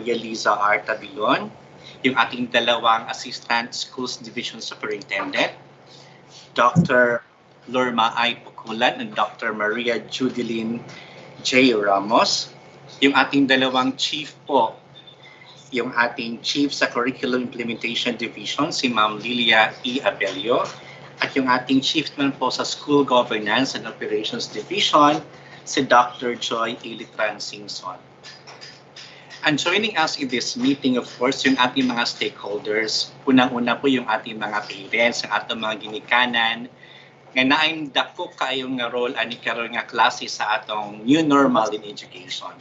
Maria Liza R. Tabilon, yung ating dalawang Assistant Schools Division Superintendent, Dr. Lorma I. Pukulan and Dr. Maria Judilyn J. Ramos, yung ating dalawang chief po, yung ating chief sa Curriculum Implementation Division, si Ma'am Lilia E. Abelio, at yung ating chief naman po sa School Governance and Operations Division, si Dr. Joy Elitran Singson. And joining us in this meeting, of course, yung ating mga stakeholders. Unang-una po yung ating mga parents, yung ating mga ginikanan, nga naayong dako kayong nga role ani karon nga klase sa atong new normal in education.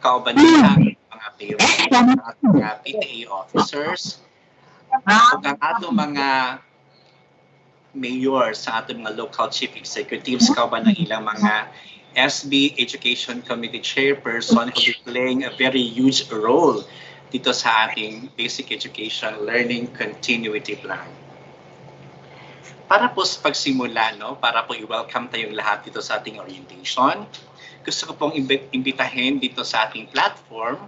Kauban nila mga parents, ang ating mga PTA officers, ug ang atong mga mayors sa atong mga local chief executives, kauban ng ilang mga SB Education Committee Chairperson who will be playing a very huge role dito sa ating Basic Education Learning Continuity Plan. Para po sa pagsimula, para po i-welcome tayong lahat dito sa ating orientation, gusto ko pong imbitahin dito sa ating platform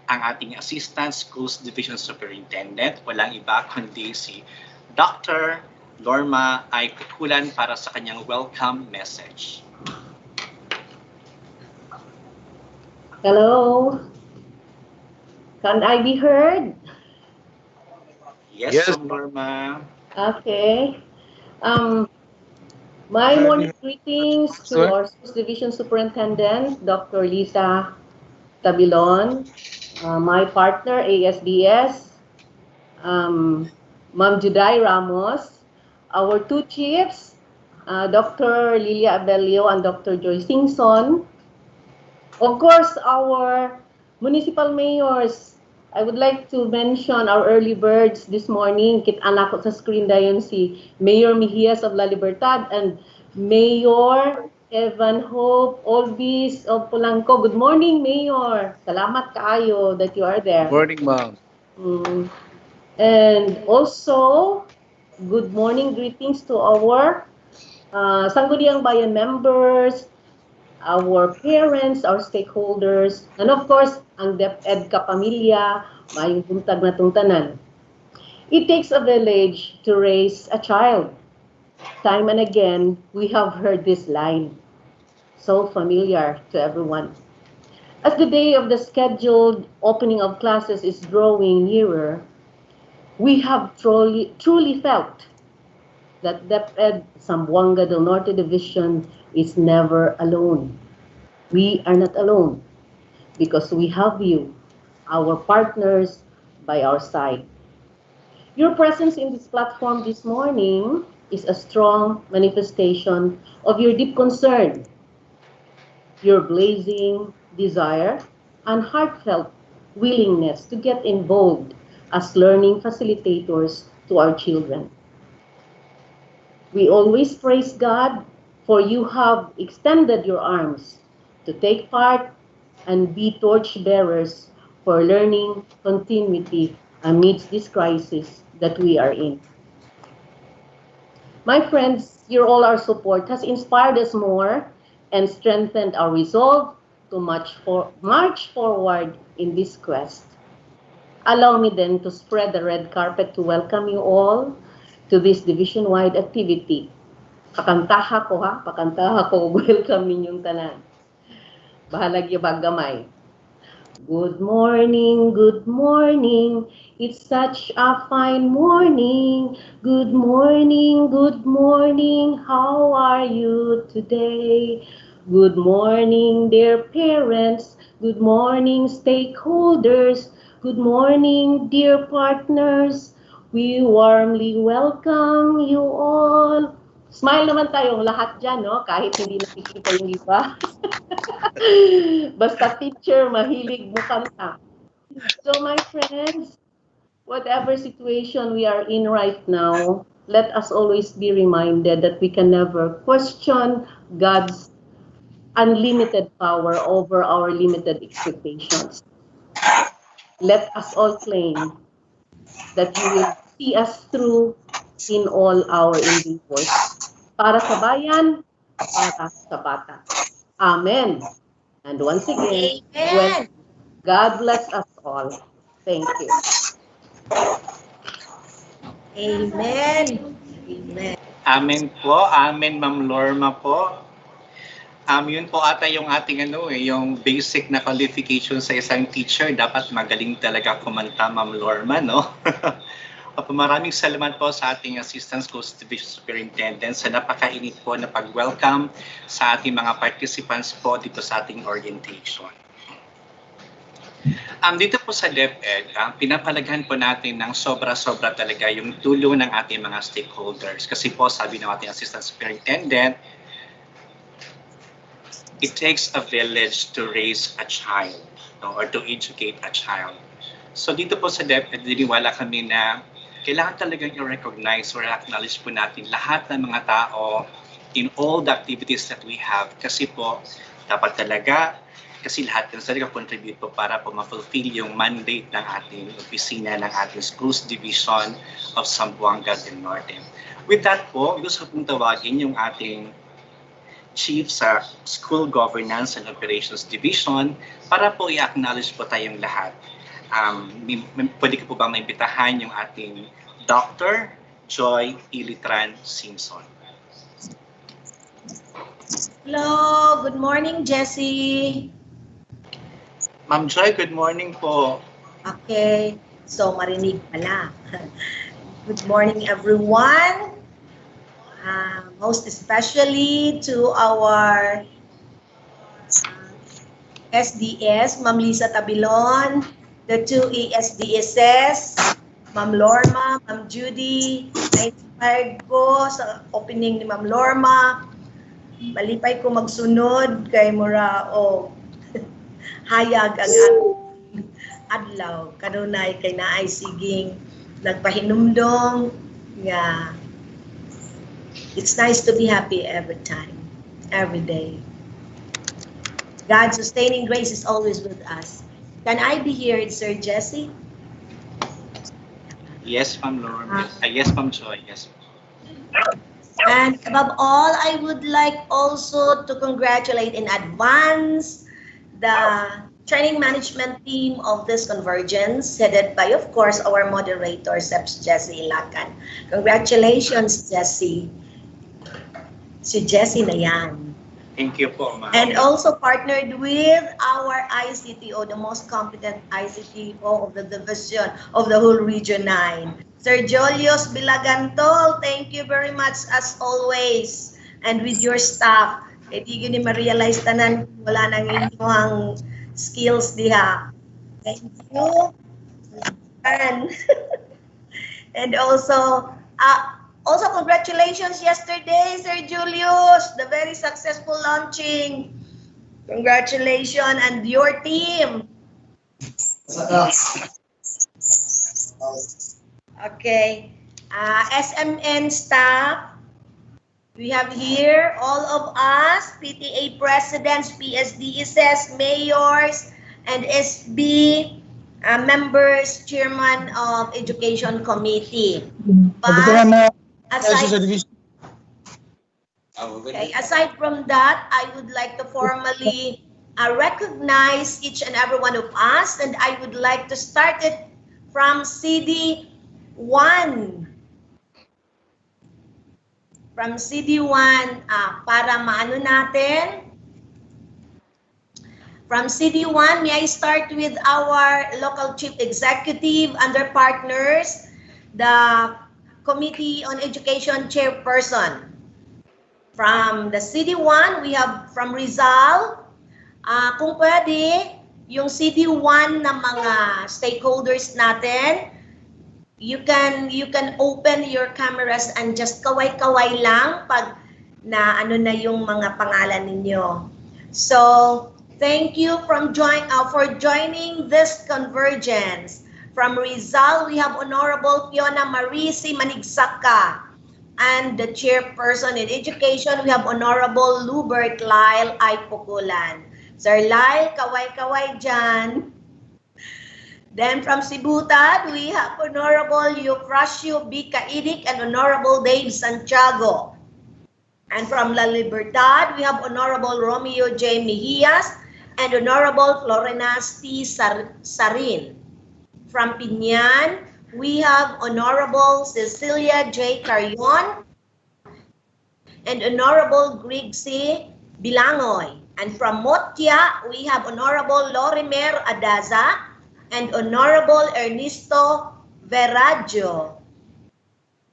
ang ating Assistant Schools Division Superintendent, walang iba kundi si Dr. Lorma I. Pukulan para sa kanyang welcome message. Hello. Can I be heard? Yes. Norma. Okay. My morning greetings to our Schools Division Superintendent, Dr. Lisa Tabilon, my partner, ASDS, Ma'am Juday Ramos, our two chiefs, Dr. Lilia Abelio and Dr. Joy Singson. Of course, our municipal mayors. I would like to mention our early birds this morning. Kit-anak ko sa screen dayon si Mayor Mejias of La Libertad and Mayor Evan Hope Olbis of Polanco. Good morning, Mayor. Salamat kaayo that you are there. Good morning, ma'am. And also, good morning greetings to our Sangguniang Bayan members, our parents, our stakeholders, and of course, ang DepEd kapamilya, mayong buntag na tungtanan. It takes a village to raise a child. Time and again, we have heard this line, so familiar to everyone. As the day of the scheduled opening of classes is drawing nearer, we have truly felt that DepEd Zamboanga del Norte Division is never alone. We are not alone because we have you, our partners, by our side. Your presence in this platform this morning is a strong manifestation of your deep concern, your blazing desire, and heartfelt willingness to get involved as learning facilitators to our children. We always praise God for you have extended your arms to take part and be torch bearers for learning continuity amidst this crisis that we are in. My friends, your all our support has inspired us more and strengthened our resolve to march forward in this quest. Allow me then to spread the red carpet to welcome you all to this division-wide activity. Pakantaha ko, welcome ninyong tanan. Bahalag yung gamay. Good morning, it's such a fine morning. Good morning, how are you today? Good morning, dear parents. Good morning, stakeholders. Good morning, dear partners. We warmly welcome you all. Smile naman tayong lahat dyan, no? Kahit hindi nakikita yung iba. Basta teacher, mahilig mo kanta. So my friends, whatever situation we are in right now, let us always be reminded that we can never question God's unlimited power over our limited expectations. Let us all claim that you will see us through in all our endeavors. Para sa bayan, para sa bata. Amen. And once again, God bless us all. all. Thank you. Amen. Amen. Amen po. Amen, Ma'am Lorma po. Yun po ata yung ating yung basic na qualification sa isang teacher. Dapat magaling talaga kumanta, Ma'am Lorma, no? Opo, maraming salamat po sa ating Assistant Schools Division Superintendent sa napakainit po na pag-welcome sa ating mga participants po dito sa ating orientation. Dito po sa DepEd, pinapalaghan po natin ng sobra-sobra talaga yung tulong ng ating mga stakeholders. Kasi po sabi ng ating Assistant Superintendent, it takes a village to raise a child, no, or to educate a child. So dito po sa DepEd, diniwala kami na kailangan talagang i-recognize or acknowledge po natin lahat ng mga tao in all the activities that we have. Kasi po, dapat talaga, kasi lahat ng talaga contribute po para po ma-fulfill yung mandate ng ating opisina, ng ating Schools Division of Zamboanga del Norte. With that po, gusto kong tawagin yung ating Chief sa School Governance and Operations Division para po i-acknowledge po tayong lahat. Pwede ko po ba maimbitahan yung ating Dr. Joy Ilitran Simpson. Hello, good morning, Jessie. Ma'am Joy, good morning po. Okay, so marinig pala. Good morning, everyone. Most especially to our SDS, Ma'am Lisa Tabilon, the two ESDSS, Ma'am Lorma, Ma'am Judy. Na-inspired ko sa opening ni Ma'am Lorma. Malipay ko magsunod kay Mura o hayag ang adlaw. Kanunay kay naay siging nagpahinumdom nga. It's nice to be happy every time, every day. God's sustaining grace is always with us. Can I be here, Sir Jesse? Yes, Ma'am Lorma. Yes, Ma'am Joy. Yes. And above all, I would like also to congratulate in advance the training management team of this convergence, headed by, of course, our moderator, Seps Jessie Ilacan. Congratulations, Jessie. Si Jessie na yan. Thank you po, Ma'am. And also partnered with our ICTO, the most competent ICTO of the division of the whole Region 9. Sir Jolios Bilagantol, thank you very much as always. And with your staff, hindi ko ni ma-realize tanan wala nang inyong skills diha. Thank you. And also congratulations yesterday, Sir Julius, the very successful launching. Congratulations, and your team. Okay, SMN staff, we have here all of us, PTA presidents, PSDSS, mayors, and SB members, chairman of education committee. But aside from that, I would like to formally recognize each and every one of us, and I would like to start it from CD1. From CD1, para maano natin. From CD1, may I start with our local chief executive under partners, the Committee on Education chairperson. From the CD1, we have from Rizal. Kung pwede, yung CD1 na mga stakeholders natin, you can open your cameras and just kaway-kaway lang pag na ano na yung mga pangalan ninyo. So, thank you for joining this convergence. From Rizal, we have Honorable Fiona Marisi Manigsaka. And the chairperson in education, we have Honorable Lubert Lyle Aypukulan. Sir Lyle, kaway-kaway dyan. Then from Sibutad, we have Honorable Eufrasio B. Kaidik and Honorable Dave Santiago. And from La Libertad, we have Honorable Romeo J. Mejias and Honorable Florenas T. Sarin. From Pinyan, we have Honorable Cecilia J. Carion and Honorable Greg C. Bilangoy. And from Motya, we have Honorable Lorimer Adaza and Honorable Ernesto Verraggio.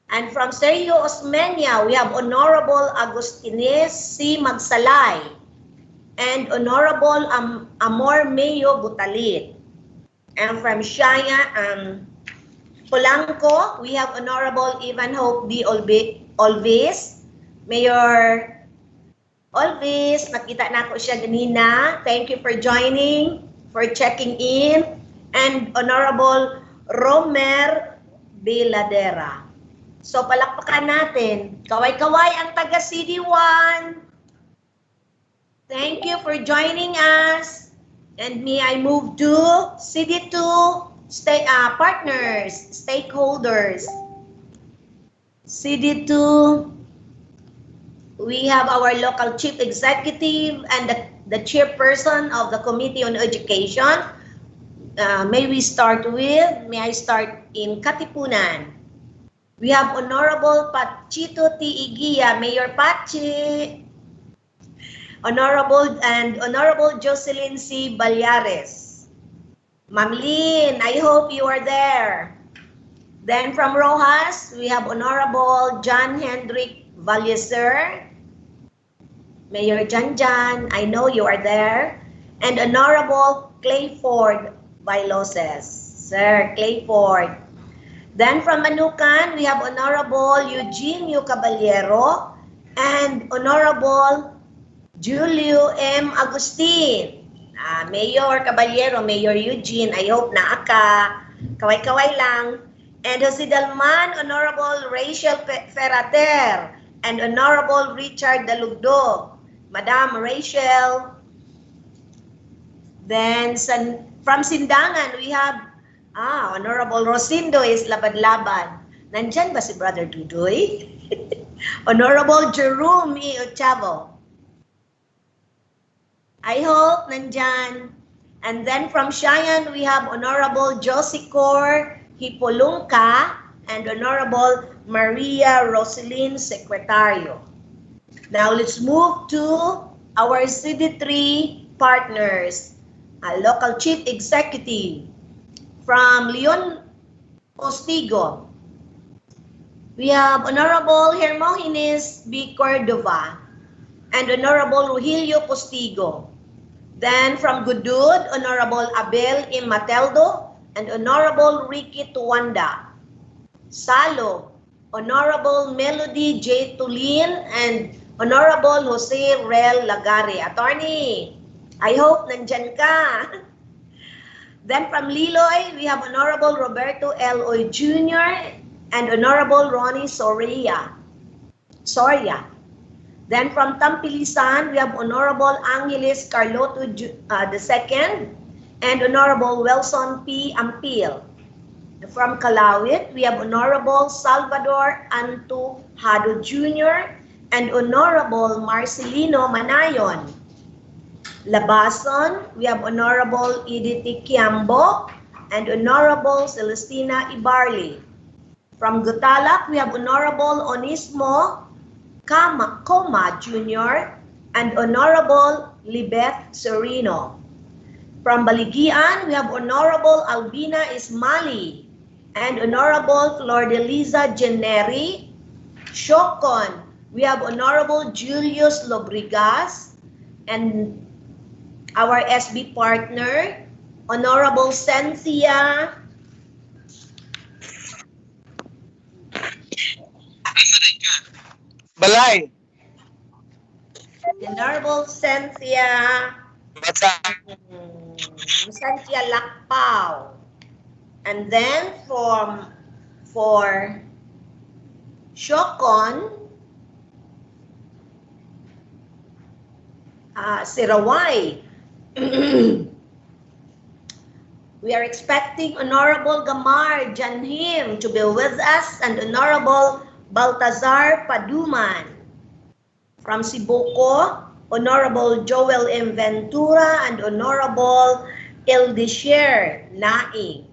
And from Sergio Osmeña, we have Honorable Agustines C. Magsalay and Honorable Amor Mayo Butalit. And from Shaya Polanco, we have Honorable Ivan Hope D. Olvis. Mayor Olvis, nakita na ko siya ganina. Thank you for joining, for checking in. And Honorable Romer Biladera. So palakpakan natin. Kaway-kaway ang taga CD1. Thank you for joining us. And may I move to CD2 partners, stakeholders. CD2, we have our local chief executive and the chairperson of the Committee on Education. May I start in Katipunan. We have Honorable Pachito T. Igia, Mayor Pachi. Honorable Jocelyn C. Balyares. Ma'am Lynn, I hope you are there. Then from Rojas, we have Honorable John Hendrik Valleser. Mayor Janjan, I know you are there. And Honorable Clayford Bailoses. Sir Clayford. Then from Manukan, we have Honorable Eugenio Caballero and Honorable Julio M. Agustin. Mayor Caballero, Mayor Eugene, I hope na kaway-kaway lang. And Jose Dalman, Honorable Rachel Ferrater, and Honorable Richard Dalugdog. Madam Rachel. Then from Sindangan, we have Honorable Rosindo is labad-labad. Nandyan ba si Brother Dudoy? Honorable Jerome E. Ochavo. I hope nandyan. And then from Cheyenne, we have Honorable Josicor Hipolungka and Honorable Maria Roselyn Secretario. Now let's move to our CD3 partners, a local chief executive. From Leon Postigo, we have Honorable Hermogenes B. Cordova and Honorable Rogelio Postigo. Then from Gudud, Honorable Abel M. Mateldo and Honorable Ricky Tuwanda. Salo, Honorable Melody J. Tulin and Honorable Jose Rel Lagare. Attorney, I hope nandyan ka. Then from Liloy, we have Honorable Roberto L. Oy Jr. and Honorable Ronnie Soria. Then from Tampilisan, we have Honorable Angeles Carloto II and Honorable Wilson P. Ampil. From Calawit, we have Honorable Salvador Anto Hado Jr. and Honorable Marcelino Manayon. Labason, we have Honorable Edith Kiambo and Honorable Celestina Ibarli. From Gutalak, we have Honorable Onismo Coma Jr. and Honorable Libeth Serino. From Baligian, we have Honorable Albina Ismali and Honorable Flordelisa Generi. Shokon, we have Honorable Julius Lobrigas and our SB partner, Honorable Cynthia Balay. Honorable Cynthia Lakpao. And then for Shokon, Sirawai. We are expecting Honorable Gamar Janhim to be with us and Honorable Baltazar Paduman. From Sibuco, Honorable Joel M. Ventura and Honorable Eldisher Naing.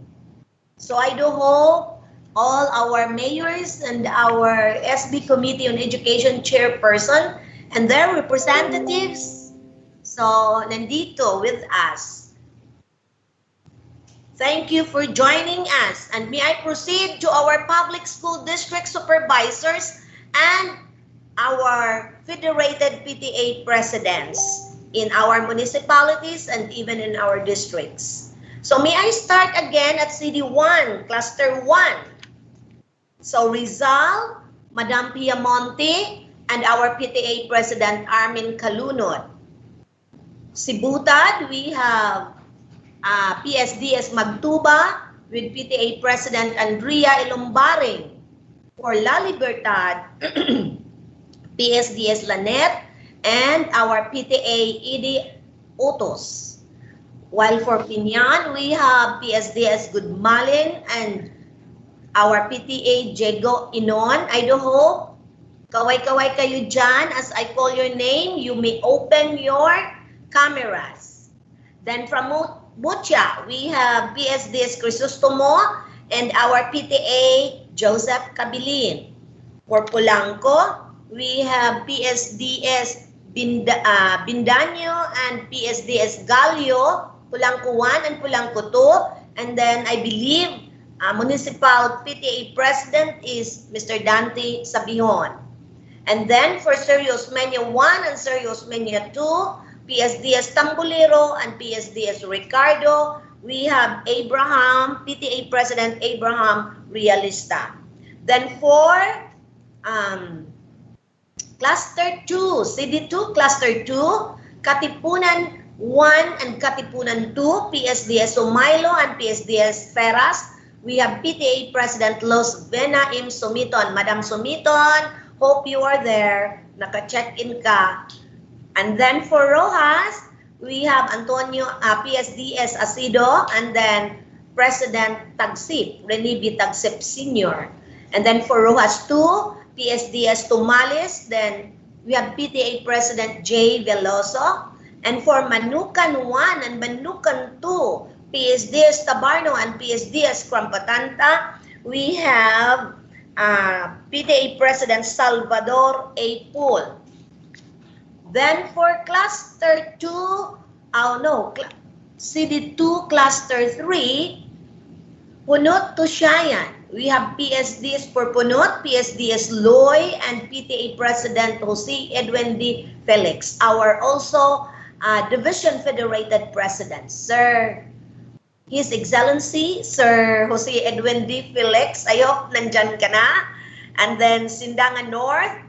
So I do hope all our mayors and our SB Committee on Education chairperson and their representatives, so nandito with us. Thank you for joining us. And may I proceed to our public school district supervisors and our federated PTA presidents in our municipalities and even in our districts. So may I start again at CD1, Cluster 1. So Rizal, Madam Piamonte, and our PTA President Armin Kalunod. Sibutad, we have PSDS Magtuba with PTA President Andrea Ilumbaring. For La Libertad, PSDS Lanet, and our PTA Idi Otos. While for Pinyan, we have PSDS Gudmalin and our PTA Jego Inon. I do hope kaway-kaway kayo dyan. As I call your name, you may open your cameras. Then from Butcha, we have PSDS Crisostomo and our PTA Joseph Cabilin. For Polanco, we have PSDS Bindanyo and PSDS Galio, Polanco 1 and Polanco 2. And then I believe Municipal PTA President is Mr. Dante Sabihon. And then for Serious Menia 1 and Serious Menia 2, PSDS Tambulero and PSDS Ricardo, we have Abraham, PTA President Abraham Realista. Then for Cluster 2, CD2 Cluster 2, Katipunan 1 and Katipunan 2, PSDS Sumailo and PSDS Feras. We have PTA President Los Venaim Sumiton. Madam Sumiton, hope you are there. Naka-check-in ka. And then for Rojas, we have Antonio PSDS Asido and then President Tagsip, Rene B. Tagsip Sr. And then for Rojas 2, PSDS Tumales, then we have PTA President J. Veloso. And for Manukan 1 and Manukan 2, PSDS Tabarno and PSDS Krampatanta, we have PTA President Salvador A. Pool. Then for Cluster 2, CD2 Cluster 3, Punot to Shayan. We have PSDS for Punot, PSDS Loy, and PTA President Jose Edwin D. Felix, our also Division Federated President. Sir, His Excellency, Sir Jose Edwin D. Felix, I hope nandyan ka na. And then Sindangan North,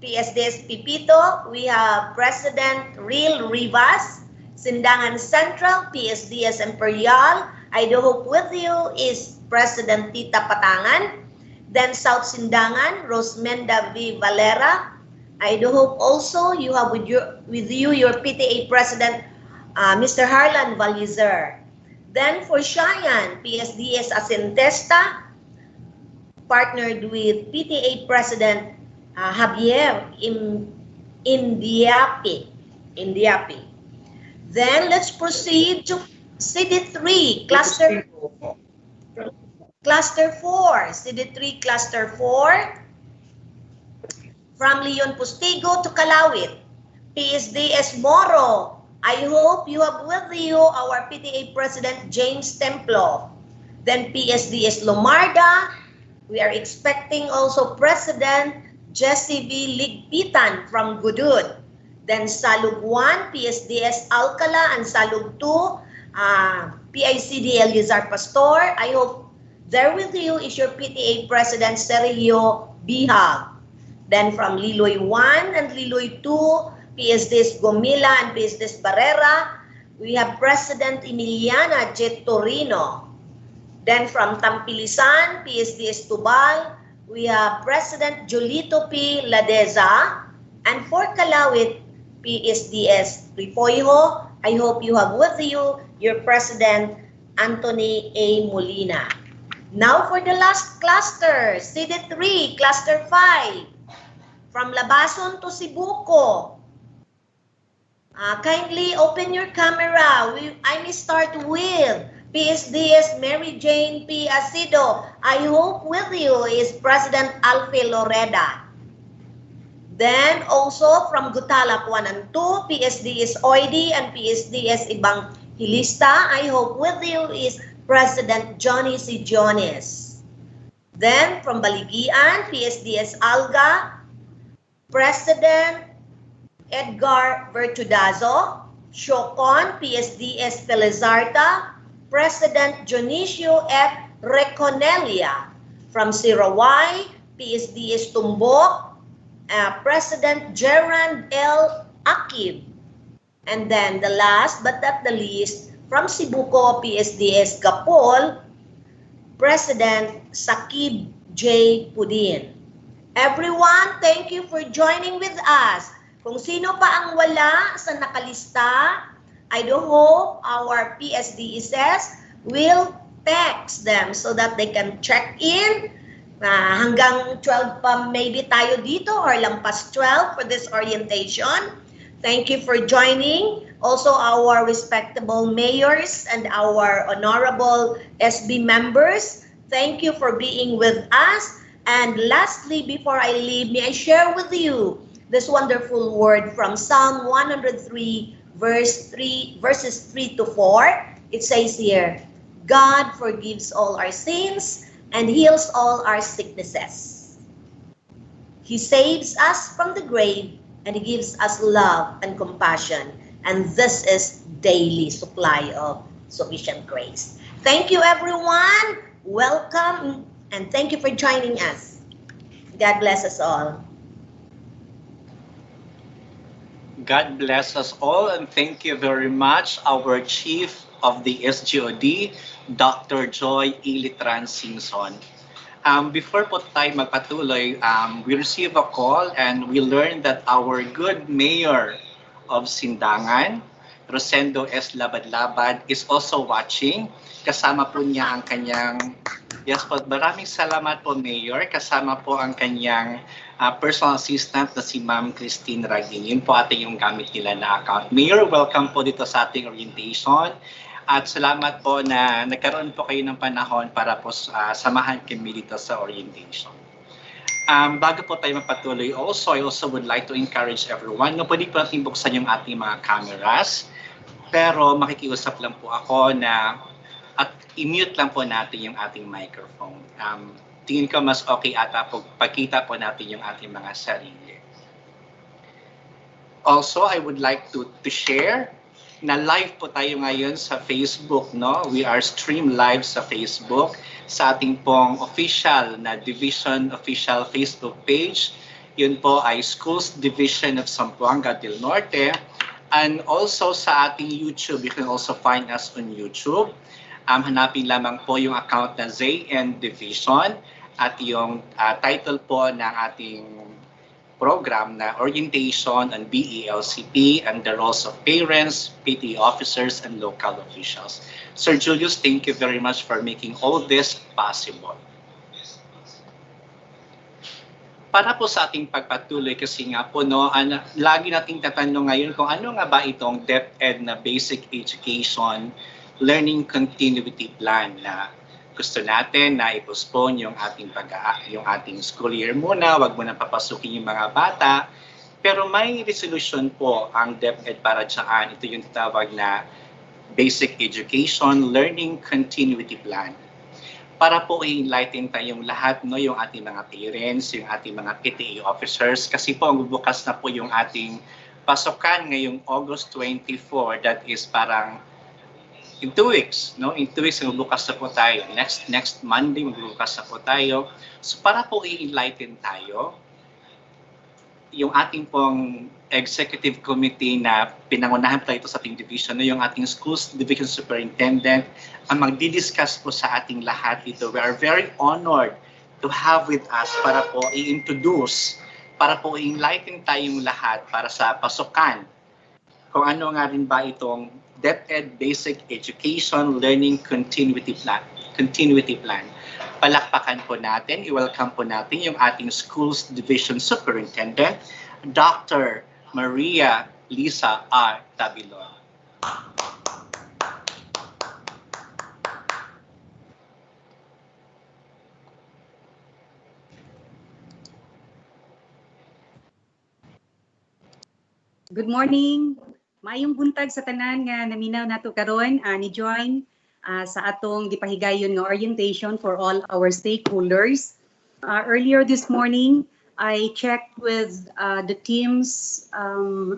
PSDS Pipito, we have President Real Rivas. Sindangan Central, PSDS Imperial, I do hope with you is President Tita Patangan. Then South Sindangan, Rosmenda V. Valera. I do hope also you have with you your PTA President, Mr. Harlan Valizer. Then for Shayan, PSDS Asintesta, partnered with PTA President Javier Indiapi. Then let's proceed to CD3, Cluster 4, CD3 Cluster 4, from Leon Postigo to Calawit, PSDS Moro. I hope you have with you our PTA President James Templo. Then PSDS Lomarda, we are expecting also President Jesse V. Ligpitan from Gudud. Then Salug 1, PSDS Alcala, and Salug 2, PICD Elizar Pastor. I hope there with you is your PTA President Sergio Bihag. Then from Liloy 1 and Liloy 2, PSDS Gomila and PSDS Barrera, we have President Emiliana J. Torino. Then from Tampilisan, PSDS Tubal, we have President Julito P. Ladeza. And for Calawit, PSDS Ripoiho, I hope you have with you your President Anthony A. Molina. Now for the last cluster, CD3, Cluster 5, from Labason to Sibuco. Kindly open your camera. I may start with PSDS Mary Jane P. Asido. I hope with you is President Alfie Loreda. Then also from Gutalak 1 and 2, PSDS Oidi and PSDS Ibanghilista. I hope with you is President Johnny C. Jones. Then from Baligian, PSDS Alga, President Edgar Vertudazo. Siocon, PSDS Felizarta, President Dionisio F. Reconelia. From Sirawai, PSDS Tumbok, President Gerard L. Akib. And then the last but not the least, from Cebuco, PSDS Gapol, President Sakib J. Pudin. Everyone, thank you for joining with us. Kung sino pa ang wala sa nakalista, I do hope our PSDSs will text them so that they can check in. Hanggang 12 pa maybe tayo dito or lampas 12 for this orientation. Thank you for joining. Also our respectable mayors and our honorable SB members, thank you for being with us. And lastly, before I leave, may I share with you this wonderful word from Psalm 103 verses 3 to 4. It says here, God forgives all our sins and heals all our sicknesses. He saves us from the grave and He gives us love and compassion. And this is daily supply of sufficient grace. Thank you, everyone. Welcome and thank you for joining us. God bless us all. God bless us all, and thank you very much, our Chief of the SGOD, Dr. Joy Ilitran Singson. Before po tayo magpatuloy, we received a call and we learned that our good mayor of Sindangan, Rosendo S. Labad-Labad, is also watching. Kasama po niya ang kanyang, yes po, maraming salamat po, Mayor. Kasama po ang kanyang personal assistant na si Ma'am Christine Ragin. Yun po ating yung gamit nila na account. Mayor, welcome po dito sa ating orientation. At salamat po na nagkaroon po kayo ng panahon para po samahan kami dito sa orientation. Bago po tayo magpatuloy, I also would like to encourage everyone. No, pwede po natin buksan yung ating mga cameras. Pero makikiusap lang po ako na at i-mute lang po natin yung ating microphone. Tingin ko mas okay ata po pagkita po natin yung ating mga sarili. Also, I would like to share na live po tayo ngayon sa Facebook, no? We are stream live sa Facebook sa ating pong official na Division official Facebook page. Yun po ay Schools Division of Zamboanga del Norte. And also sa ating YouTube, you can also find us on YouTube. Hanapin lamang po yung account na ZN Division at yung title po ng ating program na Orientation on BE-LCP and the roles of parents, PTA officers, and local officials. Sir Julius, thank you very much for making all this possible. Para po sa ating pagpatuloy kasi nga po, no, lagi nating tatanong ngayon kung ano nga ba itong DepEd na Basic Education Learning Continuity Plan na gusto natin na i-postpone yung ating school year muna, wag mo na papasukin yung mga bata. Pero may resolution po ang DepEd para dyan. Ito yung tawag na Basic Education Learning Continuity Plan. Para po i-enlighten tayong lahat, no, yung ating mga parents, yung ating mga PTA officers. Kasi po, bubukas na po yung ating pasukan ngayong August 24. That is parang in 2 weeks, no? In 2 weeks, magbubukas na po tayo. Next Monday, magbubukas na po tayo. So para po i-enlighten tayo, yung ating pong executive committee na pinangunahan tayo ito sa ating division, no? Yung ating schools division superintendent, ang magdi-discuss po sa ating lahat ito. We are very honored to have with us para po i-introduce, para po i-enlighten tayong lahat para sa pasukan. Kung ano nga rin ba itong DepEd Basic Education Learning Continuity Plan. Palakpakan po natin, i-welcome po natin yung ating Schools Division Superintendent, Dr. Maria Lisa R. Tabilon. Good morning. Maayong buntag sa tanan nga naminaw nato karon ni join sa atong gipahigayon nga orientation for all our stakeholders. Earlier this morning, I checked with the team's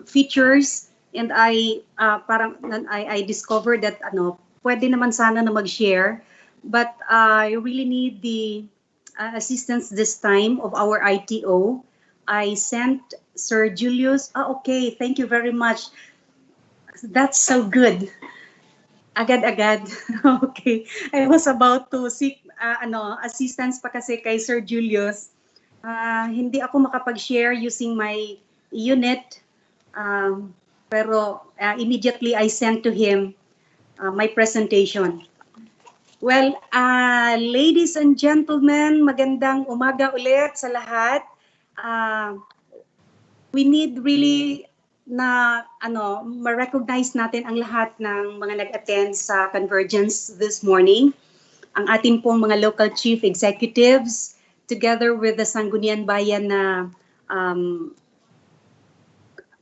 features and I discovered that pwede naman sana na mag-share, but I really need the assistance this time of our ITO. I sent Sir Julius. Okay, thank you very much. That's so good. Agad-agad. Okay. I was about to seek assistance pa kasi kay Sir Julius. Hindi ako makapag-share using my unit. Pero immediately I sent to him my presentation. Well, ladies and gentlemen, magandang umaga ulit sa lahat. We need really na ma-recognize natin ang lahat ng mga nag-attend sa Convergence this morning. Ang ating pong mga local chief executives together with the Sangguniang Bayan na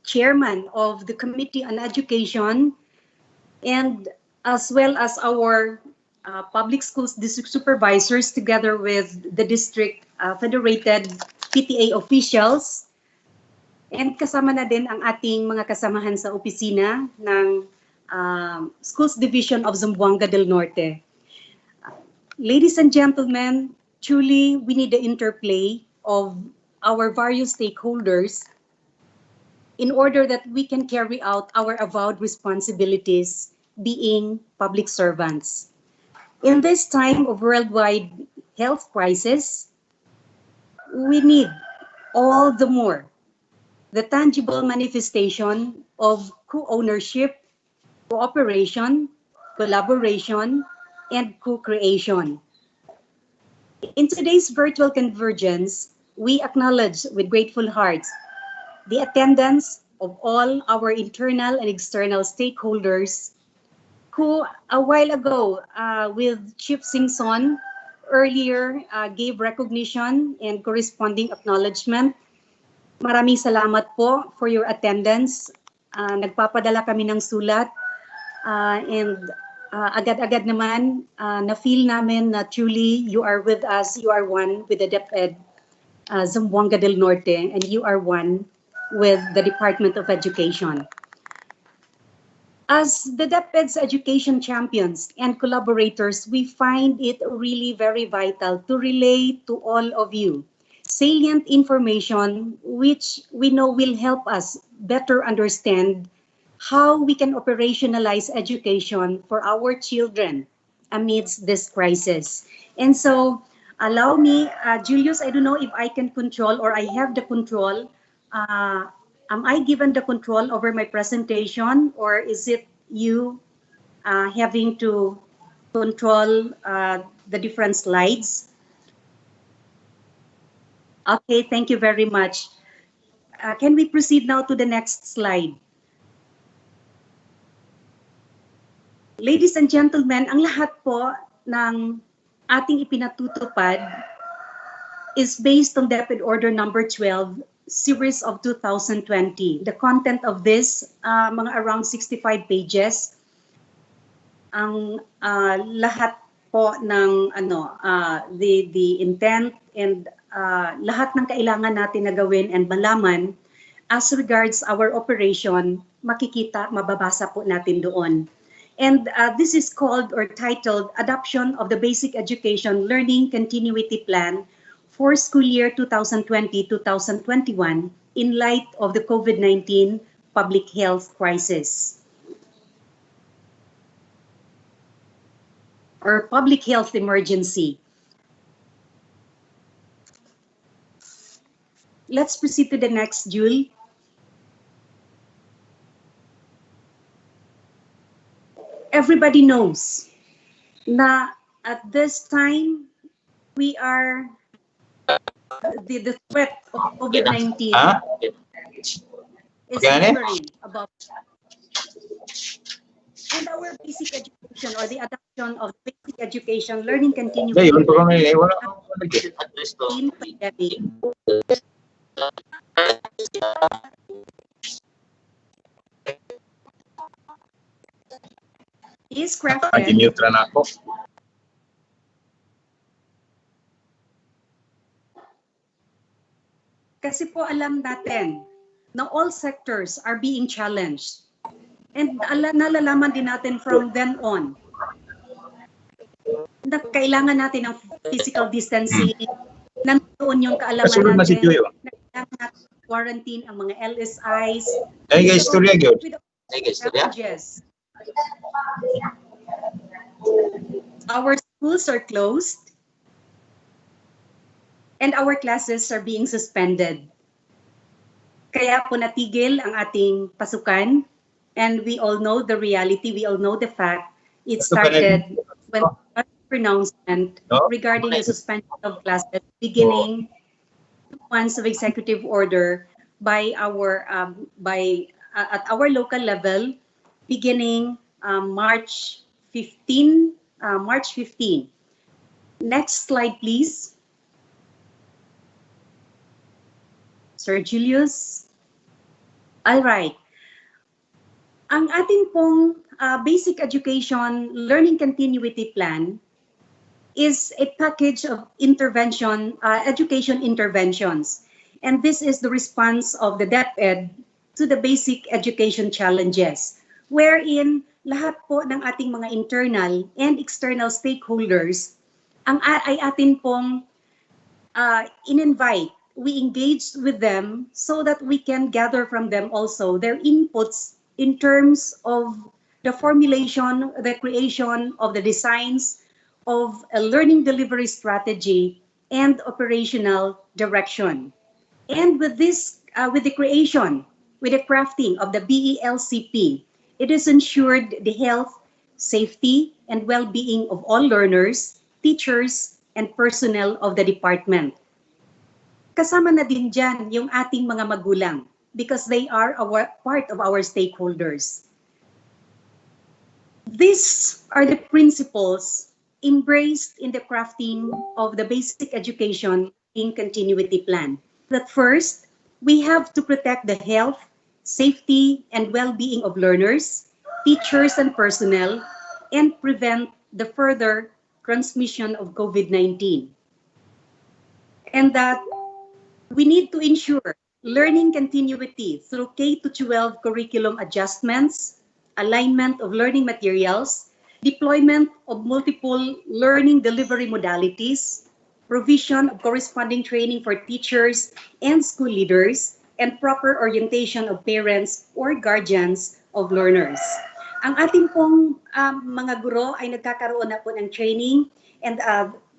chairman of the Committee on Education, and as well as our public schools district supervisors together with the district federated PTA officials. And kasama na din ang ating mga kasamahan sa opisina ng Schools Division of Zamboanga del Norte. Ladies and gentlemen, truly we need the interplay of our various stakeholders in order that we can carry out our avowed responsibilities being public servants. In this time of worldwide health crisis, we need all the more the tangible manifestation of co-ownership, cooperation, collaboration, and co-creation. In today's virtual convergence, we acknowledge with grateful hearts the attendance of all our internal and external stakeholders who a while ago with Chief Singson earlier gave recognition and corresponding acknowledgement. Maraming salamat po for your attendance. Nagpapadala kami ng sulat and agad-agad naman na-feel namin na truly you are with us, you are one with the DepEd Zamboanga del Norte, and you are one with the Department of Education. As the DepEd's education champions and collaborators, we find it really very vital to relay to all of you salient information which we know will help us better understand how we can operationalize education for our children amidst this crisis. And so, allow me, Julius, I don't know if I can control or I have the control. Am I given the control over my presentation, or is it you having to control the different slides? Okay, thank you very much. Can we proceed now to the next slide? Ladies and gentlemen, ang lahat po ng ating ipinatutupad is based on DepEd Order number 12, series of 2020. The content of this, mga around 65 pages. Ang lahat po ng the intent and lahat ng kailangan natin na gawin and malaman as regards our operation, makikita, mababasa po natin doon. And this is called or titled Adoption of the Basic Education Learning Continuity Plan for School Year 2020-2021 in light of the COVID-19 public health crisis or public health emergency. Let's proceed to the next, Julie. Everybody knows na at this time we are the threat of COVID-19 is lingering about, and our basic education or the adoption of basic education learning continuity pandemic is crafted Mute na ako. kasi po alam natin na all sectors are being challenged. And nalalaman din natin from then on na kailangan natin ng physical distancing, nandoon yung kaalaman Kasunod na si natin, Joy. na kailangan natin quarantine ang mga LSIs. Ay, guys, istorya gyud. Ay, guys, istorya. Challenges. Our schools are closed and our classes are being suspended. Kaya po natigil ang ating pasukan, and we all know the reality, we all know the fact. It started when the pronouncement regarding the suspension of classes beginning 2 months of executive order by our at our local level beginning March 15. Next slide, please. Sir Julius. All right. Ang ating pong basic education learning continuity plan is a package of intervention, education interventions. And this is the response of the DepEd to the basic education challenges, wherein lahat po ng ating mga internal and external stakeholders ay atin pong in-invite. We engage with them so that we can gather from them also their inputs in terms of the formulation, the creation of the designs of a learning delivery strategy and operational direction. And with this, with the creation, with the crafting of the BE-LCP, it is ensured the health, safety, and well-being of all learners, teachers, and personnel of the department. Kasama na din dyan yung ating mga magulang because they are part of our stakeholders. These are the principles embraced in the crafting of the basic education in continuity plan. That first, we have to protect the health, safety, and well-being of learners, teachers, and personnel, and prevent the further transmission of COVID-19. And that we need to ensure learning continuity through K-12 curriculum adjustments, alignment of learning materials, deployment of multiple learning delivery modalities, provision of corresponding training for teachers and school leaders, and proper orientation of parents or guardians of learners. Ang ating pong mga guro ay nagkakaroon na po ng training, and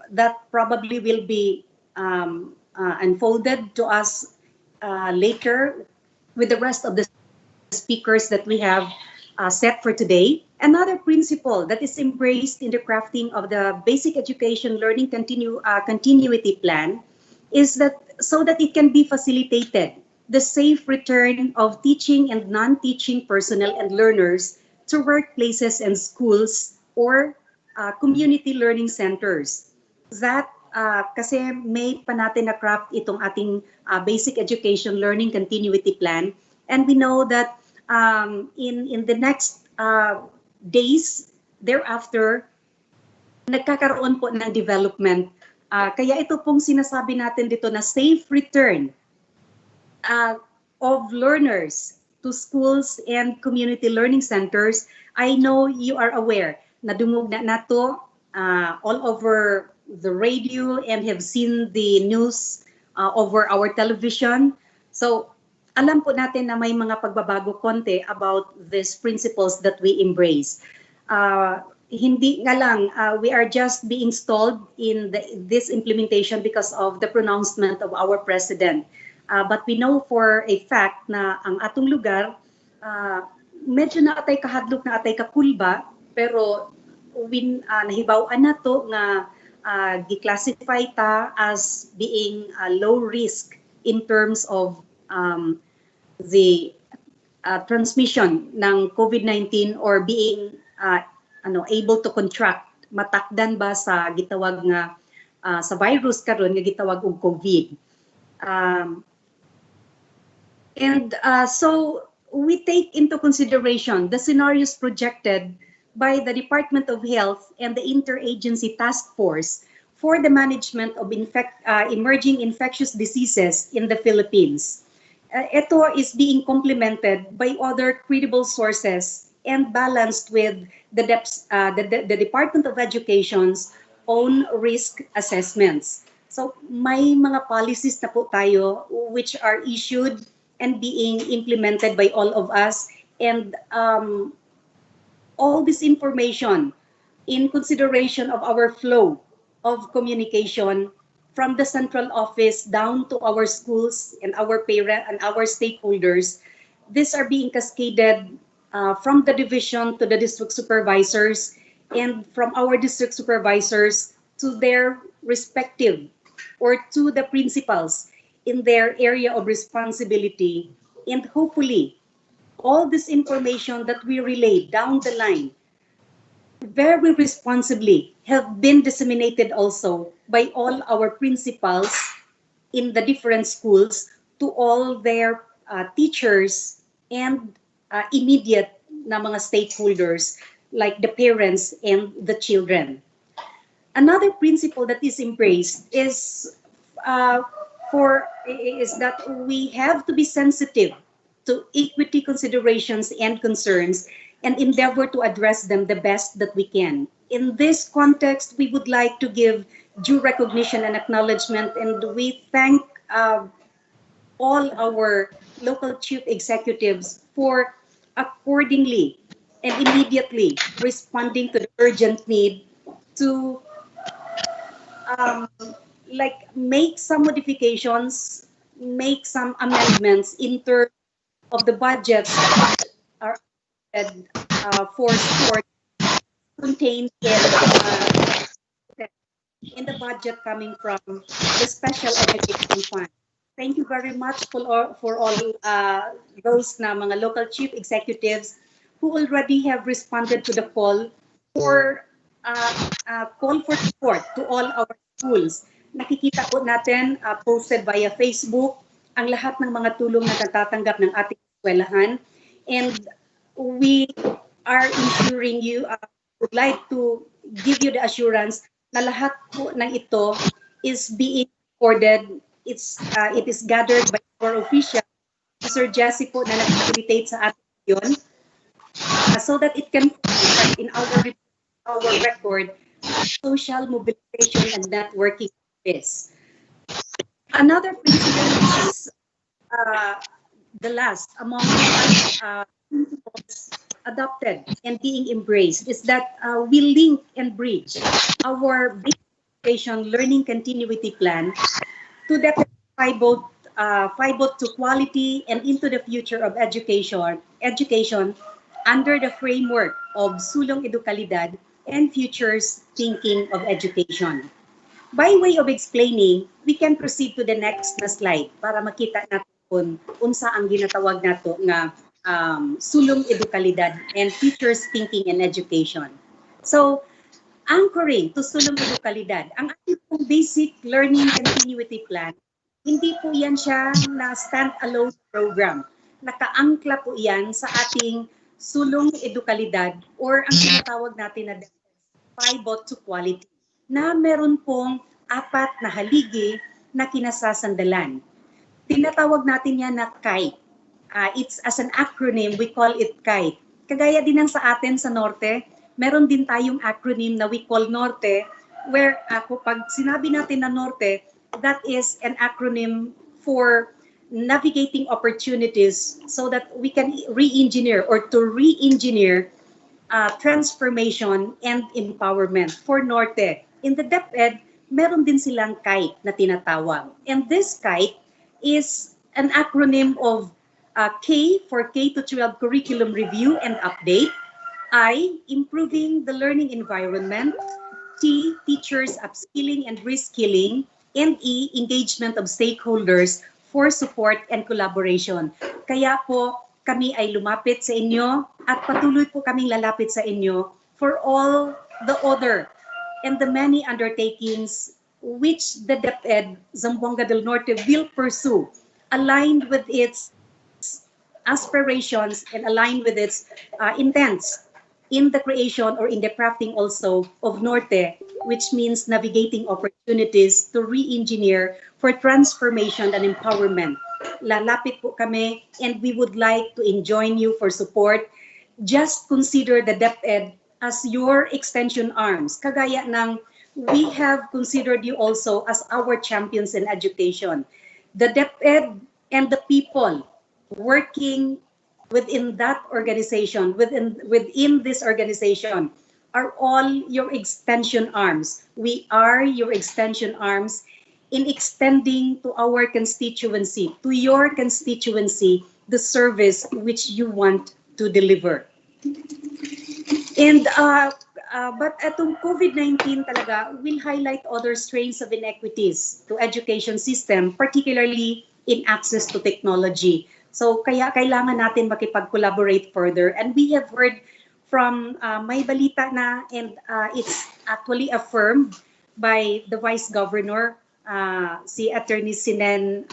that probably will be unfolded to us later with the rest of the speakers that we have set for today. Another principle that is embraced in the crafting of the basic education learning continuity plan is that so that it can be facilitated, the safe return of teaching and non-teaching personnel and learners to workplaces and schools or community learning centers. That kasi may pa natin na craft itong ating basic education learning continuity plan, and we know that in the next days thereafter nagkakaroon po ng development, kaya ito pong sinasabi natin dito na safe return of learners to schools and community learning centers. I know you are aware na dungog na nato all over the radio and have seen the news over our television. So alam po natin na may mga pagbabago konti about these principles that we embrace. Hindi nga lang, we are just being stalled in this implementation because of the pronouncement of our president. But we know for a fact na ang atong lugar, medyo na atay kahadlok na atay kakulba, pero nahibaw-an na to nga gi-classify ta as being low risk in terms of the transmission ng COVID-19 or being able to contract, matakdan ba sa gitawag nga sa virus karon nga gitawag og COVID. So we take into consideration the scenarios projected by the Department of Health and the Interagency Task Force for the Management of Emerging Infectious Diseases in the Philippines. Ito is being complemented by other credible sources and balanced with the Department of Education's own risk assessments. So may mga policies na po tayo which are issued and being implemented by all of us, and all this information in consideration of our flow of communication from the central office down to our schools and our parents and our stakeholders. These are being cascaded from the division to the district supervisors, and from our district supervisors to their respective or to the principals in their area of responsibility. And hopefully, all this information that we relay down the line very responsibly have been disseminated also by all our principals in the different schools to all their teachers and immediate na mga stakeholders like the parents and the children. Another principle that is embraced is that we have to be sensitive to equity considerations and concerns and endeavor to address them the best that we can. In this context, we would like to give due recognition and acknowledgement, and we thank all our local chief executives for accordingly and immediately responding to the urgent need to make some modifications, make some amendments in terms of the budgets which are for sport contained in the budget coming from the Special Education Fund. Thank you very much for all those na mga local chief executives who already have responded to the call for support to all our schools. Nakikita po natin posted via Facebook ang lahat ng mga tulong na natatanggap ng ating eskwelahan, and we are ensuring you, would like to give you the assurance na lahat po ng ito is being recorded. It is gathered by our official, Sir Jesse po na nag-facilitate sa atin yun, so that it can in our record social mobilization and networking is. Another principle is the last among principles adopted and being embraced is that we link and bridge our basic education learning continuity plan to that pivot to quality and into the future of education under the framework of Sulong Edukalidad and Futures Thinking of Education. By way of explaining, we can proceed to the next na slide para makita natin kung unsa ang ginatawag nato nga Sulong Edukalidad and Futures Thinking and Education. So, anchoring to Sulong Edukalidad, ang ating basic learning continuity plan, hindi po yan siya na stand-alone program. Nakaangkla po yan sa ating Sulong Edukalidad or ang tinatawag natin na pivot to quality, na meron pong 4 na haligi na kinasasandalan. Tinatawag natin yan na KITE. It's as an acronym, we call it KITE. Kagaya din ng sa atin sa Norte, meron din tayong acronym na we call Norte, where pag sinabi natin na Norte, that is an acronym for navigating opportunities so that we can re-engineer or to re-engineer transformation and empowerment for Norte. In the DepEd, meron din silang KITE na tinatawag. And this KITE is an acronym of K for K-12 curriculum review and update, I, improving the learning environment, T, teachers upskilling and reskilling, and E, engagement of stakeholders for support and collaboration. Kaya po, kami ay lumapit sa inyo at patuloy po kaming lalapit sa inyo for all the other and the many undertakings which the DepEd Zamboanga del Norte will pursue, aligned with its aspirations and aligned with its intents in the creation or in the crafting also of Norte, which means navigating opportunities to re-engineer for transformation and empowerment. Lalapit po kami and we would like to enjoin you for support. Just consider the DepEd as your extension arms. Kagaya ng we have considered you also as our champions in education. The DepEd and the people working within that organization, within this organization, are all your extension arms. We are your extension arms in extending to our constituency, to your constituency, the service which you want to deliver. And but itong COVID-19 talaga will highlight other strains of inequities to education system, particularly in access to technology. So kaya kailangan natin makipag-collaborate further. And we have heard from may balita na, and it's actually affirmed by the Vice Governor, si Attorney Sinen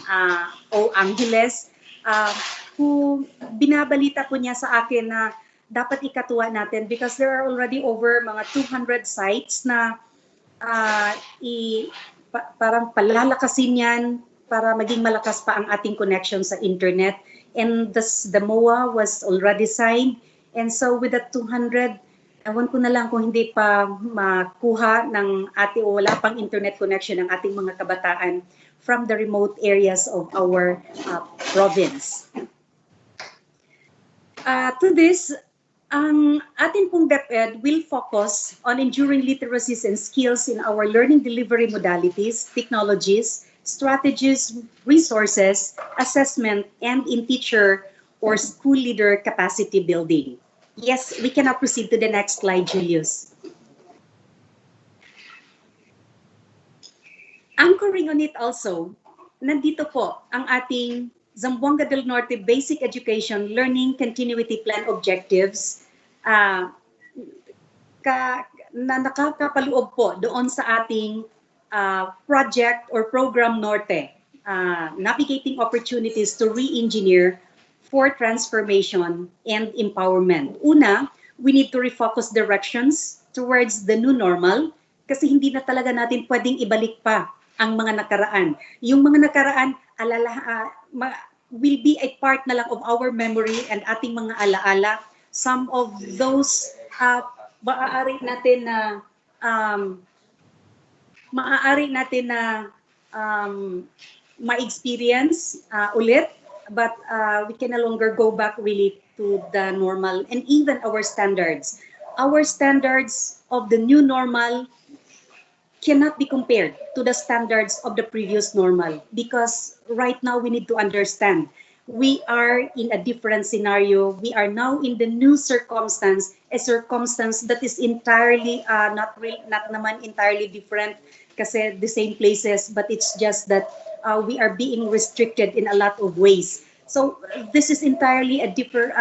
O. Angeles, who binabalita po niya sa akin na dapat ikatuwa natin because there are already over mga 200 sites na parang palalakasin yan para maging malakas pa ang ating connection sa internet. And the MOA was already signed. And so with the 200, ewan ko na lang kung hindi pa makuha ng o wala pang internet connection ng ating mga kabataan from the remote areas of our province. To this, ang ating pong DepEd will focus on enduring literacies and skills in our learning delivery modalities, technologies, strategies, resources, assessment, and in teacher or school leader capacity building. Yes, we can now proceed to the next slide, Julius. Anchoring on it also, nandito po ang ating Zamboanga del Norte Basic Education Learning Continuity Plan Objectives na nakakapaloob po doon sa ating project or program Norte, navigating opportunities to re-engineer for transformation and empowerment. Una, we need to refocus directions towards the new normal kasi hindi na talaga natin pwedeng ibalik pa ang mga nakaraan. Yung mga nakaraan, will be a part na lang of our memory and ating mga alaala. Some of those maaari natin na ma-experience ulit, but we can no longer go back really to the normal and even our standards. Our standards of the new normal cannot be compared to the standards of the previous normal because right now we need to understand we are in a different scenario. We are now in the new circumstance, a circumstance that is entirely not naman entirely different kasi the same places, but it's just that we are being restricted in a lot of ways. So this is entirely a different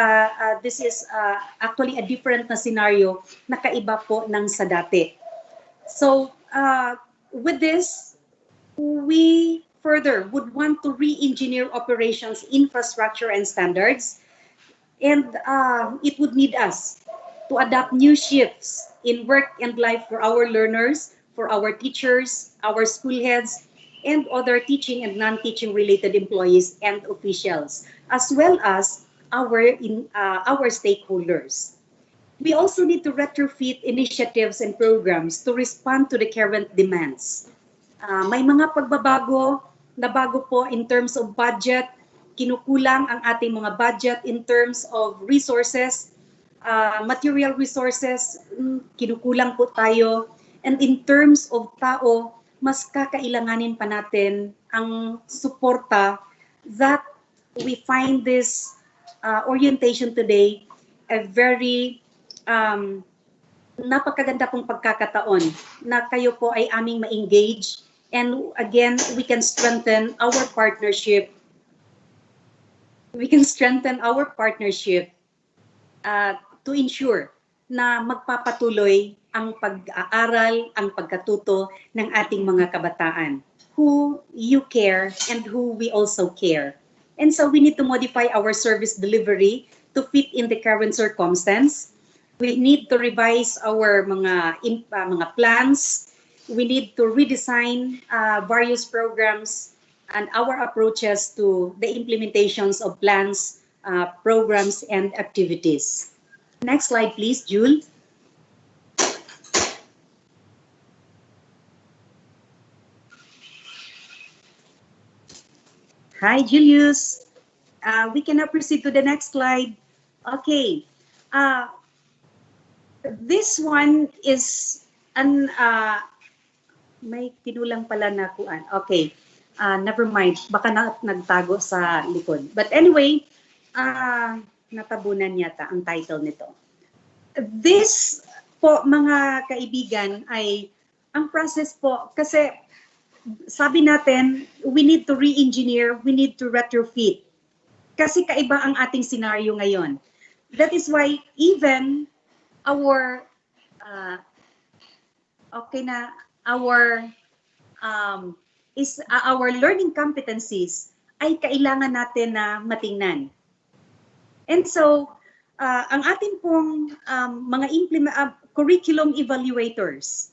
actually a different na scenario na kaiba po ng sa dati. So with this, we further would want to re-engineer operations, infrastructure, and standards. And it would need us to adapt new shifts in work and life for our learners, for our teachers, our school heads, and other teaching and non-teaching related employees and officials, as well as our stakeholders. We also need to retrofit initiatives and programs to respond to the current demands. May mga pagbabago na bago po in terms of budget, kinukulang ang ating mga budget in terms of resources, material resources, kinukulang po tayo. And in terms of tao, mas kakailanganin pa natin ang suporta that we find this orientation today a very napakaganda pong pagkakataon na kayo po ay aming ma-engage and again we can strengthen our partnership to ensure na magpapatuloy ang pag-aaral, ang pagkatuto ng ating mga kabataan who you care and who we also care. And so we need to modify our service delivery to fit in the current circumstance. We need to revise our mga plans. We need to redesign various programs and our approaches to the implementations of plans, programs, and activities. Next slide, please, Jules. Hi, Julius. We can now proceed to the next slide. Okay. This one is may kinulang pala na kuan. Okay. Never mind. Baka nagtago sa likod. But anyway, natabunan yata ang title nito. This po, mga kaibigan, ay ang process po, kasi sabi natin, we need to re-engineer, we need to retrofit. Kasi kaiba ang ating scenario ngayon. That is why even our our learning competencies ay kailangan natin na matingnan. And so, ang ating pong mga curriculum evaluators,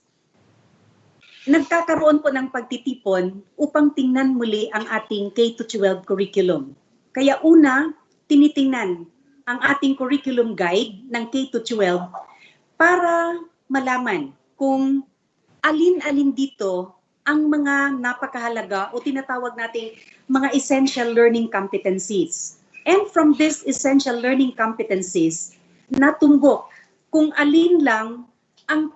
nagkakaroon po ng pagtitipon upang tingnan muli ang ating K-12 curriculum. Kaya una, tinitingnan ang ating curriculum guide ng K-12 para malaman kung alin-alin dito ang mga napakahalaga o tinatawag nating mga essential learning competencies. And from these essential learning competencies, natumbok kung alin lang ang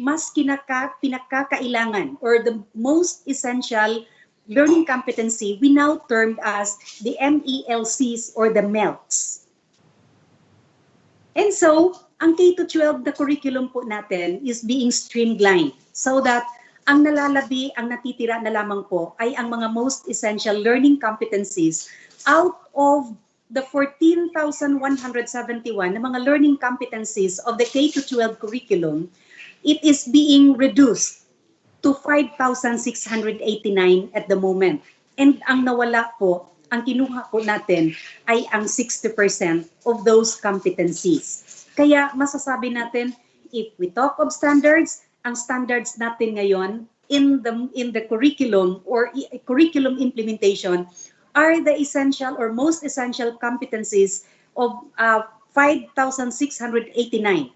mas pinakakailangan or the most essential learning competency we now termed as the MELCs or the MELCs. And so, ang K-12 na curriculum po natin is being streamlined so that ang nalalabi, ang natitira na lamang po ay ang mga most essential learning competencies out of the 14,171 na mga learning competencies of the K-12 curriculum. It is being reduced to 5,689 at the moment. And ang nawala po, ang kinuha po natin ay ang 60% of those competencies. Kaya masasabi natin, if we talk of standards, ang standards natin ngayon in the curriculum or curriculum implementation are the essential or most essential competencies of 5,689,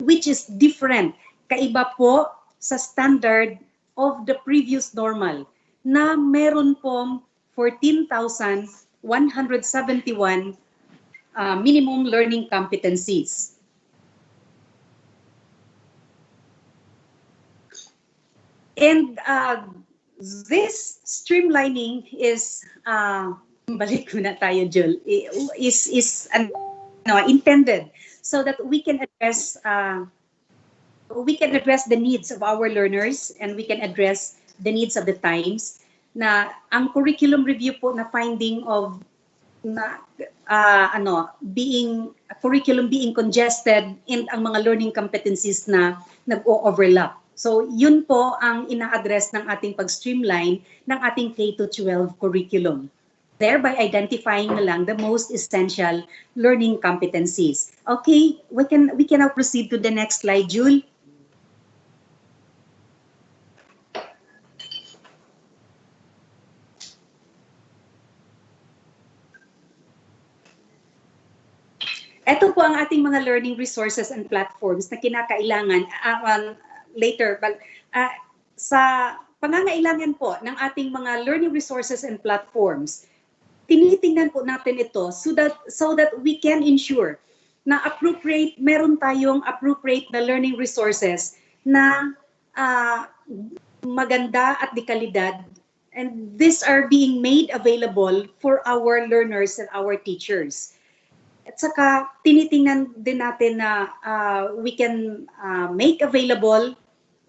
which is different. Kaiba po sa standard of the previous normal na meron pong 14,171 minimum learning competencies. And this streamlining is balik ko na tayo, Jul, is intended so that we can address the needs of our learners and we can address the needs of the times. Na ang curriculum review po na finding of curriculum being congested and ang mga learning competencies na nag-o-overlap. So yun po ang ina-address ng ating pag-streamline ng ating K-12 curriculum, thereby identifying na lang the most essential learning competencies. Okay, we can now proceed to the next slide, Jules. Ito po ang ating mga learning resources and platforms na kinakailangan later. But sa pangangailangan po ng ating mga learning resources and platforms, tinitingnan po natin ito so that we can ensure na meron tayong appropriate na learning resources na maganda at de kalidad, and these are being made available for our learners and our teachers. At saka tinitingnan din natin na we can make available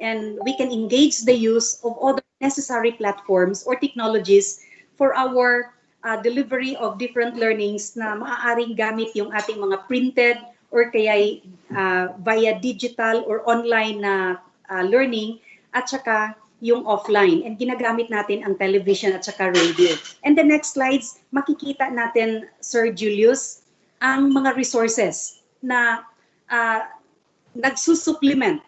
and we can engage the use of other necessary platforms or technologies for our delivery of different learnings na maaaring gamit yung ating mga printed or kaya via digital or online na learning at saka yung offline. And ginagamit natin ang television at saka radio. And the next slides, makikita natin, Sir Julius, ang mga resources na nagsusupplement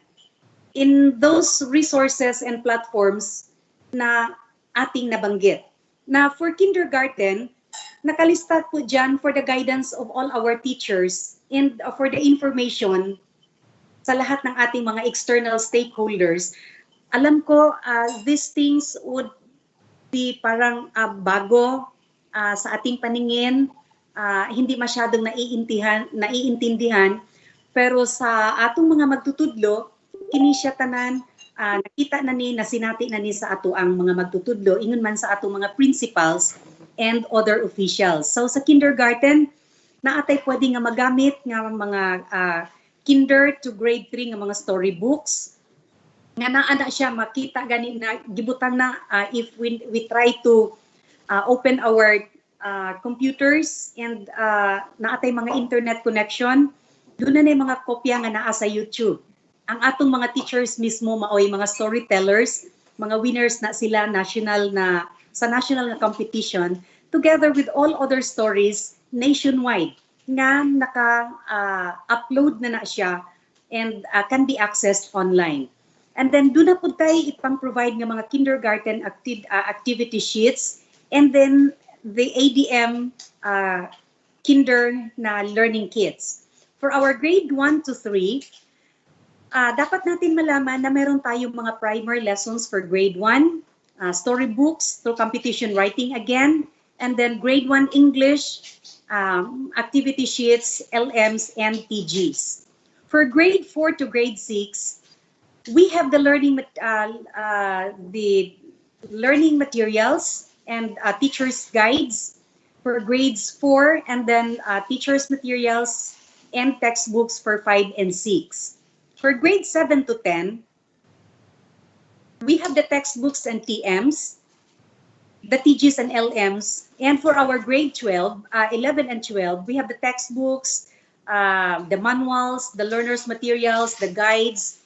in those resources and platforms na ating nabanggit. Na for kindergarten, nakalista po dyan for the guidance of all our teachers and for the information sa lahat ng ating mga external stakeholders. Alam ko, these things would be parang bago sa ating paningin, hindi masyadong naiintindihan, pero sa atong mga magtutudlo, kini siya tanan, nakita na ni, nasinati na ni sa ato ang mga magtutudlo, ingon man sa atong mga principals and other officials. So sa kindergarten, naatay pwede nga magamit nga mga kinder to grade 3 nga mga storybooks, nga naa siya makita gani na gibutan na if we try to open our computers and naatay mga internet connection, doon na mga kopya nga naa sa YouTube. Ang atong mga teachers mismo maoy mga storytellers, mga winners na sila sa national na competition, together with all other stories nationwide nga naka-upload na siya and can be accessed online. And then doon na po tayo ipang-provide ng mga kindergarten activity sheets and then the ADM kinder na learning kits. For our grade 1 to 3, dapat natin malaman na meron tayong mga primer lessons for grade 1, storybooks through competition writing again, and then grade 1 English, activity sheets, LMs, and TGs. For grade 4 to grade 6, we have the learning materials and teachers' guides for grades 4, and then teachers' materials and textbooks for 5 and 6. For grade 7 to 10, we have the textbooks and TMs, the TGs and LMs, and for our grade 11 and 12, we have the textbooks, the manuals, the learners' materials, the guides,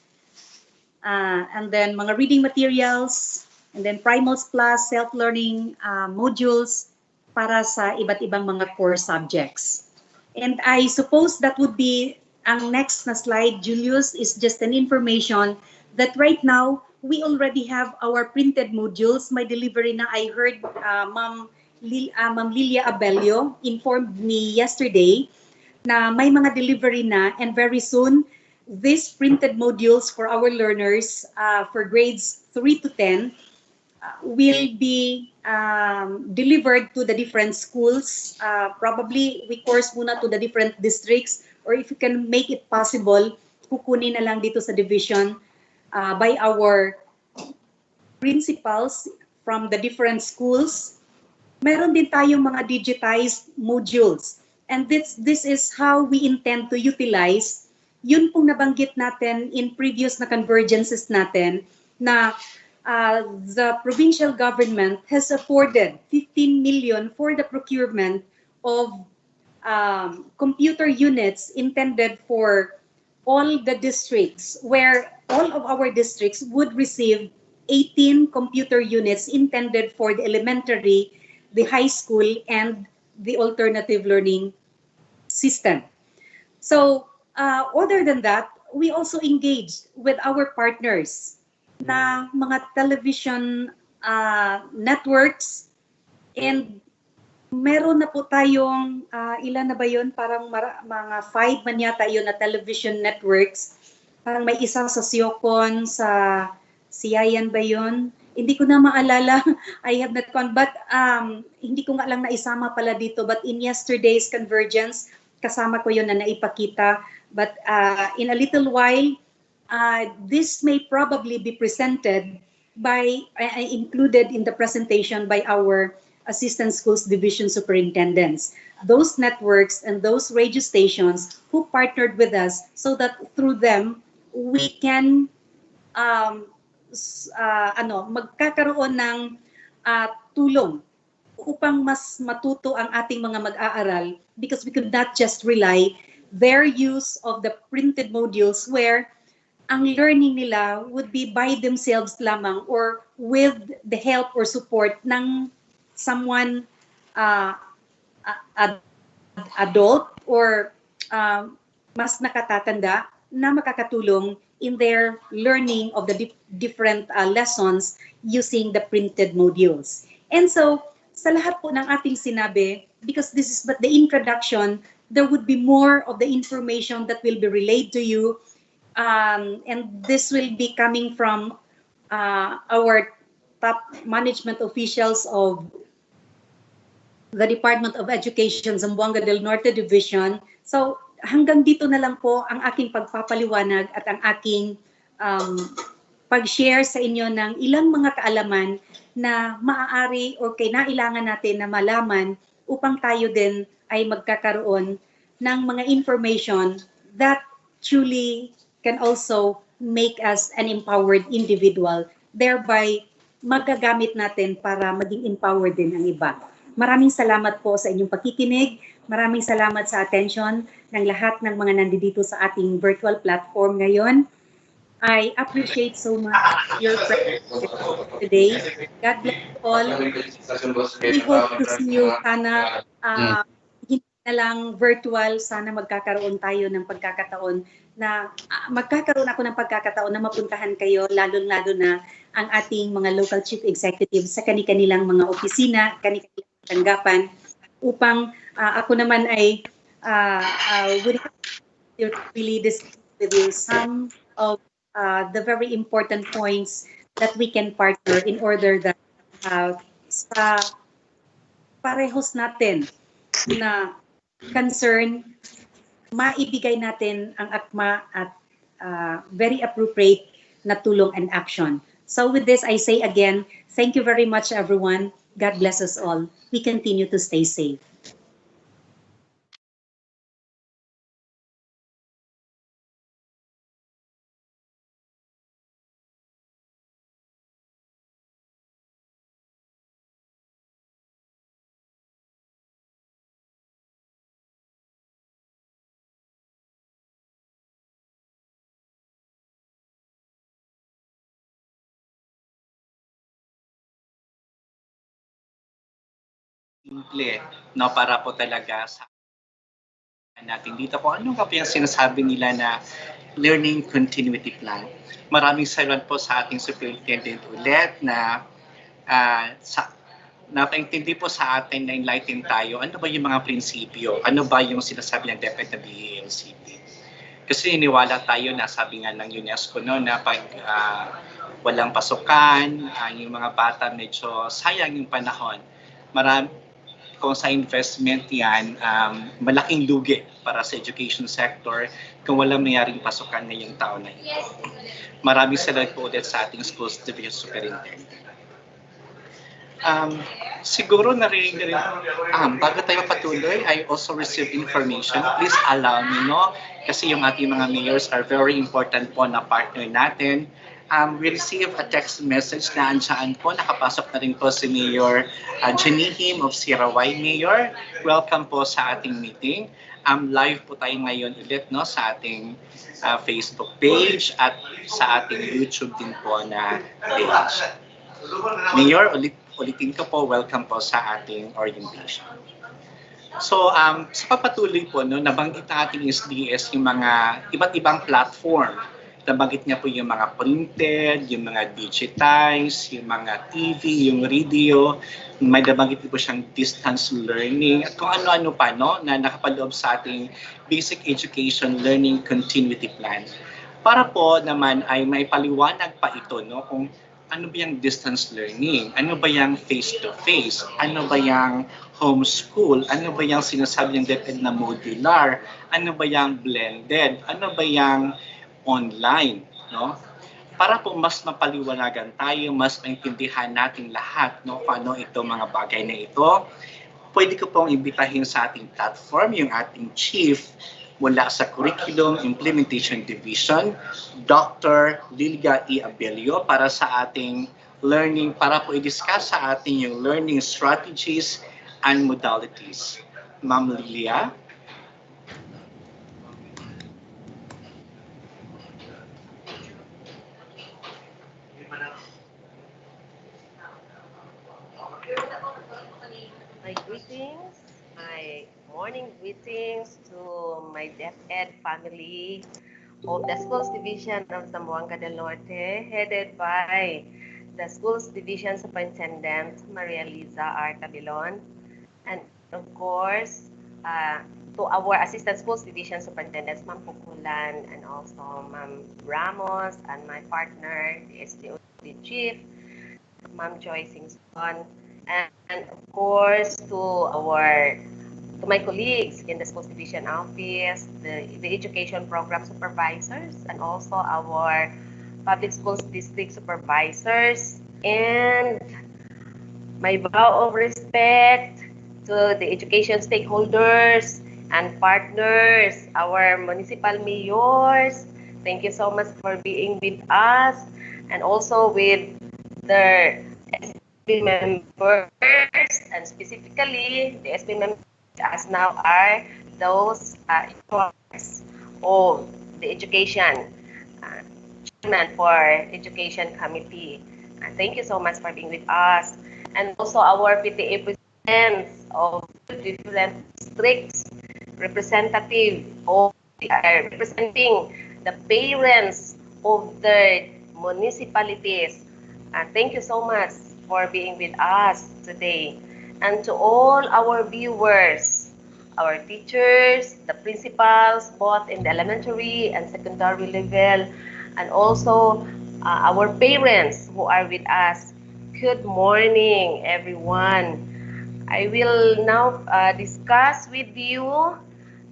and then mga reading materials, and then primals plus self-learning modules para sa iba't ibang mga core subjects. And I suppose that would be ang next na slide, Julius, is just an information that right now we already have our printed modules. My delivery na, I heard Ma'am Lilia Abelio informed me yesterday na may mga delivery na, and very soon these printed modules for our learners for grades 3 to 10 will be delivered to the different schools. Probably we course muna to the different districts, or if you can make it possible, kukunin na lang dito sa division by our principals from the different schools. Meron din tayong mga digitized modules. And this is how we intend to utilize yun pong nabanggit natin in previous na convergences natin na the provincial government has afforded 15 million for the procurement of computer units intended for all the districts, where all of our districts would receive 18 computer units intended for the elementary, the high school, and the alternative learning system. So, other than that, we also engaged with our partners na mga television networks, and meron na po tayong ilan na ba yun? Parang mga 5 man yata yun na television networks. Parang may isa sa Siocon, sa Siayan ba yun? Hindi ko na maalala. I have not gone, but hindi ko nga lang naisama pala dito. But in yesterday's convergence, kasama ko yun na naipakita. But in a little while, this may probably be presented by, included in the presentation by our Assistant Schools Division Superintendents. Those networks and those radio stations who partnered with us so that through them, we can magkakaroon ng tulong upang mas matuto ang ating mga mag-aaral, because we could not just rely their use of the printed modules where ang learning nila would be by themselves lamang or with the help or support ng someone adult or mas nakatatanda na makakatulong in their learning of the different lessons using the printed modules. And so, sa lahat po ng ating sinabi, because this is but the introduction, there would be more of the information that will be relayed to you, and this will be coming from our top management officials of the Department of Education, Zamboanga del Norte Division. So hanggang dito na lang po ang aking pagpapaliwanag at ang aking pag-share sa inyo ng ilang mga kaalaman na maaari o kailangan natin na malaman upang tayo din ay magkakaroon ng mga information that truly can also make us an empowered individual, thereby magagamit natin para maging empowered din ang iba. Maraming salamat po sa inyong pakikinig. Maraming salamat sa attention ng lahat ng mga nandito sa ating virtual platform ngayon. I appreciate so much your presence today. God bless you all. We hope to see you sana hindi na lang virtual. Sana magkakaroon tayo ng pagkakataon na magkakaroon ako ng pagkakataon na mapuntahan kayo, lalo-lalo na ang ating mga local chief executives sa kani-kanilang mga opisina, kani-kanilang tanggapan, upang ako naman ay would really discuss with you some of the very important points that we can partner in order that sa parehos natin na concern, maibigay natin ang akma at very appropriate na tulong and action. So with this, I say again, thank you very much, everyone. God bless us all. We continue to stay safe. Simple, no, para po talaga sa natin dito kung ano nga po yung sinasabi nila na learning continuity plan. Maraming salamat po sa ating superintendent ulit na napaintindi po sa atin na enlighten tayo. Ano ba yung mga prinsipyo? Ano ba yung sinasabi ng DepEd na BE-LCP? Kasi iniwala tayo na sabi nga ng UNESCO no, na pag walang pasukan, yung mga bata medyo sayang yung panahon. Kung sa investment yan, malaking lugi para sa education sector kung walang mayroong pasukan ngayong taon na ito. Maraming salamat po ulit sa ating schools division superintendent. Siguro narinig rin, bago tayo patuloy, I also received information. Please allow me, no? Kasi yung ating mga mayors are very important po na partner natin. We received a text message na andyan po, nakapasok na rin po si Mayor Janihim of Sirawai. Mayor, welcome po sa ating meeting. Live po tayo ngayon ulit no, sa ating Facebook page at sa ating YouTube din po na page. Mayor, ulitin ko po, welcome po sa ating orientation. So, sa papatuloy po, no, nabanggit na ating SDS yung mga iba't ibang platform. Nabanggit niya po yung mga printed, yung mga digitized, yung mga TV, yung radio. May nabanggit po siyang distance learning at kung ano-ano pa no, na nakapaloob sa ating basic education learning continuity plan. Para po naman ay may paliwanag pa ito no, kung ano ba yung distance learning? Ano ba yung face-to-face? Ano ba yung homeschool? Ano ba yung sinasabi ng DepEd na modular? Ano ba yung blended? Ano ba yung online? No? Para po mas mapaliwanagan tayo, mas maintindihan natin lahat no, kung ano ito mga bagay na ito, pwede ko pong imbitahin sa ating platform yung ating chief mula sa Curriculum Implementation Division, Dr. Lilga E. Abelio, para sa ating learning, para po i-discuss sa ating yung learning strategies and modalities. Ma'am Lilia. My greetings. my morning greetings to my DepEd family of the Schools Division of Zamboanga del Norte, headed by the Schools Division Superintendent Maria Liza R. Tabilon, and of course, to our Assistant Schools Division Superintendents, Ma'am Pukulan, and also Ma'am Ramos, and my partner, the SDOD Chief, Ma'am Joy Singson, and of course to my colleagues in the Schools Division Office, the Education Program Supervisors, and also our Public Schools District Supervisors, and my vow of respect to the education stakeholders and partners, our municipal mayors. Thank you so much for being with us, and also with the SB members, and specifically the SB members as now are those employees of the education chairman for education committee. Thank you so much for being with us, and also our PTA presidents of different districts, representative of representing the parents of the municipalities. Thank you so much for being with us today. And to all our viewers, our teachers, the principals, both in the elementary and secondary level, and also our parents who are with us. Good morning, everyone. I will now discuss with you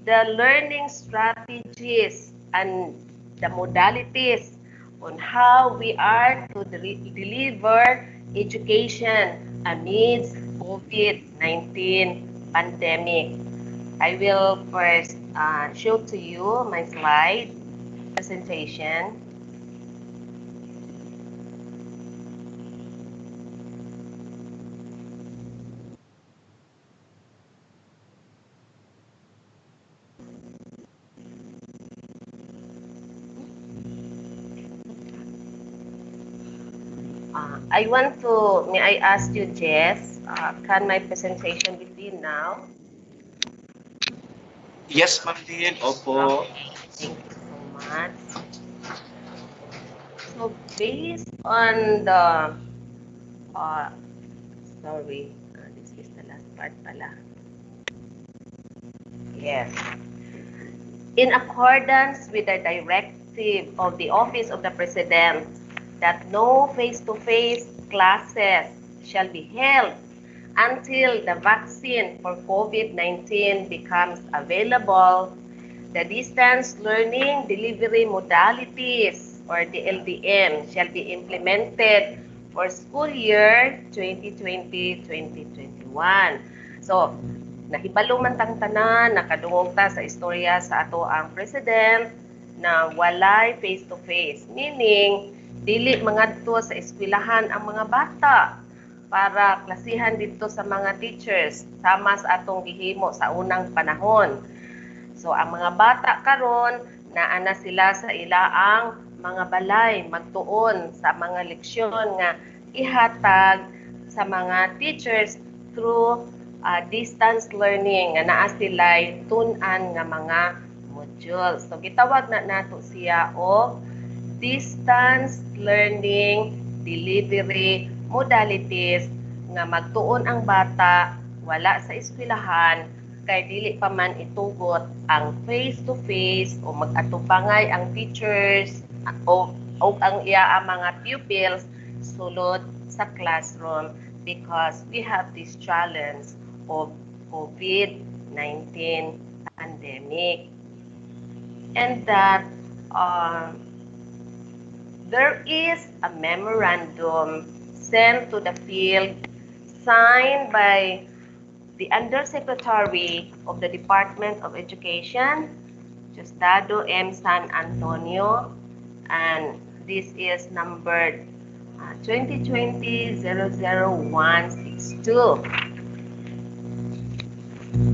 the learning strategies and the modalities on how we are to deliver education amidst COVID-19 pandemic. I will first show to you my slide presentation. May I ask you, Jess, can my presentation begin now? Yes, Ma'am Lynn. Opo. Thank you so much. So based on the, this is the last part pala. Yes. In accordance with the directive of the Office of the President that no face-to-face classes shall be held until the vaccine for COVID-19 becomes available, the distance learning delivery modalities, or the LDM, shall be implemented for school year 2020-2021. So, nahibalo man tang tanan, nakadungog ta sa istorya sa ato ang president na walay face-to-face. Meaning, dili mangadto sa eskwelahan ang mga bata para klasihan dito sa mga teachers sama sa atong gihimo sa unang panahon. So ang mga bata karon naana sila sa ilaang mga balay magtuon sa mga leksyon nga ihatag sa mga teachers through distance learning nga naa sila tun-an nga mga modules. So gitawag na nato siya og distance learning delivery modalities nga magtuon ang bata wala sa eskwelahan kay dili pa man itugot ang face-to-face o mag-atubangay ang teachers o ang iya mga pupils sulod sa classroom because we have this challenge of COVID-19 pandemic. And that there is a memorandum sent to the field signed by the Undersecretary of the Department of Education, Justado M. San Antonio, and this is numbered 2020-00162.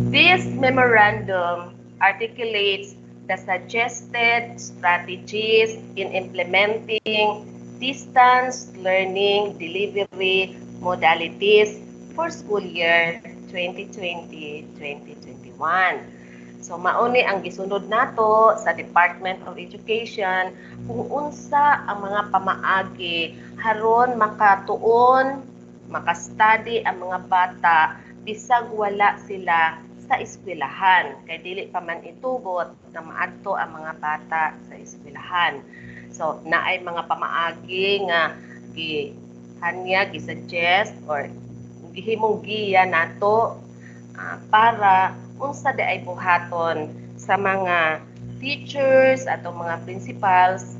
This memorandum articulates the suggested strategies in implementing distance learning delivery modalities for school year 2020-2021. So mauni ang gisunod nato sa Department of Education kung unsa ang mga pamaagi haron makatuon, makastudy ang mga bata bisag wala sila sa eskwelahan kay dili pa man itubot na maadto ang mga bata sa eskwelahan. So naay mga pamaagi nga gi-suggest or gihimong giya nato para unsa di ay buhaton sa mga teachers ato mga principals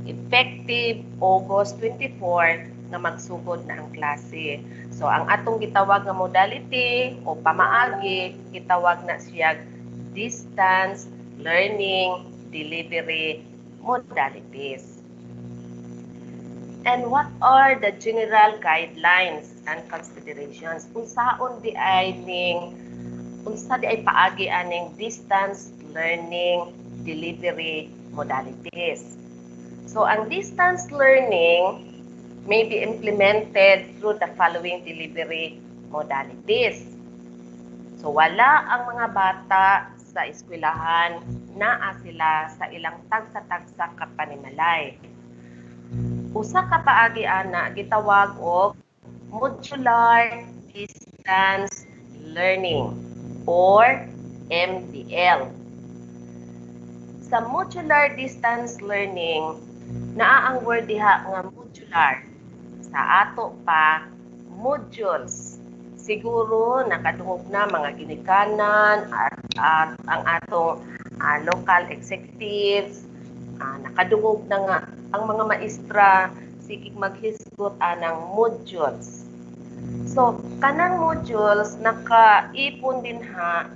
effective August 24 na magsugod na ang klase. So ang atong gitawag nga modality o pamaagi gitawag na siya distance learning delivery modalities. And what are the general guidelines and considerations? Unsa di ay paagi aning distance learning delivery modalities. So ang distance learning may be implemented through the following delivery modalities. So wala ang mga bata sa eskwelahan, naa sila sa ilang tagsa-tagsa ka panimalay. Usa ka paagi ana gitawag og modular distance learning or MDL. Sa modular distance learning, naa ang word diha nga modular. Sa ato pa modules. Siguro nakadungog na mga ginikanan at ang atong local executives, nakadungog na nga ang mga maestra sigig maghisgot anang modules. So kanang modules nakaipon din ha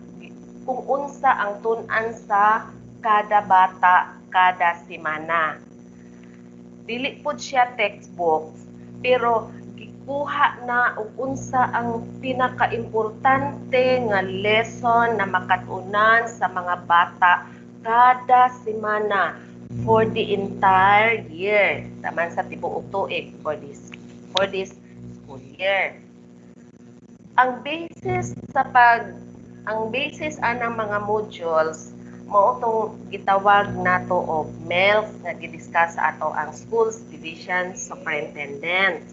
kung unsa ang tun-an sa kada bata kada semana. Dili pod siya textbooks pero gikuha na og unsa ang pinakaimportante nga lesson na makatunan sa mga bata kada semana for the entire year. Taman sa tibuok tuig for this school year. Ang basis anang mga modules mao tong gitawag nato og MELS nga gidiscuss ato ang schools division superintendent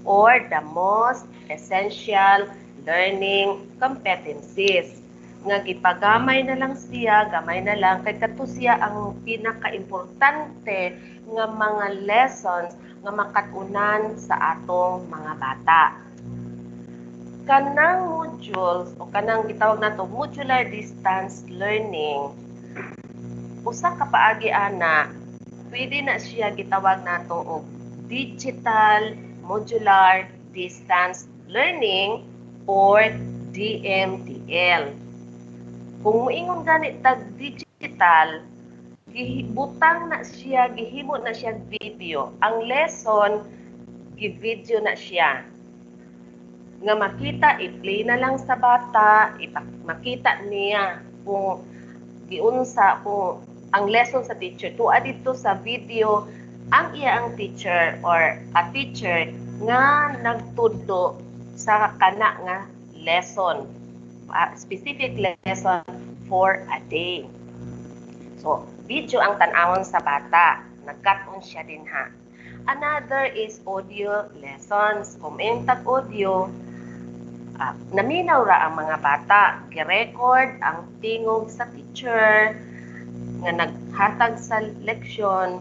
or the most essential learning competencies nga gipagamay na lang siya, gamay na lang kay kadto siya ang pinakaimportante nga mga lessons nga makatunan sa atong mga bata. Kanang modules o kanang gitawag nato modular distance learning, usa ka paagi ana, pwede na siya gitawag nato og digital modular distance learning or DMDL. Kung moingon gani tag digital, gihibutang na siya, gihimo na siya video. Ang lesson gi-video na siya. Nga makita, i-play na lang sa bata, makita niya kung giunsa kung ang lesson sa teacher. Tuwa dito sa video ang iyang teacher or a teacher nga nagtudlo sa kana nga lesson. Specific lesson for a day. So, video ang tanawon sa bata. Nagkat-on siya din ha. Another is audio lessons. Kung tag audio, naminaw ra ang mga bata. Gi-record ang tingog sa teacher nga naghatag sa leksyon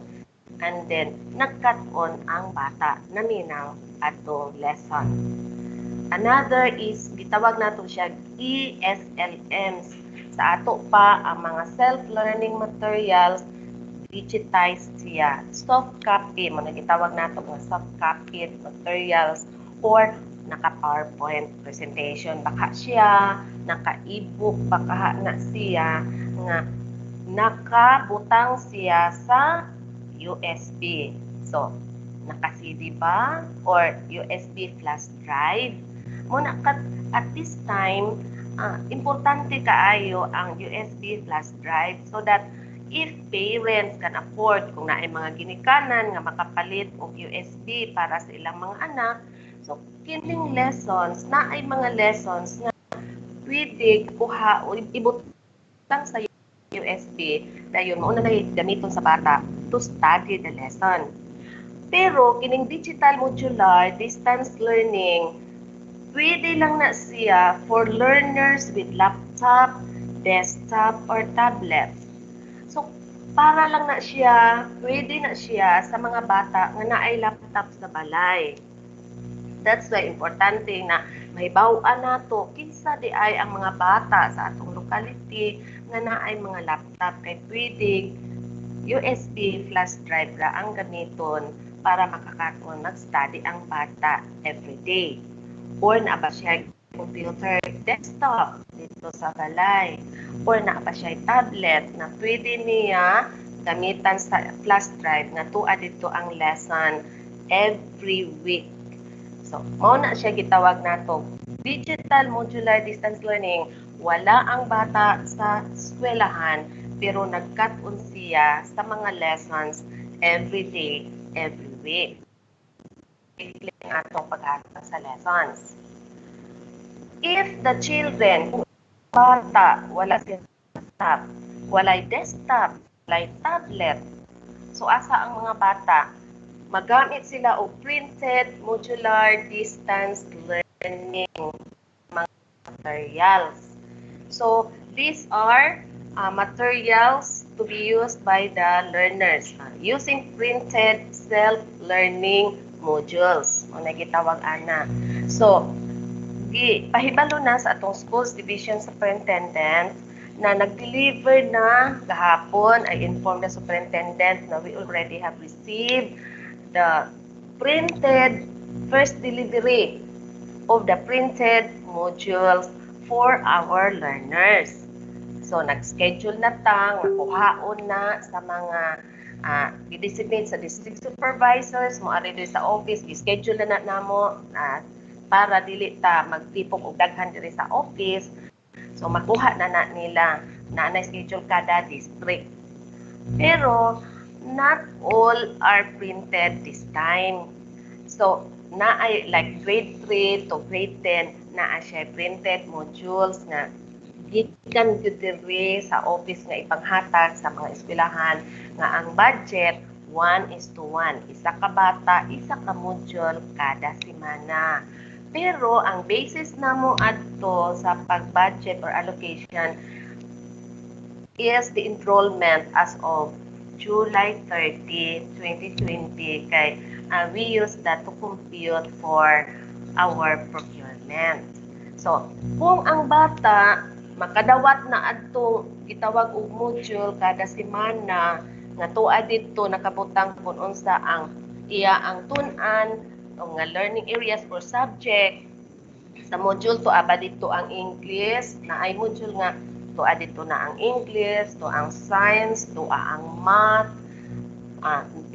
and then nagkat-on ang bata. Naminaw atong lesson. Another is, gitawag nato siya ESLMs. Sa ato pa, ang mga self-learning materials, digitized siya. Soft copy, mga gitawag nato mga soft copy materials or naka-PowerPoint presentation. Baka siya, naka-ebook, baka na siya, nga nakabutang siya sa USB. So, naka-CD ba? Or USB flash drive? Muna at this time, importante kaayo ang USB flash drive so that if parents can afford, kung naay mga ginikanan nga makapalit og USB para sa ilang mga anak, so kining lessons, naay mga lessons nga pwede kuha o ibutang sa USB dayon mo na gamiton sa bata to study the lesson. Pero kining digital modular distance learning, pwede lang na siya for learners with laptop, desktop, or tablet. So, para lang na siya, pwede na siya sa mga bata nga naay laptop sa balay. That's why importante na mahibaw-an nato kinsa di ay ang mga bata sa atong locality nga naay mga laptop kay pwede USB flash drive ra ang gamiton para makakatong mag-study ang bata everyday. Or na ba siya computer desktop dito sa balay, or na ba siya tablet na pwede niya gamitan sa flash drive nga tuwa dito ang lesson every week. So, mao na siya gitawag nato digital modular distance learning. Wala ang bata sa eskwelahan pero nagkat-on siya sa mga lessons every day, every week. Ang atong pag-asa sa lessons. If the children, kung bata, wala silang laptop, walay desktop, walay tablet, so asa ang mga bata? Magamit sila o printed modular distance learning mga materials. So, these are materials to be used by the learners using printed self-learning modules. O nagitawag ana. So, pahibalo na sa atong schools division superintendent na nag-deliver na gahapon. I informed the superintendent na we already have received the printed first delivery of the printed modules for our learners. So, nag-schedule na ta, nakuhaon na sa mga i-designate sa district supervisors, mo ari sa office, i-schedule na namo para dili ta magtipog og daghan diri sa office. So, makuha na nila na na-schedule kada district. Pero, not all are printed this time. So, naay like grade 3 to grade 10 naa siya printed modules na gikan gyud diri sa office nga ipanghatag sa mga eskwelahan nga ang budget 1:1. Isa ka bata, isa ka module kada semana. Pero ang basis namo adto sa pag-budget or allocation is the enrollment as of July 30, 2020 kay we use that to compute for our procurement. So, kung ang bata makadawat na adtong gitawag og module kada semana nga tuwa didto nakabutang kun unsa ang iya ang tun-an o nga learning areas or subject sa module tuwa ba didto ang English na ay module nga tuwa dito na ang English, tuwa ang science, tuwa ang math,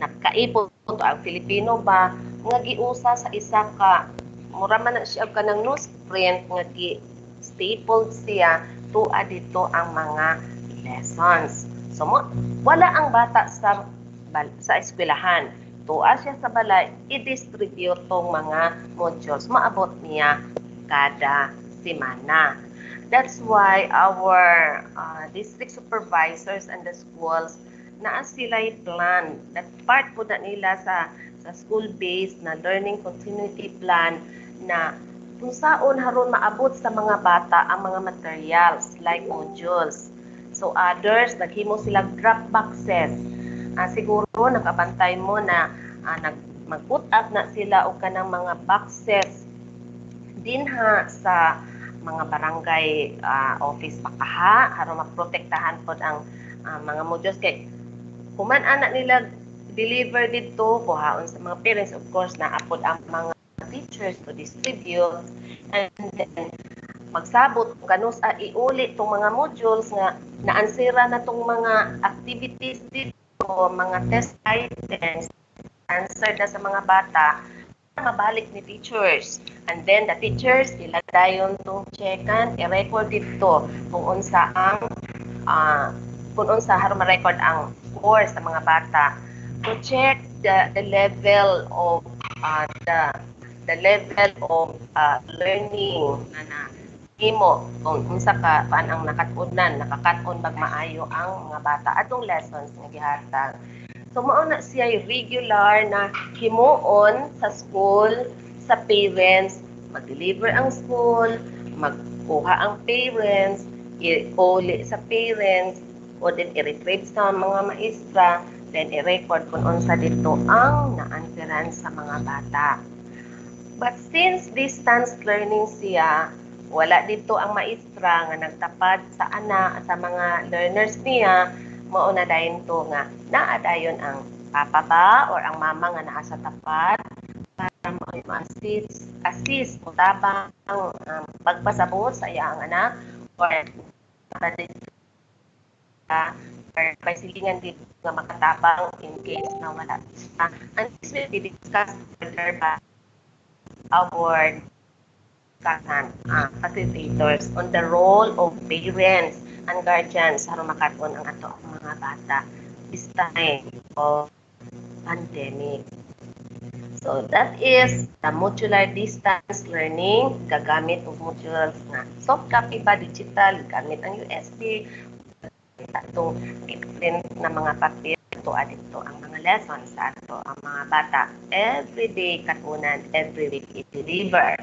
nakaipon tuwa ang Filipino ba, nga giusa sa isa ka, mura man na siya ka ng newsprint, nga gi-stapled siya, tuwa dito ang mga lessons. So, wala ang bata sa eskwelahan. Tuwa siya sa balay, i-distribute tong mga modules. Maabot niya kada semana. That's why our district supervisors and the schools naa sila plan. That part po na nila sa school-based na learning continuity plan na kung saan haron maabot sa mga bata ang mga materials like modules. So others, naghimo silang drop boxes. Siguro nakabantay mo na mag-put up na sila o kanang mga boxes dinha sa mga barangay office pakaha aron maprotektahan pod ang mga modules kay kuman anak nila deliver dito kuhaon sa mga parents, of course na apod ang mga teachers to distribute, and then magsabot kanus iuli tong mga modules nga naansira na tong mga activities dito, mga test items answer na sa mga bata mabalik ni teachers. And then the teachers iladayon tong checkan, i-record dito kung unsa ang haron ma-record ang score sa mga bata. To check the level of learning na imo kung unsa ka paan ang nakatunan, nakakaton bag maayo ang mga bata atong lessons nga gihatag. So mao na siya regular na himuon sa school, sa parents, mag-deliver ang school, magkuha ang parents, i-uli sa parents, o din i-retrieve sa mga maestra, then i-record kung unsa dito ang naantiran sa mga bata. But since distance learning siya, wala dito ang maestra nga nagtapat sa sa mga learners niya, mao na dayon to nga naa dayon ang papa ba or ang mama nga naa sa tapat para ma-assist o tabang pagpasabot sa iyang anak or pasilingan dito nga makatabang in case na wala. And this will be discussed further by our facilitators on the role of parents and guardians para makaton ang ato ang mga bata this time of pandemic. So that is the modular distance learning, gagamit og modules na soft copy ba digital, gamit ang USB, atong print na mga papel to adito ang mga lessons sa ato ang mga bata everyday katunan, every week i-deliver.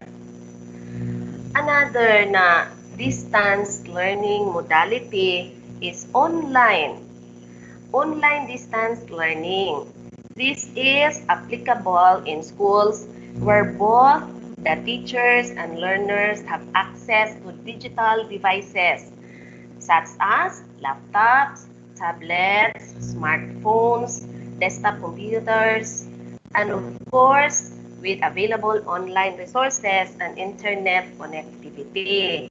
Another na distance learning modality is online distance learning. This is applicable in schools where both the teachers and learners have access to digital devices such as laptops, tablets, smartphones, desktop computers, and of course, with available online resources and internet connectivity.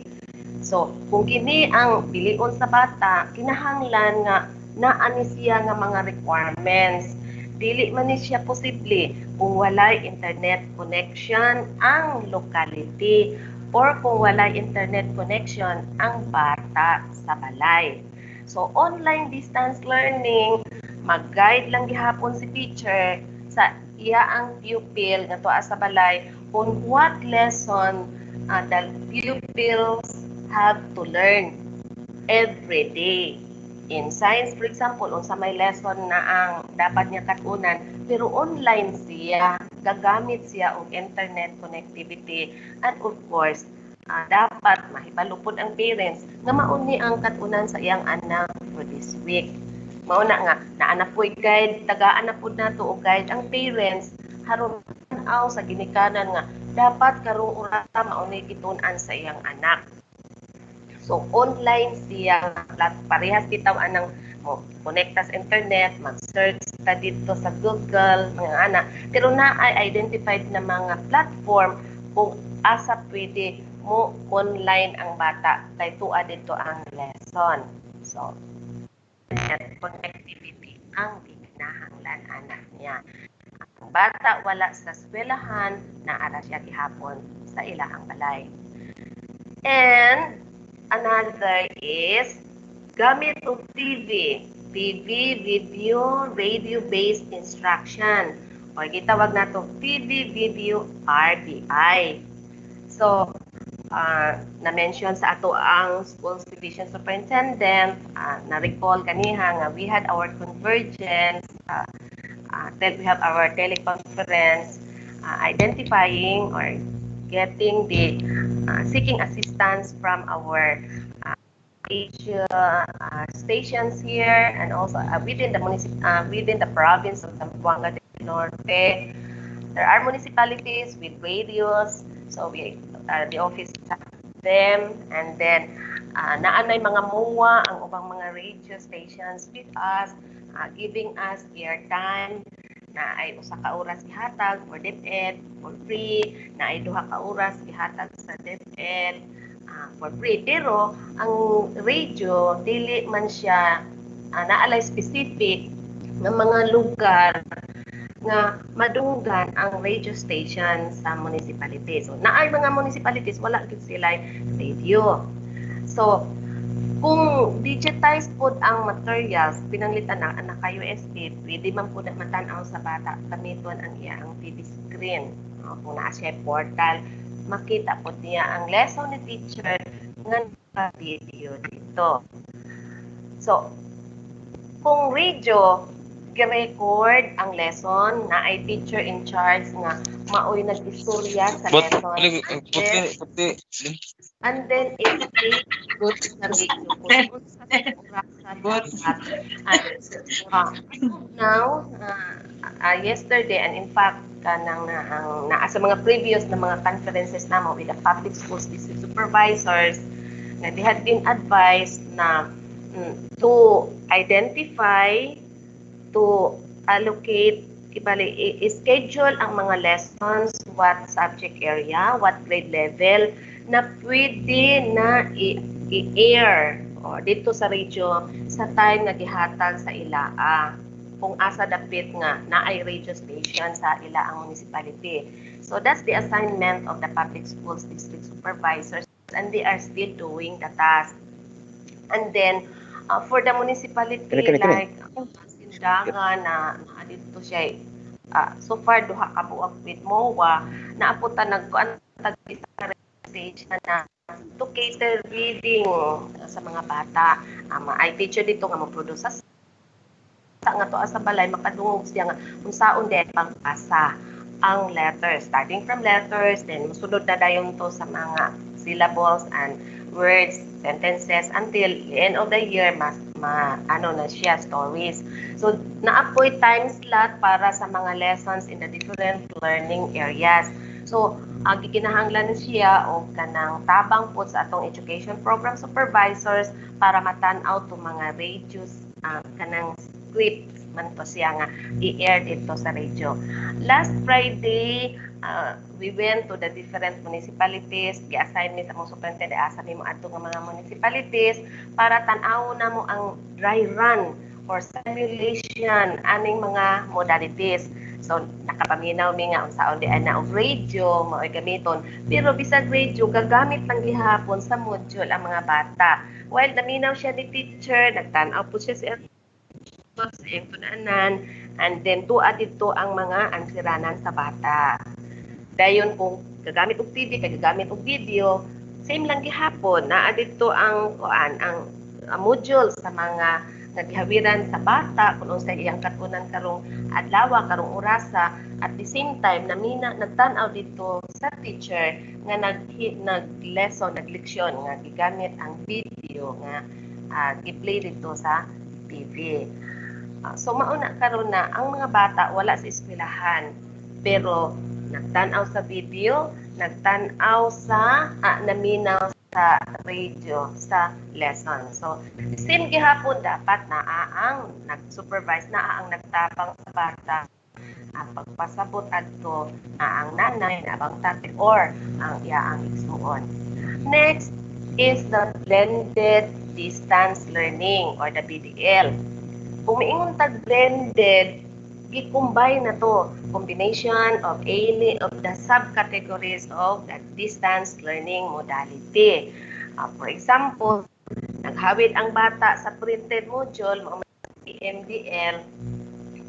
So, kung kini ang pilion sa bata, kinahanglan nga naani siya nga mga requirements. Dili man ni siya posible kung walay internet connection ang locality or kung walay internet connection ang bata sa balay. So, online distance learning, mag-guide lang gihapon si teacher sa iya ang pupil nga tuwa sa balay on what lesson the pupils have to learn every day. In science, for example, unsa may lesson na ang dapat niya katunan, pero online siya, gagamit siya og internet connectivity, and of course, dapat mahibalupod ang parents nga mauni ang katunan sa iyang anak for this week. Mauna nga, naana po'y guide, tagaan na po na to o guide ang parents, haron aw sa ginikanan nga, dapat karong urata maunay gitunan sa iyang anak. So, online siya, parehas bitaw anang mo, connecta sa internet, mag-search ta dito sa Google, mga anak. Pero na-ay identified na mga platform kung asa pwede mo online ang bata, kay tuwa dito ang lesson. So, connectivity ang gikinahanglan anak niya. Ang bata wala sa eskwelahan, naara siya gihapon sa ilahang balay. And another is gamit og TV, video, radio-based instruction. O gitawag nato TV, video, RDI. So, na-mention sa ato ang Schools Division Superintendent, na-recall kaniha nga we had our convergence, we have our teleconference, identifying or getting the seeking assistance from our stations here and also within the province of Zamboanga del Norte. There are municipalities with radios, so the office them, and then naanay mga MOA ang ubang mga radio stations with us, giving us airtime na ay usa ka oras gihatag for DepEd for free, na ay duha ka oras gihatag sa DepEd for free. Pero ang radio dili man siya naalay specific ng mga lugar nga madunggan ang radio station sa municipality. So, naay mga municipalities, wala gid sila radio. So, kung digitized po ang materials, pinanglitan na naka-USB, pwede man po na matanaw sa bata, gamiton ang iya ang TV screen. Kung naa siya portal, makita po niya ang lesson ni teacher nga naka-video dito. So, kung radio, gi-record ang lesson na ay teacher in charge nga maoy nag-istorya sa lesson. And then i-play sa radio kung unsa sa orasan dapat. Now, yesterday, and in fact, kanang naa sa mga previous na mga conferences namo with the public schools district supervisors, na they had been advised na to identify, to allocate, i-schedule ang mga lessons, what subject area, what grade level, na pwede na i-air o dito sa radio sa time nga gihatag sa ilaa. Kung asa dapit nga naay radio station sa ilaang municipality. So that's the assignment of the public schools district supervisors, and they are still doing the task. And then for the municipality, like Sindangan na dito siya so far duha ka buwag with MOA na aputa nagkuan tag stage na to cater reading sa mga bata. Ay teacher dito nga mo-produce nga to sa balay makadungog siya nga unsaon di pangpasa ang letters, starting from letters, then musunod na dayon to sa mga syllables and words, sentences until the end of the year ano na siya stories. So naapoy time slot para sa mga lessons in the different learning areas. So gikinahanglan siya og kanang tabang po sa atong education program supervisors para matan-aw to mga radios kanang scripts man to siya nga i-air dito sa radio. Last Friday, we went to the different municipalities, gi-assign mi sa mga superintendent, asa mi mo adto nga mga municipalities para tan-aw na mo ang dry run or simulation aning mga modalities. So nakapaminaw mi nga unsaon di ana og radio mao'y gamiton, pero bisag radio gagamit lang gihapon sa module ang mga bata. While naminaw siya ni teacher, nagtan-aw po siya sa iyang tunanan, and then tuwa dito ang mga answeranan sa bata. Dayon kung gagamit og TV, gagamit og video, same lang gihapon naa dito ang module sa mga naghawiran sa bata kung unsa iyang katunan karong adlaw, karong orasa. At the same time nagtan-aw dito sa teacher nga nag-lesson, nag-leksyon nga gigamit ang video nga gi-play dito sa TV. So mauna karon na ang mga bata wala sa eskwelahan, pero nagtan-aw sa video, nagtan-aw sa naminaw sa radio sa lesson. So same gihapon dapat naa ang nag-supervise, naa ang nagtabang sa bata, pagpasabot adto ang nanay na abang tate or ang iyaang igsuon. Next is the blended distance learning or the BDL. Kung miingon tag blended, gi-combine na to, combination of the subcategories of the distance learning modality. For example, naghawid ang bata sa printed module, MDL,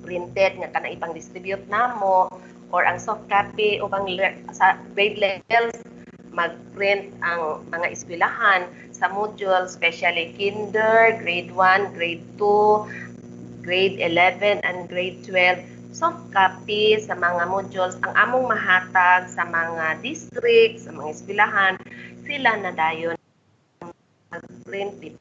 printed nga kana ipang distribute namo, or ang soft copy ubang sa grade levels mag-print ang mga eskwelahan sa module, especially kinder, grade 1, grade 2, grade 11 and grade 12, soft copy sa mga modules ang among mahatag sa mga district, sa mga eskwelahan, sila na dayon mag-print.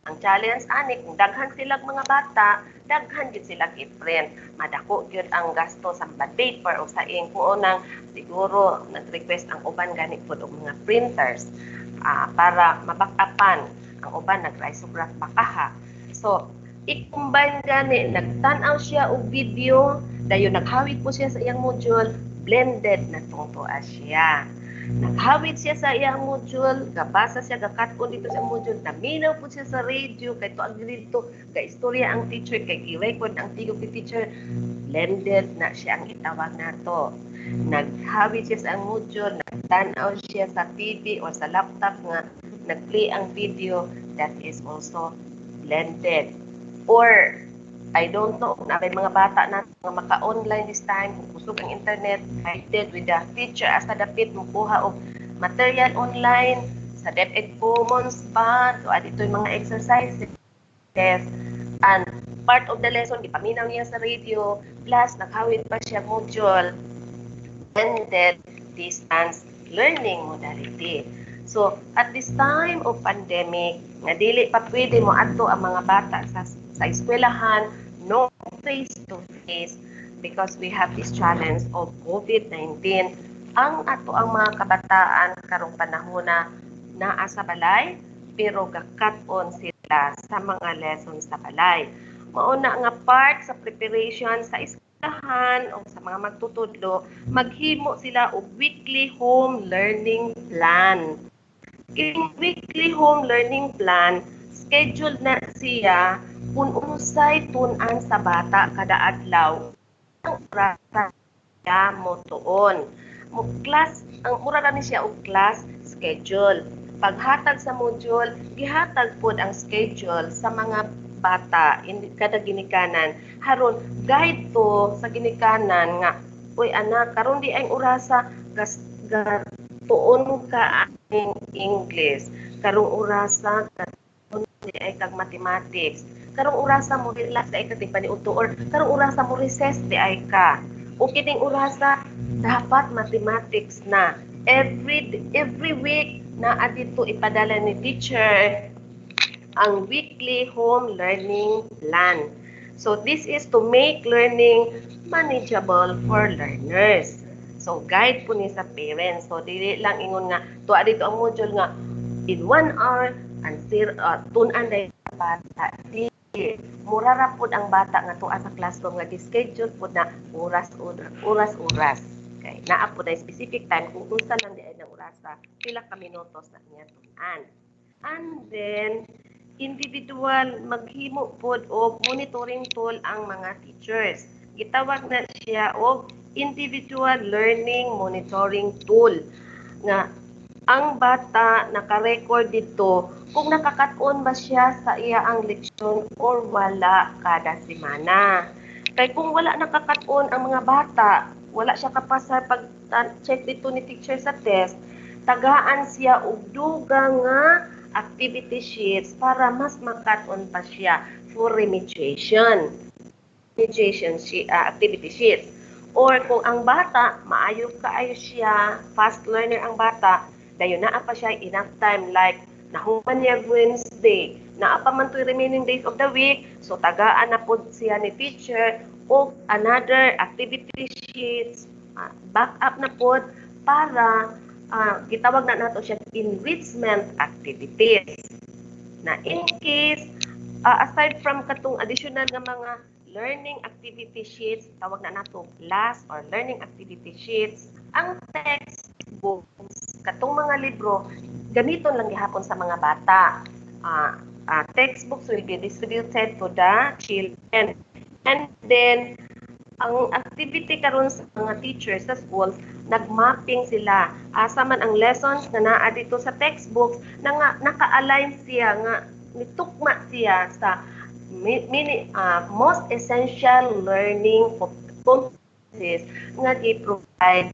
Ang challenge ani kung daghan sila mga bata, daghan gid sila i-print. Madako gyud ang gasto sa paper o sa ink. Kung unang siguro nag-request ang uban gani pud og mga printers para mabackupan ang uban nag-risograph bakaha. So i-combine gani, nagtan-aw siya og video, dayon naghawid po siya sa iyang module, blended na tungtoa siya. Naghawid siya sa iyang module, gabasa siya, gakat-on dito sa module, naminaw po siya sa radio, kay to ang dito, ga-istorya ang teacher, kay i-record ang tigog ni teacher, blended na siya ang itawag nato. Naghawid siya sa ang module, nagtan-aw siya sa TV o sa laptop nga, nag-play ang video, that is also blended. Or, I don't know, na may mga bata na maka-online this time, kung kusog ang internet, guided with the teacher, asa dapit, mukuha og material online, sa DepEd Commons pa, so dito yung mga exercises, and part of the lesson, ipaminaw niya sa radio, plus naghawid pa siya module, and then distance learning modality. So, at this time of pandemic, nga dili pa pwede mo adto ang mga bata sa eskwelahan, no face-to-face, because we have this challenge of COVID-19. Ang ato ang mga kabataan karong panahon na naa sa balay, pero gakat-on sila sa mga lessons sa balay. Mauna nga part sa preparation sa eskwelahan o sa mga magtutudlo, maghimo sila og weekly home learning plan. Yung weekly home learning plan, scheduled na siya kung unsay tun-an sa bata kada adlaw ang oras siya mo tuon. Ang mura na siya og class schedule. Paghatag sa module, gihatag pod ang schedule sa mga bata kada ginikanan. Haron guide to sa ginikanan nga, uy anak, karon di ay orasa tuon ka ang English, karong orasa tuon di ay kag mathematics, karong orasa mo relax di ay ka tigpaniudto, or karong orasa mo recess di ay ka. O kining orasa dapat mathematics na. Every week na adito ipadala ni teacher ang weekly home learning plan. So this is to make learning manageable for learners. So guide po ni sa parents. So dili lang ingon nga tuwa dito ang module nga in 1 hour and tun-an day bata. Mura ra pud ang bata nga tuwa sa classroom nga gi-schedule pud na oras. Okay, naa pud ay specific time kung unsa lang di ay nang orasa, pila ka minutos na niya tun-an. And then individual maghimo pod og monitoring tool ang mga teachers. Gitawag na siya og individual learning monitoring tool nga ang bata naka-record dito kung nakakaton ba siya sa iya ang leksyon or wala kada semana. Kay kung wala nakakaton ang mga bata, wala siya kapasa pag-check dito ni teacher sa test, tagaan siya og dugang nga activity sheets para mas makaton pa siya for remediation. Activity sheets. Or kung ang bata, maayo kaayo siya, fast learner ang bata, dayon naa pa siya enough time like nahuman niya Wednesday, naa pa man to remaining days of the week, so tagaan na po siya ni teacher o another activity sheets, back up na po para gitawag na nato siya enrichment activities. Na in case, aside from katong additional nga mga learning activity sheets, tawag na nato class or learning activity sheets, ang textbooks, katong mga libro, gamiton lang gihapon sa mga bata. Textbooks will be distributed to the children. And then, ang activity karon sa mga teachers sa schools, nagmapping sila. Asa man ang lessons na naa dito sa textbooks, na nga, naka-align siya, nga nitukma siya sa most essential learning competencies nga gi-provide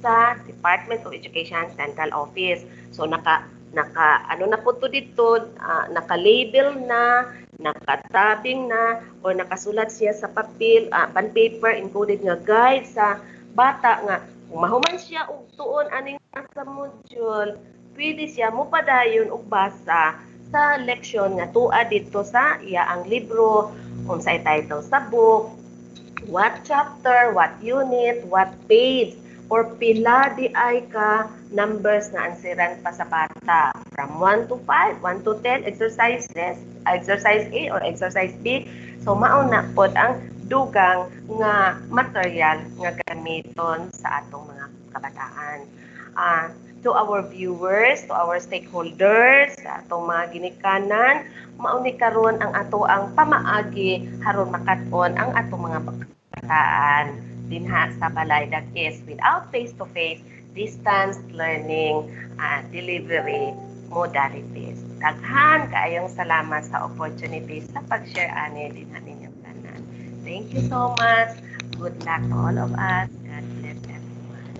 sa Department of Education Central Office. So ano na po to dito, naka-label na, nakatabing na, o nakasulat siya sa papel, bond paper, encoded nga guide sa bata nga kung mahuman siya og tuon aning sa module, pwede siya mopadayon og basa sa leksyon nga tuwa dito sa iya ang libro, unsay title sa book, what chapter, what unit, what page, or pila di ay ka numbers na ansiran pa sa bata. From 1 to 5, 1 to 10 exercises, exercise A or exercise B. So mauna pod ang dugang nga material nga gamiton sa atong mga kabataan. To our viewers, to our stakeholders, sa atong mga ginikanan, mauni karon ang ato ang pamaagi haron makaton ang atong mga kabataan dinha sa balay that is without face-to-face distance learning delivery modalities. Daghan kaayong salamat sa opportunity sa pag-share ani dinha ninyong tanan. Thank you so much. Good luck to all of us. God bless everyone.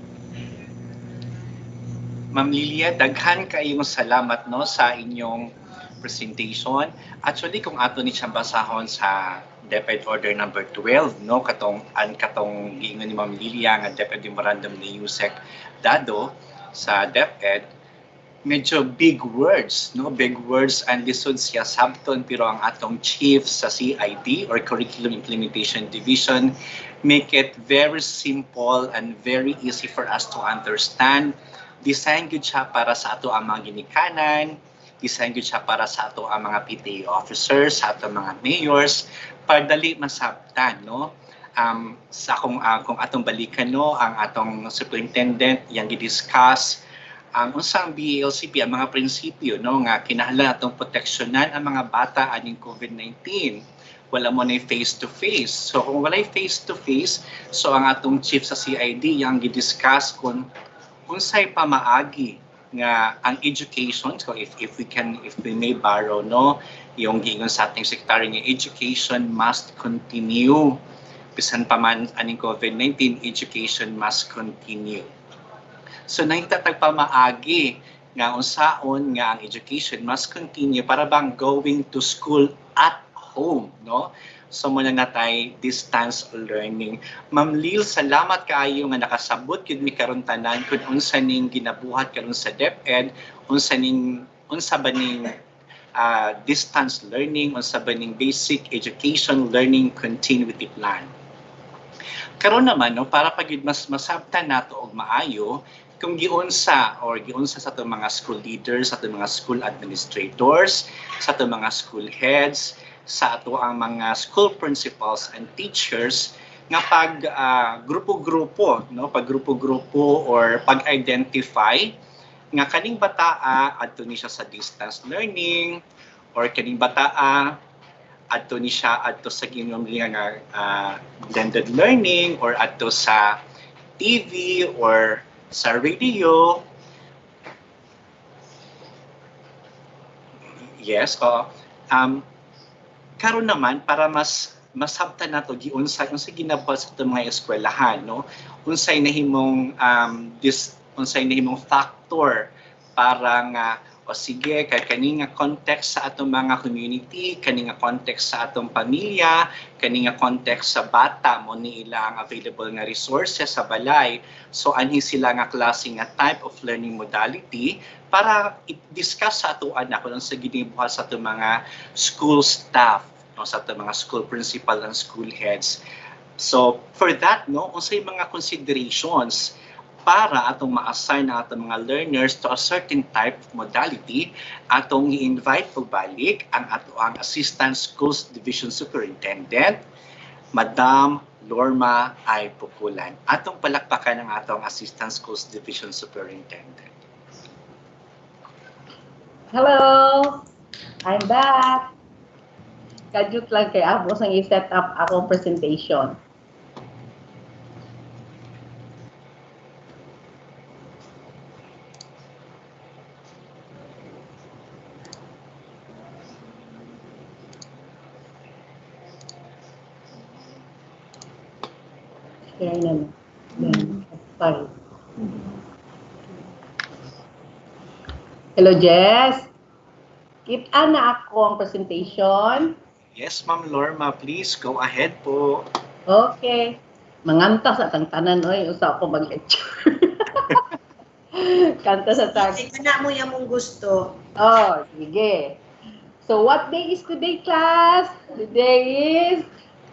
Ma'am Lilia, daghan kayong salamat no sa inyong presentation. Actually, kung ato ni siyang basahon sa DepEd Order number 12, no, katong giingon ni Ma'am Lilia nga DepEd Memorandum ni Yusek Dado sa DepEd, medyo big words, no? Big words and lisod siya sabton, pero ang atong chief sa CID or Curriculum Implementation Division make it very simple and very easy for us to understand. Design gyud siya para sa ato ang mga ginikanan, design gyud siya para sa ato ang mga PTA officers, sa ato mga mayors, para dali masabtan, no? Sa kung atong balikan no ang atong superintendent yang gi-discuss ang unsang BE-LCP, ang mga prinsipyo no nga kinahanglan atong proteksyonan ang mga bata aning COVID-19. Wala mo na face to face. So kung wala face to face, so ang atong chief sa CID yang gi-discuss kung unsay pamaagi nga ang education, so if we may borrow no yung gingon sa ating secretary nga education must continue bisan pa man aning COVID-19, education must continue. So naitatag pamaagi nga unsaon nga ang education must continue para bang going to school at home, no? So muna natay distance learning. Ma'am Lil, salamat kaayo nga nakasabot gyud mi karon tanan kun unsa ning ginabuhat karon sa DepEd, unsa ba ning distance learning, unsa ba ning basic education learning continuity plan. Karon naman no para pagid mas masabtan nato og maayo kung giunsa sa atong mga school leaders, sa atong mga school administrators, sa atong mga school heads, sa ato ang mga school principals and teachers nga pag grupo-grupo no pag-grupo-grupo or pag-identify nga kaning bataa adto ni siya sa distance learning or kaning bataa adto ni siya adto sa ginamli nga blended learning or adto sa TV or sa radio. Yes, karon naman para mas masabtan nato giunsa ginabuhat sa atong mga eskwelahan no unsay nahimong factor para nga o sige kay kani nga context sa atong mga community, kani nga context sa atong pamilya, kani nga context sa bata mo ni ilang available nga resources sa balay, so anhi sila nga klase nga type of learning modality para i-discuss sa ato anak kung sa ginibuhat sa atong mga school staff, no, sa atong mga school principal and school heads. So for that no unsay mga considerations para atong ma-assign na atong mga learners to a certain type of modality, atong i-invite pagbalik ang ang Assistant Schools Division Superintendent, Madam Lorma I. Pukulan. Atong palakpakan ang atong Assistant Schools Division Superintendent. Hello! I'm back! Kadyut lang kay Abo sang i-set up akong presentation. Share na. Sorry. Hello, Jess. Kita na ako ang presentation. Yes, Ma'am Lorma, please go ahead po. Okay. Mangantas at ang tanan, oy. Usa ako mag-lecture. Kanta sa tag. Tingnan mo yung mong gusto. Oh, sige. So, what day is today, class? Today is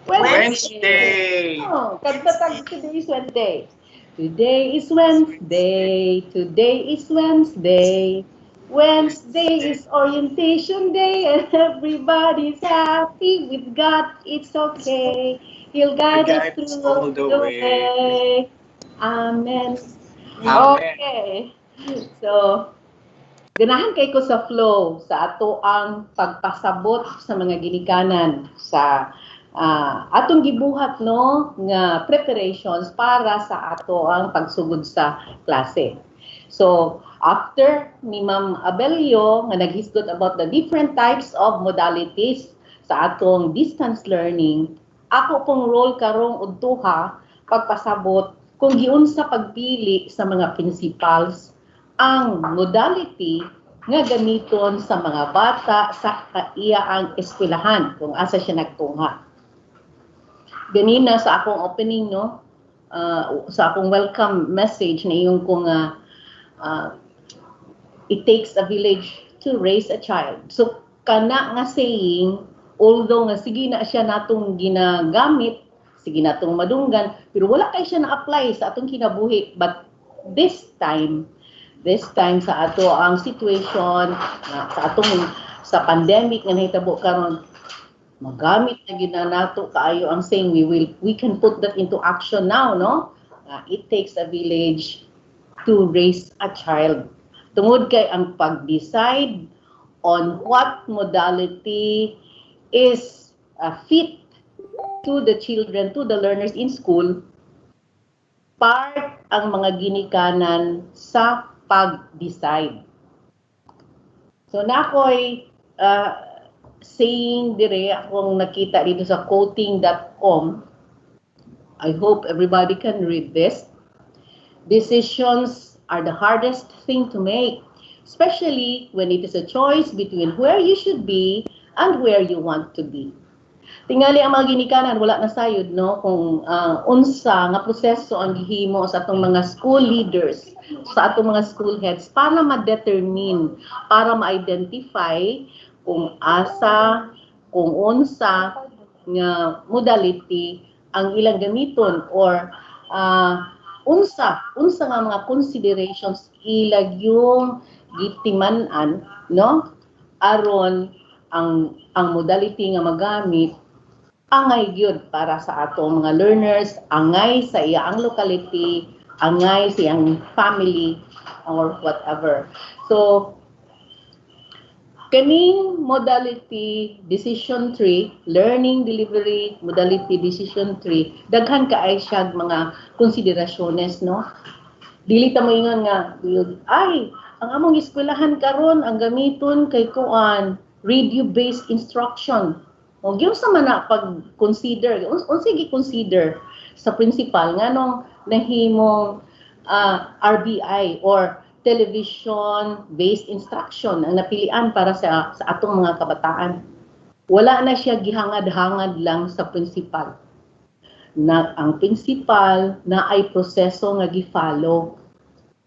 Wednesday. Oh, kanta tag today is Wednesday. Today is Wednesday. Today is Wednesday. Wednesday is orientation day and everybody's happy with God. It's okay. He'll guide us through all the way. Amen. Okay. So, ganahan kay ko sa flow sa ato ang pagpasabot sa mga ginikanan sa atong gibuhat no nga preparations para sa ato ang pagsugod sa klase. So, after ni Ma'am Abelio nga naghisgot about the different types of modalities sa atong distance learning, ako pong role karong udtuha pagpasabot kung giunsa pagpili sa mga principals ang modality nga gamiton sa mga bata sa iya eskwelahan kung asa siya nagtunga. Ganina sa akong opening, no, sa akong welcome message na iyong kung it takes a village to raise a child. So kana nga saying, although nga sige na siya natong ginagamit, sige natong madunggan, pero wala kay siya na-apply sa atong kinabuhi. But this time sa ato ang situation, sa pandemic nga nahitabo karon, magamit na gid na nato kaayo ang saying, we can put that into action now, no? It takes a village to raise a child. Tungod kay ang pag-decide on what modality is fit to the children, to the learners in school, part ang mga ginikanan sa pag-decide. So nakoy saying dire akong nakita dito sa quoting.com. I hope everybody can read this. Decisions are the hardest thing to make, especially when it is a choice between where you should be and where you want to be. Tingali ang mga ginikanan, wala na sayod, no, kung unsa nga proseso ang gihimo sa atong mga school leaders, sa atong mga school heads para ma-determine, para ma-identify kung asa, kung unsa nga modality ang ilang gamiton, or unsa nga mga considerations ilag yung gitiman-an, no, aron ang modality nga magamit angay gyud para sa atong mga learners, angay sa iyang locality, angay sa iyang family or whatever. So kaning modality decision tree, learning delivery modality decision tree, daghan kaay siya mga konsiderasyones, no? Dili ta moingon nga ay ang among eskwelahan karon ang gamiton kay kuan radio based instruction. O gyud sa man na pag-consider, unsa gi-consider sa principal nganong nahimong RBI or television-based instruction ang napilian para sa atong mga kabataan. Wala na siya gihangad-hangad lang sa principal. Ang principal na ay proseso nga gi-follow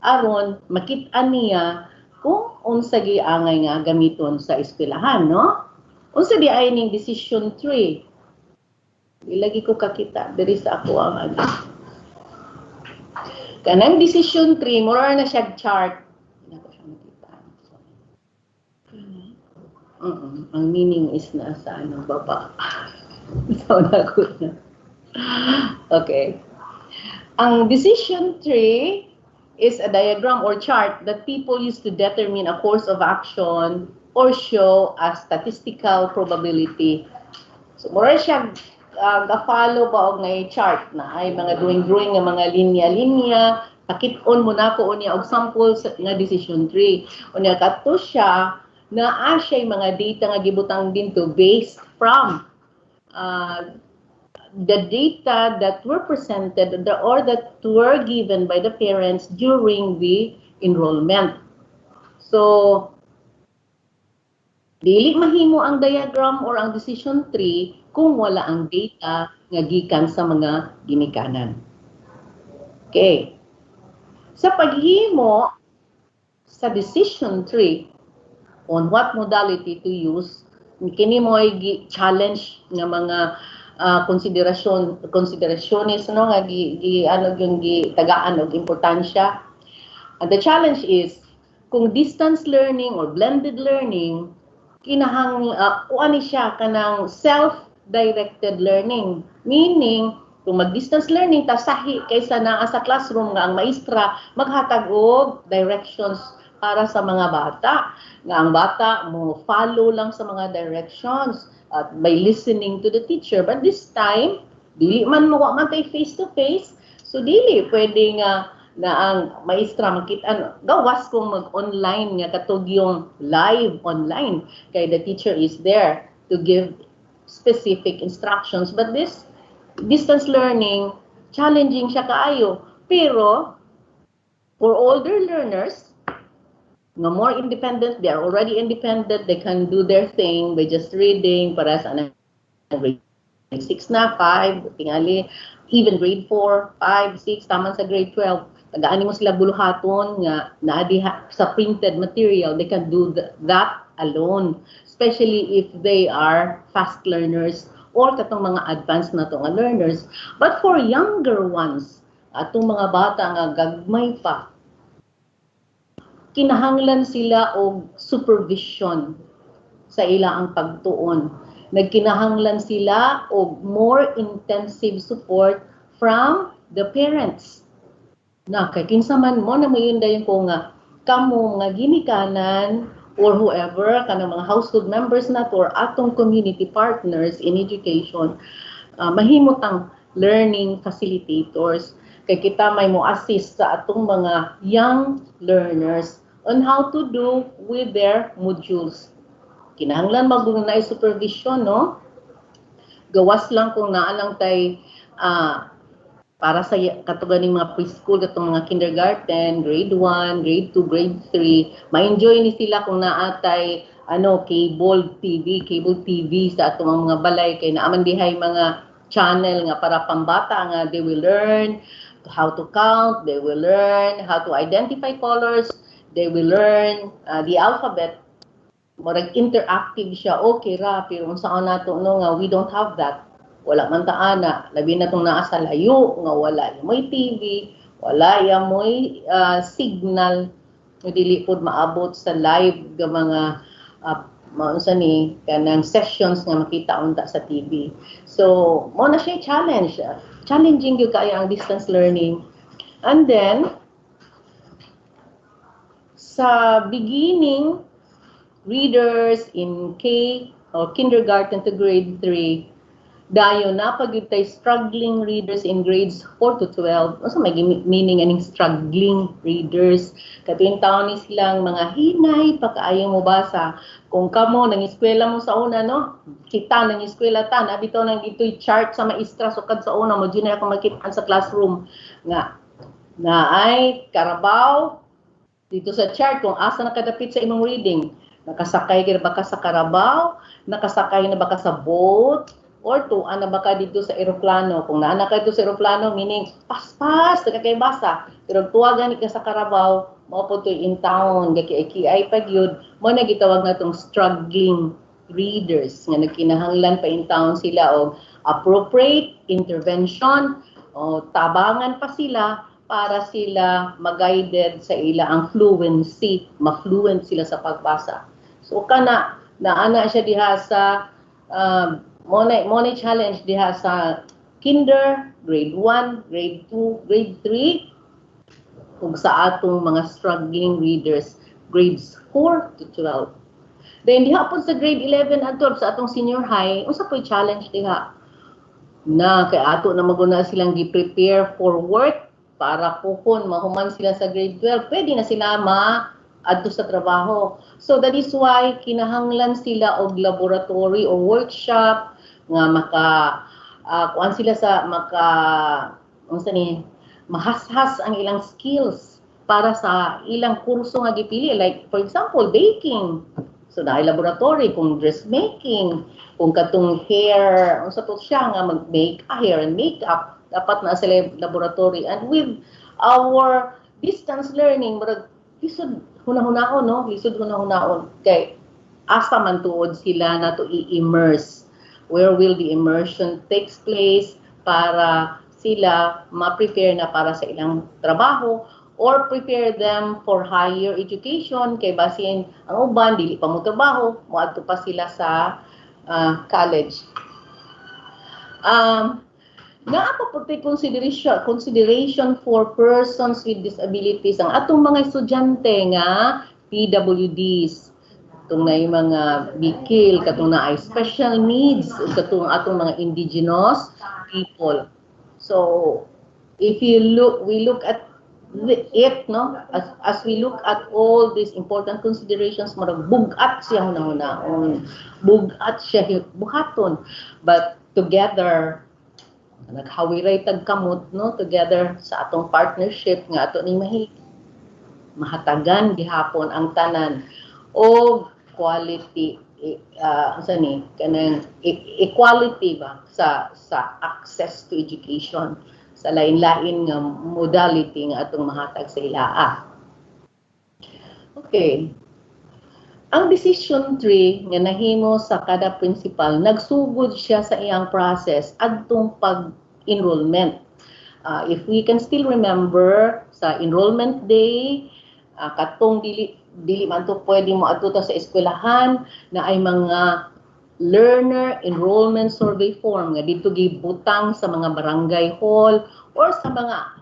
aron makit-an niya kung unsa giangay nga gamiton sa eskwelahan, no? Unsa di ay ning decision tree? Ilagi ko kakita diri sa ako ang kanang decision tree, mura na siya chart. Ang meaning is nasa baba. So, nagot na. Okay. Ang decision tree is a diagram or chart that people use to determine a course of action or show a statistical probability. So, mura siya ga-follow ba og ngay chart na ay mga drawing nga mga linya-linya, pakit-on mo na ko unya og samples nga decision tree. Unya kadto siya na siya mga data nga gibutang dinto based from the data that were presented or that were given by the parents during the enrollment. So, dili mahimo ang diagram or ang decision tree kung wala ang data nga gikan sa mga ginikanan. Okay. Sa paghimo sa decision tree on what modality to use, kini mo ay challenge nga mga konsiderasyones, no, nga yung tagaan og importansya. And the challenge is kung distance learning or blended learning, kinahang kuani siya kanang self-directed learning, meaning kung mag-distance learning tasahi kaysa naa sa classroom nga ang maestra maghatag og directions para sa mga bata, nga ang bata mo follow lang sa mga directions at by listening to the teacher. But this time dili man mo man tay face to face, so dili pwede nga na ang maestra makita gawas kung mag-online nga katog yung live online kay the teacher is there to give specific instructions. But this distance learning, challenging siya kaayo. Pero for older learners, nga more independent. They are already independent. They can do their thing by just reading. Para sa grade 6 na, 5, tingali, even grade 4, 5, 6, taman sa grade 12. Tagaan mo sila buluhaton nga naadi sa printed material. They can do that alone, especially if they are fast learners or katong mga advanced na to nga learners. But for younger ones, atong mga bata nga gagmay pa, kinahanglan sila og supervision sa ilang pagtuon. Nagkinahanglan sila og more intensive support from the parents. Na kay kinsa man mo na mayon dayon ko nga kamo mga ginikanan or whoever kanang mga household members na or atong community partners in education, mahimot ang learning facilitators kay kita may mo assist sa atong mga young learners on how to do with their modules. Kinahanglan magugnaay supervision, no? Gawas lang kung naa lang tay para sa katugan ng mga preschool, katong mga kindergarten, grade 1, grade 2, grade 3, ma-enjoy ni sila kung naatay cable TV sa atong mga balay kay naaman dihay mga channel nga para pambata nga they will learn how to count, they will learn how to identify colors, they will learn the alphabet. Murag interactive siya, okay ra, pero kung saan nato no nga we don't have that. Wala man taana, labi na itong naa sa layo, nga wala mo'y TV, wala mo'y signal, nga dili po maabot sa live nga mga maunsa ni kanang sessions nga makita unta sa TV. So, mo na siya challenge. Challenging gyud kaayo ang distance learning. And then sa beginning readers in K or kindergarten to grade 3, dayon na pagyud tay struggling readers in grades 4 to 12. Unsa may meaning aning struggling readers? Katuing taon ni silang mga hinay pa kaayo mo basa. Kung kamo nang eskwela mo sa una, no? Kita nang eskwela ta, nabitaw nang ito'y chart sa maestra sukad sa una mo jud na ako makita sa classroom nga na ay karabaw dito sa chart kung asa nakadapit sa imong reading. Nakasakay ka ba ka sa karabaw? Nakasakay na ba ka sa boat? Or tuan na baka dito sa eroplano. Kung naana ka dito sa eroplano, meaning pas-pas, kay basa. Pero tuwagan ka sa karabaw, mao po to in town, gaki-ay pagyud, mo na gitawag na tong struggling readers nga nagkinahanglan pa in town sila og appropriate intervention o tabangan pa sila para sila mag-guided sa ila ang fluency, ma-fluent sila sa pagbasa. So kana naana siya diha sa Money challenge diha sa kinder, grade 1, grade 2, grade 3 ug sa atong mga struggling readers, grades 4 to 12. Then diha po sa grade 11 and 12 sa atong senior high, unsa po'y challenge diha? Na kay ato na maguna silang gi-prepare for work para pukon mahuman sila sa grade 12, pwede na sila adto sa trabaho. So that is why kinahanglan sila og laboratory or workshop nga kuan sila sa unsa ni mahashas ang ilang skills para sa ilang kurso nga gipili, like for example baking. So na laboratory kung dressmaking, kung katong hair, unsa to siya nga mag-make hair and makeup, dapat na sa laboratory. And with our distance learning, murag lisod hunahunahon, no? Lisod hunahunahon kay asa man tuod sila na to i-immerse. Where will the immersion takes place para sila ma-prepare na para sa ilang trabaho or prepare them for higher education kay basin ang uban dili pa mo trabaho, moadto pa sila sa college. Naa pa pud consideration for persons with disabilities ang atong mga estudyante nga PWDs. Katong na yung mga bikil, katong na ay special needs, katong atong mga indigenous people. So, if we look at it, no, as we look at all these important considerations, marag bugat siya hunahunahon, bugat siya buhaton, but together naghawiray tagkamot, no, together sa atong partnership nga ato ni mahig mahatagan gihapon ang tanan o quality kanang equality ba sa access to education sa lain-lain nga modality nga atong mahatag sa ilaa. Okay. Ang decision tree nga nahimo sa kada principal nagsugod siya sa iyang process adtong pag-enrollment. If we can still remember sa enrollment day, katong dili man to pwede mo adto sa eskwelahan na ay mga learner enrollment survey form nga dito gibutang sa mga barangay hall or sa mga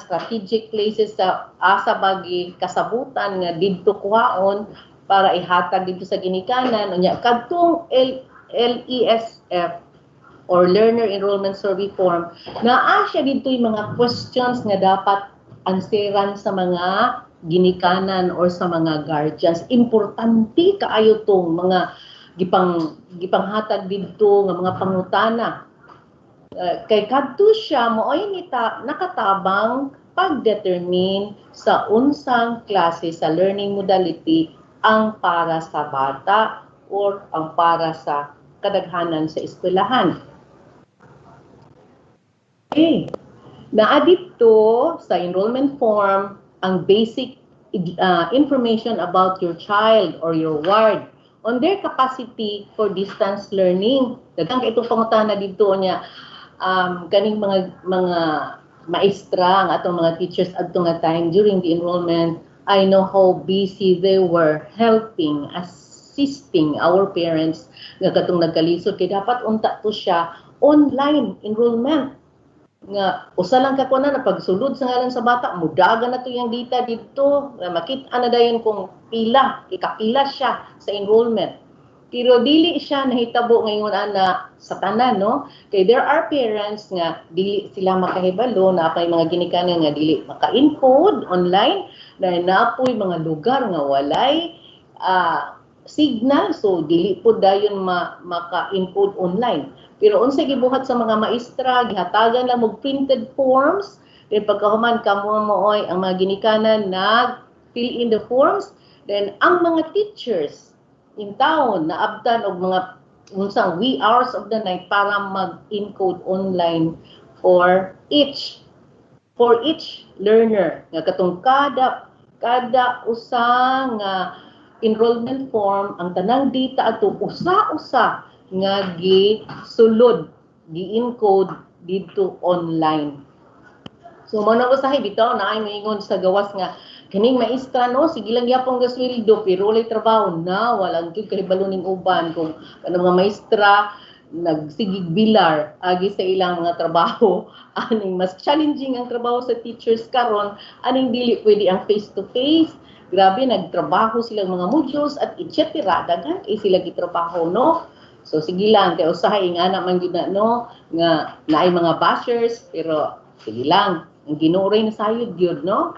strategic places sa asa bagi kasabutan nga didto kuhaon para ihatag dito sa ginikanan unya kadtong LESF or Learner Enrollment Survey Form, naa siya dito yung mga questions nga dapat answeran sa mga ginikanan or sa mga guardians. Importante kaayo tong mga gipanghatag dito nga mga pangutana. Kay kadto siya mooy nakatabang pag-determine sa unsang klase sa learning modality ang para sa bata or ang para sa kadaghanan sa eskwelahan. Okay. Naa dito sa enrollment form ang basic information about your child or your ward on their capacity for distance learning. Daghang kay itong pangutana dito niya kaning mga maestra ang atong mga teachers adto nga time during the enrollment. I know how busy they were helping, assisting our parents nga katong nagkalisod kay dapat unta to siya online enrollment nga usa lang ka kuno na pagsulod sa ngalan sa bata mudagan na to yung data dito nga makita na dayon kung ikapila siya sa enrollment pero dili siya nahitabo ngayon ana sa tanan no kay there are parents nga dili sila makahibalo na apay mga ginikanan nga dili maka-encode online dahil naapoy mga lugar nga walay signal so dili po dayon maka-encode online. Pero unsay gibuhat sa mga maestra gihatagan lang og printed forms then pagkahuman kamo mooy ang mga ginikanan nag fill in the forms then ang mga teachers in town naabtan og mga unsang wee hours of the night para mag-encode online for each learner nga katong kada usa nga enrollment form ang tanang data ato usa-usa nga gisulod gi-encode dito online. So mao usahay bitaw na ay moingon sa gawas nga kaning maestra no sige lang gyapon ga sweldo pero walay trabaho na walang gyud kahibalo ning uban kung kanang mga maestra nagsigig bilar agi sa ilang mga trabaho aning mas challenging ang trabaho sa teachers karon aning dili pwede ang face to face. Grabe nagtrabaho silang mga modules at etc. Daghan kay sila gitrabaho no. So sige lang kay usahay nga naman gyud na no nga naay mga bashers pero sige lang ang ginuray na sayod gyud no.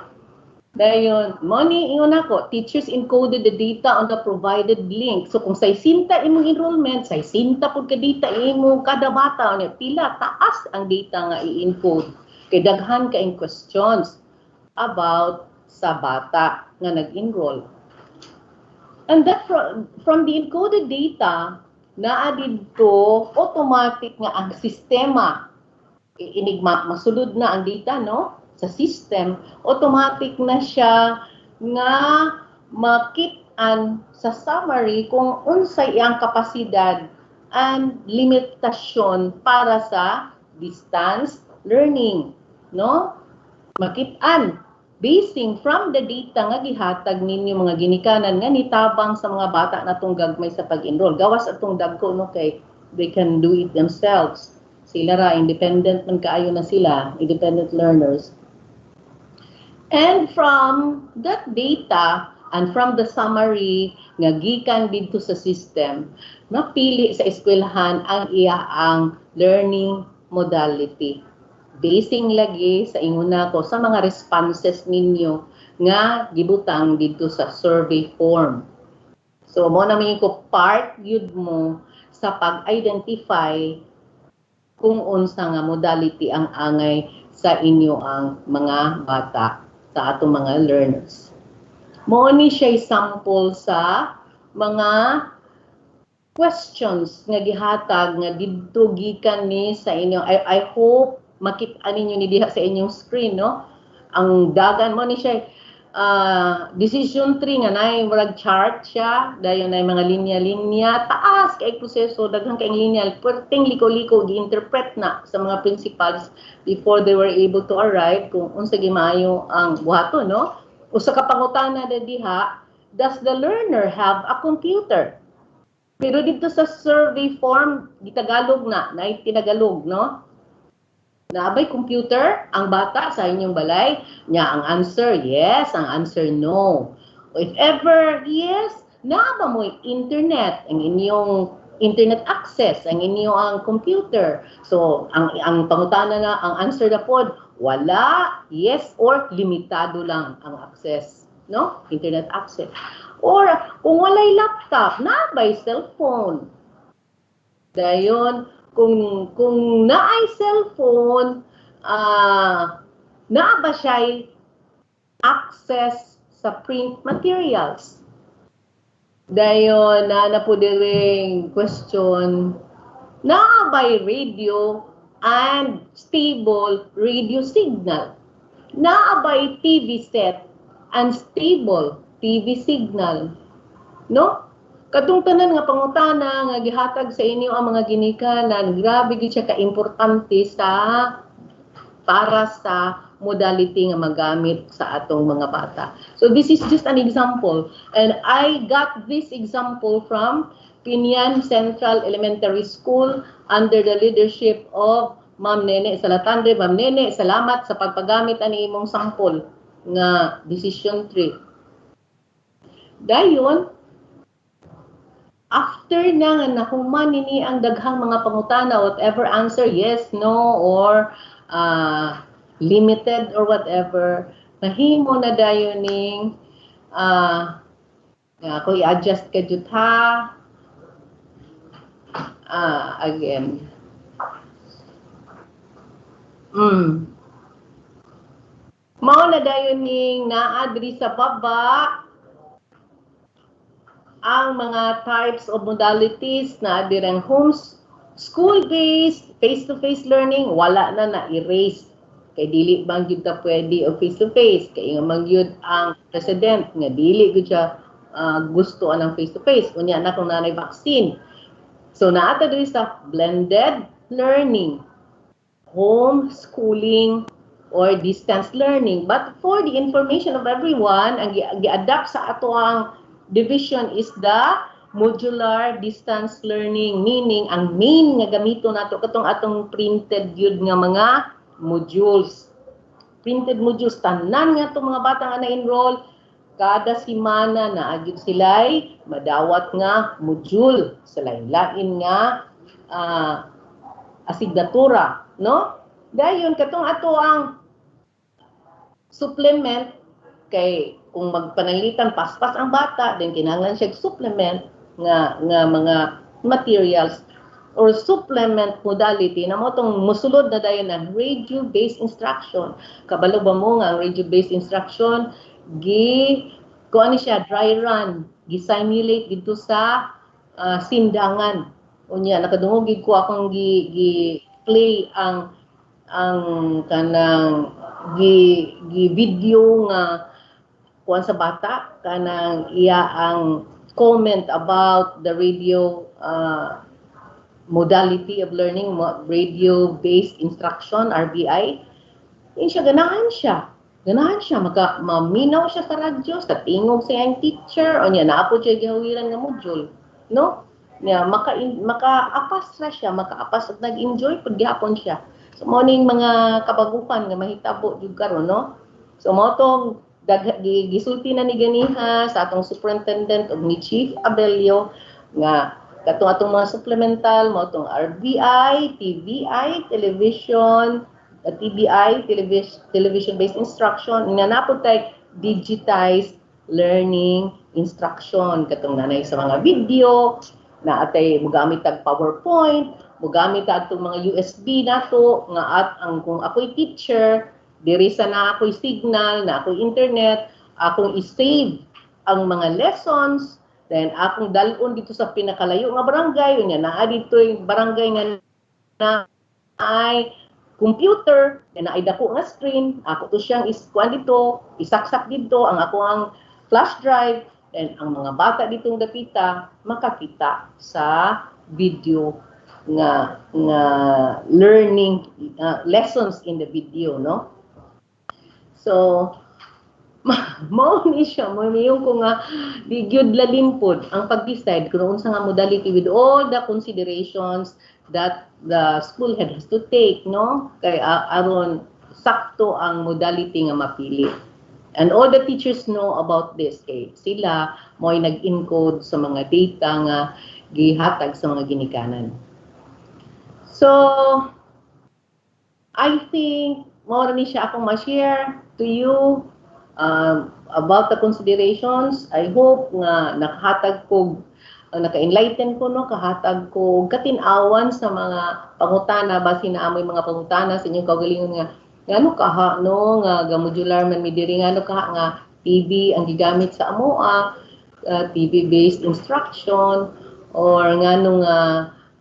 Dayon mo ni ingon ako teachers encoded the data on the provided link. So kung say sinta imong enrollment, say sinta pud ka data imo kada bata unya pila taas ang data nga i-encode. Kay daghan kaayong questions about sa bata nga nag-enroll. And that from the encoded data naa didto automatic nga ang sistema inigma masulod na ang data no sa system automatic na siya nga makit-an sa summary kung unsay iyang kapasidad and limitasyon para sa distance learning no makit-an basing from the data nga gihatag ninyo mga ginikanan nga nitabang sa mga bata natong gagmay sa pag-enroll. Gawas atong dagko no kay they can do it themselves. Sila ra independent man kaayo na sila, independent learners. And from that data and from the summary nga gikan didto sa system, mapili sa eskwelahan ang iyaang learning modality. Basing lagi sa inguna ko sa mga responses ninyo nga gibutang dito sa survey form. So mo namin ko part yun mo sa pag-identify kung unsa nga modality ang angay sa inyo ang mga bata sa atong mga learners. Mao ni siya sample sa mga questions nga gihatag nga didto gikan ni sa inyo. I hope makita ninyo ni diha sa inyong screen, no? Ang dagan mo ni siya decision tree nga nay murag chart siya, dayon nay mga linya-linya, taas kay proseso, daghang kay linya, perting liko-liko gi-interpret na sa mga principals before they were able to arrive kung unsa gimayo ang buhaton, no? Usa ka pangutana diha, does the learner have a computer? Pero dito sa survey form, gitagalog na tinagalog, no? Naabay computer ang bata sa inyong balay? Nya ang answer, yes. Ang answer, no. If ever, yes, naaba mo internet, ang inyong internet access, ang inyong computer. So, ang pangutana na, ang answer na pod, wala, yes, or limitado lang ang access, no? Internet access. Or, kung walay laptop, naabay cellphone. Dayon, kung naay cellphone, naa ba siya access sa print materials? Dayon, na po diring question, naa ba'y radio and stable radio signal? Naa ba'y TV set and stable TV signal? No? Katong tanan nga pangutana nga gihatag sa inyo ang mga ginikanan, grabe gid siya ka-importante para sa modality nga magamit sa atong mga bata. So this is just an example, and I got this example from Pinyan Central Elementary School under the leadership of Ma'am Nene Salatandre. Ma'am Nene, salamat sa pagpagamit ani imong sample nga decision tree. Dayon, after na nga nahuman nini ang daghang mga pangutana, whatever answer, yes, no, or limited or whatever, mahimo na dayon ning ako i-adjust ka jud ha. Again. Mao na dayon ning naa diri sa baba ang mga types of modalities na dirang school-based, face-to-face learning, wala na erase. Kay dili bang gyud ta pwede o face-to-face. Kay nga mangyud ang president nga dili gyud siya gusto anang face-to-face. Unya na kung nanay vaccine. So naata diri sa blended learning, homeschooling, or distance learning. But for the information of everyone, ang gi-adapt sa ato ang division is the modular distance learning, meaning ang main nga gamito nato katong atong printed gyud nga mga modules. Printed modules, tanan nga itong mga bata nga na-enroll, kada simana na agyud sila'y madawat nga module sa lain-lain nga asignatura, no? Dayon katong ato ang supplement, kay kung magpanalitan paspas ang bata, then kinahanglan siya supplement nga mga materials or supplement modality na mo tong musulod na dayon na radio-based instruction. Kabalo ba mo nga ang radio-based instruction kuan ni siya dry run, gi-simulate dito sa sindangan. Unya nakadungog gid ko akong gi-play ang kanang gi-video nga kuan sa bata kanang iya ang comment about the radio modality of learning, radio-based instruction, RBI. Ganahan siya, maminaw siya sa radyo, sa tingog sa iyang teacher, o niya, naapod siya gihawiran nga module, no? Niya, maka-apas na siya, maka-apas at nag-enjoy, paghapon siya. So, morning mga kabaguhan nga mahitabo jud karon, no? So, mo tong gisulti na ni ganiha sa atong superintendent ug ni Chief Abelio nga katong atong mga supplemental mo tong RBI, TVI, television, TBI, television-based instruction, nanapod tay digitized learning instruction katong nanay sa mga video na atay mogamit tag PowerPoint, mogamit tag atong mga USB nato nga at ang kung ako'y teacher diri sa na ako'y signal, na ako'y internet, akong i-save ang mga lessons, then akong dalon dito sa pinakalayo nga barangay, unya naa dito yung barangay nga na ay computer, na ay dako nga screen, ako to siyang iskuan dito, isaksak dito ang ako ang flash drive, then ang mga bata ditong dapita makakita sa video nga learning lessons in the video, no? So mao ni siya, mayong ko nga di gyud lalimpod ang pag-decide kung unsa nga modality with all the considerations that the school head has to take, no? Kay aron sakto ang modality nga mapili. And all the teachers know about this, kay sila mo'y nag-encode sa mga data nga gihatag sa mga ginikanan. So I think mao ni siya akong ma-share to you about the considerations. I hope nga nakahatag ko, naka-enlighten ko, no, kahatag ko katin-awan sa mga pangutana, basin na amoy mga pangutana sa inyong kaugalingon nga ngano kaha, no, nga modular man mi diri ngano kaha nga TV ang gigamit sa amoa, TV-based instruction, or ngano nga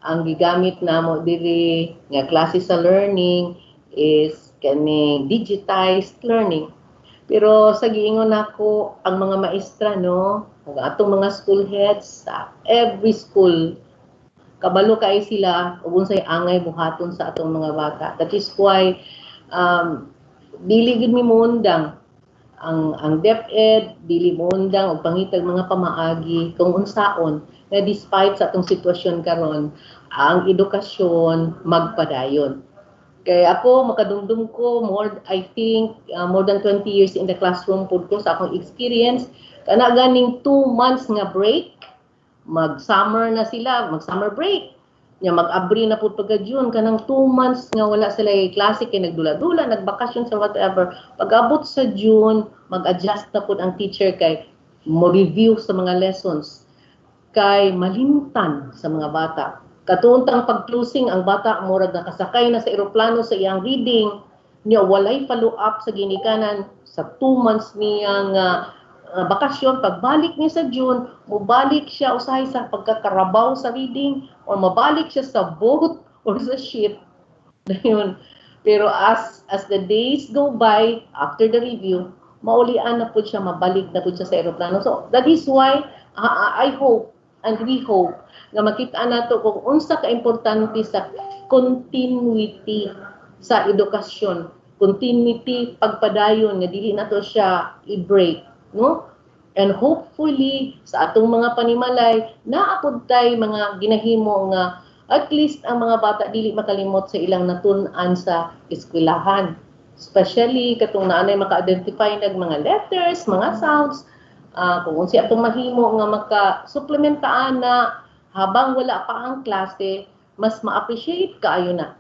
ang gigamit namo diri nga klase sa learning is kani digitized learning. Pero sa giingon nako ang mga maestra, no, ang atong mga school heads sa every school, kabalo kay sila ug unsay angay buhaton sa atong mga bata. That is why dili gid mi muundang ang DepEd, dili muundang og pangitag mga pamaagi kung unsaon na despite sa atong sitwasyon karon ang edukasyon magpadayon. Kaya ako, makadumdum ko, I think, more than 20 years in the classroom po ko sa akong experience. Kana ganing 2 months nga break, mag-summer na sila, mag-summer break. Nya mag-abri na po pagka-June, kanang 2 months nga wala sila klase, kay nagdula-dula, nagbakasyon sa whatever. Pag-abot sa June, mag-adjust na po ang teacher kay mo review sa mga lessons, kay malimtan sa mga bata. Katuntang pag-closing, ang bata murag nakasakay na sa eroplano sa iyang reading, niya walay follow-up sa ginikanan sa 2 months niyang bakasyon. Pagbalik niya sa June, mubalik siya usahay sa pagkakarabaw sa reading, or mabalik siya sa boat or sa ship. Yun. Pero as the days go by, after the review, maulian na po siya, mabalik na po siya sa eroplano. So that is why I hope and we hope nga makita nato kung unsa ka importante sa continuity sa edukasyon, continuity pagpadayon nga dili nato siya i-break, no? And hopefully sa atong mga panimalay naapod tay mga ginahimo nga at least ang mga bata dili makalimot sa ilang natun-an sa eskwelahan, especially katong naanay maka-identify nag mga letters, mga sounds, kung unsa atong mahimo nga maka-supplementaan na habang wala pa ang klase, mas ma-appreciate kaayo na.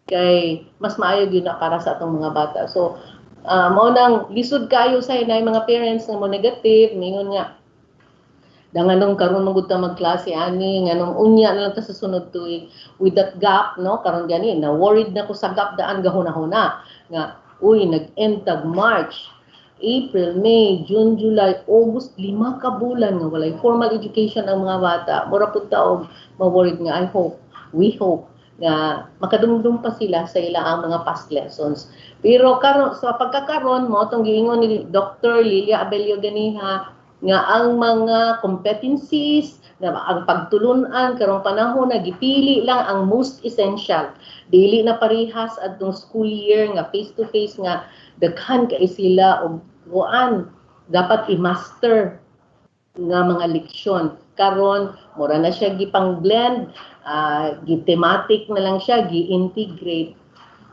Kay mas maayo gyud na para sa atong mga bata. So, mao nang lisod kaayo sa inay mga parents nga mo negative, mingon nga danganong karon magud ta magklase ani, nganong unya na lang ta sa sunod tuig with that gap, no? Karon gani na worried na ko sa gap daan gahuna-huna nga uy nag-end tag March, April, May, June, July, August, 5 ka bulan nga walay formal education ang mga bata. Mura pud taog ma-worried nga. We hope nga makadumdum pa sila sa ilang mga past lessons. Pero karon sa pagkakaron mo tong giingon ni Dr. Lilia Abelio ganiha nga ang mga competencies nga ang pagtulunan karong panahon na gipili lang ang most essential. Dili na parehas adtong school year nga face to face nga daghan kay sila og kuan dapat i-master nga mga leksyon. Karon mura na siya gipang-blend, gi-thematic na lang siya, gi-integrate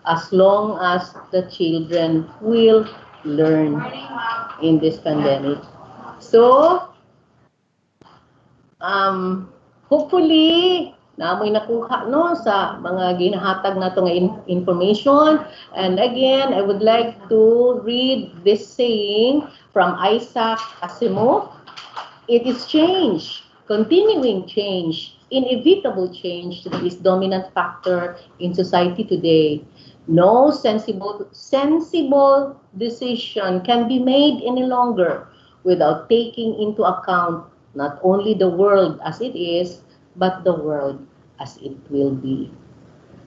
as long as the children will learn in this pandemic. So hopefully namoy nakuha no sa mga ginahatag nato nga information. And again, I would like to read this saying from Isaac Asimov. It is change, continuing change, inevitable change that is dominant factor in society today. No sensible decision can be made any longer without taking into account not only the world as it is, but the world as it will be.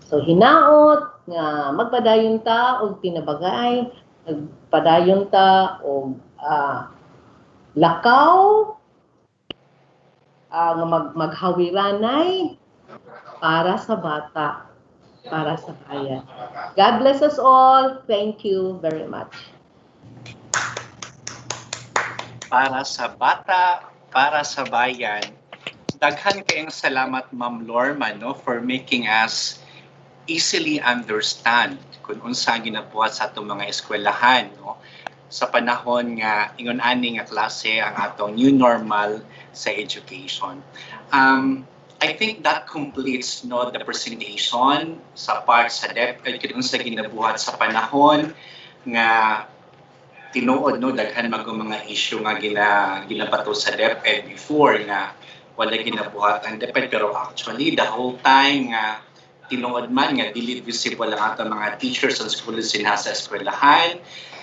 So hinaot nga magpadayon ta og tinabagay, magpadayon ta og lakaw, nga maghawiranay para sa bata, para sa bayan. God bless us all. Thank you very much. Para sa bata, para sa bayan. Daghan kayong salamat, Ma'am Lorma, no, for making us easily understand kung unsa ginabuhat sa atong mga eskwelahan, no, sa panahon nga ingon ani nga klase ang atong new normal sa education. I think that completes, no, the presentation sa part sa DepEd kung unsa ginabuhat sa panahon nga tinuod, no, daghan mga issue nga ginabato sa DepEd before nga wala ginabuhat ang DepEd, pero actually the whole time nga tinuod man nga dili visible ang atong mga teachers and students sa eskwelahan,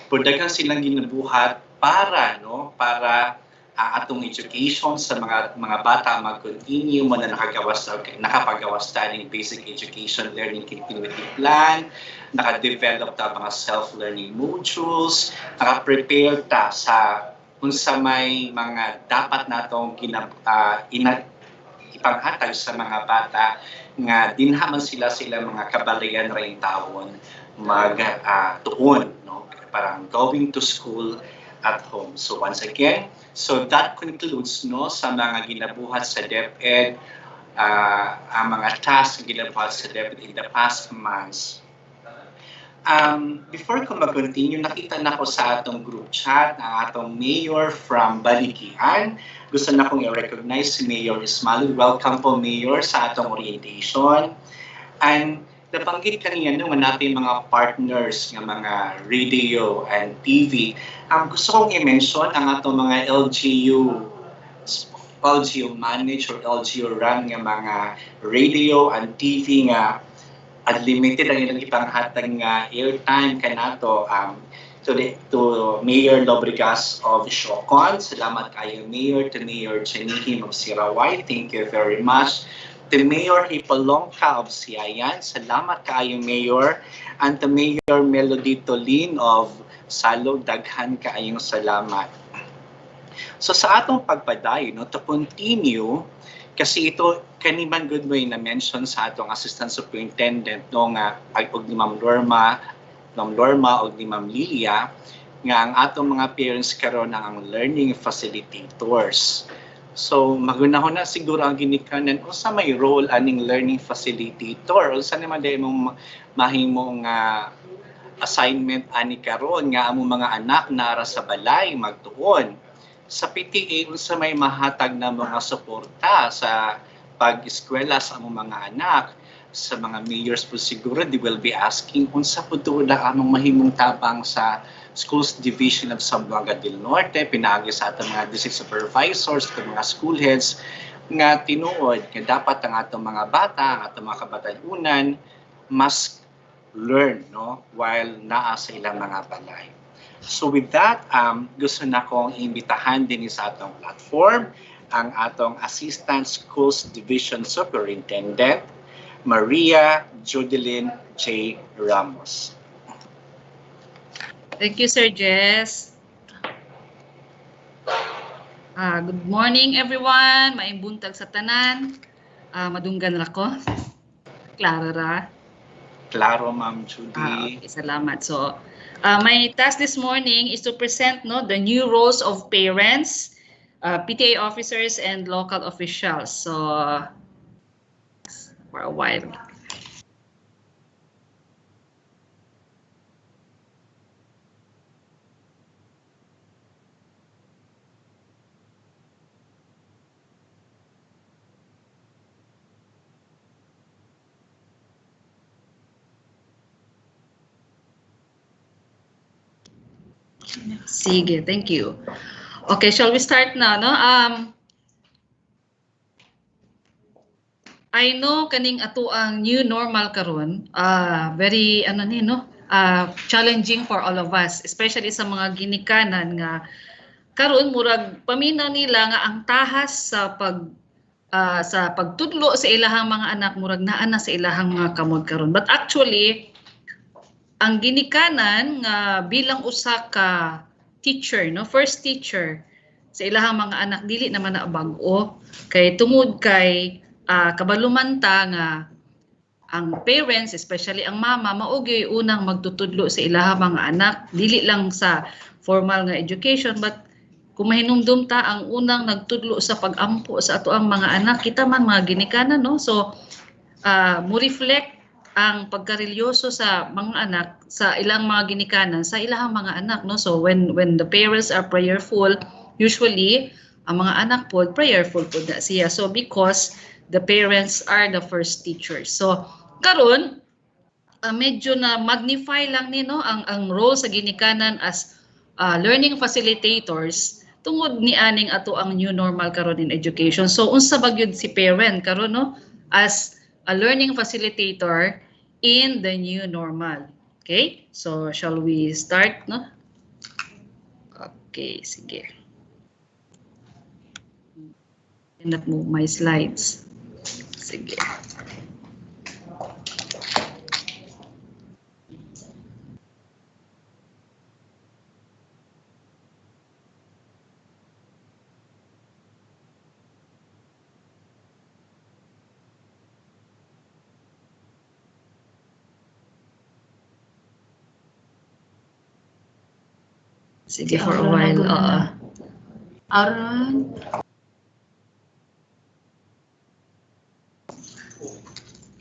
pero daghan silang ginabuhat para, no, para atong education sa mga bata mag-continue mo na nakapagawas ta ng basic education learning continuity plan, naka-develop ta mga self-learning modules, naka-prepare ta sa unsa may mga dapat natong ipanghatag sa mga bata nga dinha man sila mga kabalayan ring taon tuon, no, parang going to school at home. So once again, so that concludes, no, sa mga ginabuhat sa DepEd, ang mga tasks ginabuhat sa DepEd in the past months. Before ko mag-continue, nakita na ko sa atong group chat ang atong mayor from Balikian. Gusto na kong i-recognize si Mayor Ismail. Welcome po, Mayor, sa atong orientation. And nabanggit kanina naman natin mga partners ng mga radio and TV. Gusto kong i-mention ang atong mga LGU managed or LGU run ng mga radio and TV nga unlimited ang ilang ipanghatag nga airtime kanato to Mayor Lobregas of Siocon. Salamat kayo, Mayor. To Mayor Janihim of Sirawai, thank you very much. To Mayor Hipolongka of Siayan, salamat kayo, Mayor. And to Mayor Melody Tolin of Salog, daghan kaayong salamat. So sa atong pagpadayon, no, to continue, kasi ito kaniman good way na mention sa atong Assistant Superintendent, no, nga og ni Ma'am Lorma og ni Ma'am Lilia, nga ang atong mga parents karon ang learning facilitators. So magunahon na siguro ang ginikanan o sa may role aning learning facilitator o sa naman dahil mong mahimong assignment ani karon nga among mga anak nara sa balay magtuon sa PTA unsa may mahatag na mga suporta sa pag-eskwela sa among mga anak. Sa mga mayors po siguro they will be asking unsa pud tuod among mahimong tabang sa Schools Division of Zamboanga del Norte, pinaagi sa atong mga district supervisors, atong mga school heads, nga tinuod nga dapat ang atong mga bata, ang atong mga kabataan-unan, must learn, no, while naa sa ilang mga balay. So with that, gusto na kong imbitahan din sa atong platform ang atong Assistant Schools Division Superintendent, Maria Judelin J. Ramos. Thank you, Sir Jess. Good morning, everyone. Maayong buntag sa tanan. Madunggan ra ko. Klaro ra. Klaro, Ma'am Judy. Okay, salamat. So, my task this morning is to present, no, the new roles of parents, PTA officers, and local officials. So, for a while. Sige, thank you. Okay, shall we start now, no? I know kaning ato ang new normal karon, very ano ni, no? Challenging for all of us, especially sa mga ginikanan nga karon murag paminaw nila nga ang tahas sa pagtudlo sa ilahang mga anak murag naa na sa ilahang mga kamot karon. But actually ang ginikanan nga bilang usa ka teacher, no, first teacher sa ilahang mga anak dili naman na bag-o kay tungod kay kabalumanta nga ang parents, especially ang mama, maugay unang magtutudlo sa ilahang mga anak, dili lang sa formal nga education, but kung mahinumdum ta ang unang nagtudlo sa pag-ampo sa ato ang mga anak, kita man mga ginikanan, no? So, mo reflect ang pagkarelyoso sa mga anak sa ilang mga ginikanan sa ilahang mga anak, no? So when the parents are prayerful, usually ang mga anak po prayerful po na siya. So because the parents are the first teachers. So karon medyo na magnify lang ni, no, ang role sa ginikanan as learning facilitators tungod ni aning ato ang new normal karon in education. So unsa ba gyud si parent karon, no, as a learning facilitator in the new normal. Okay? So shall we start, no? Okay, sige. Cannot move my slides. Sige. Sige, for a while. Aron.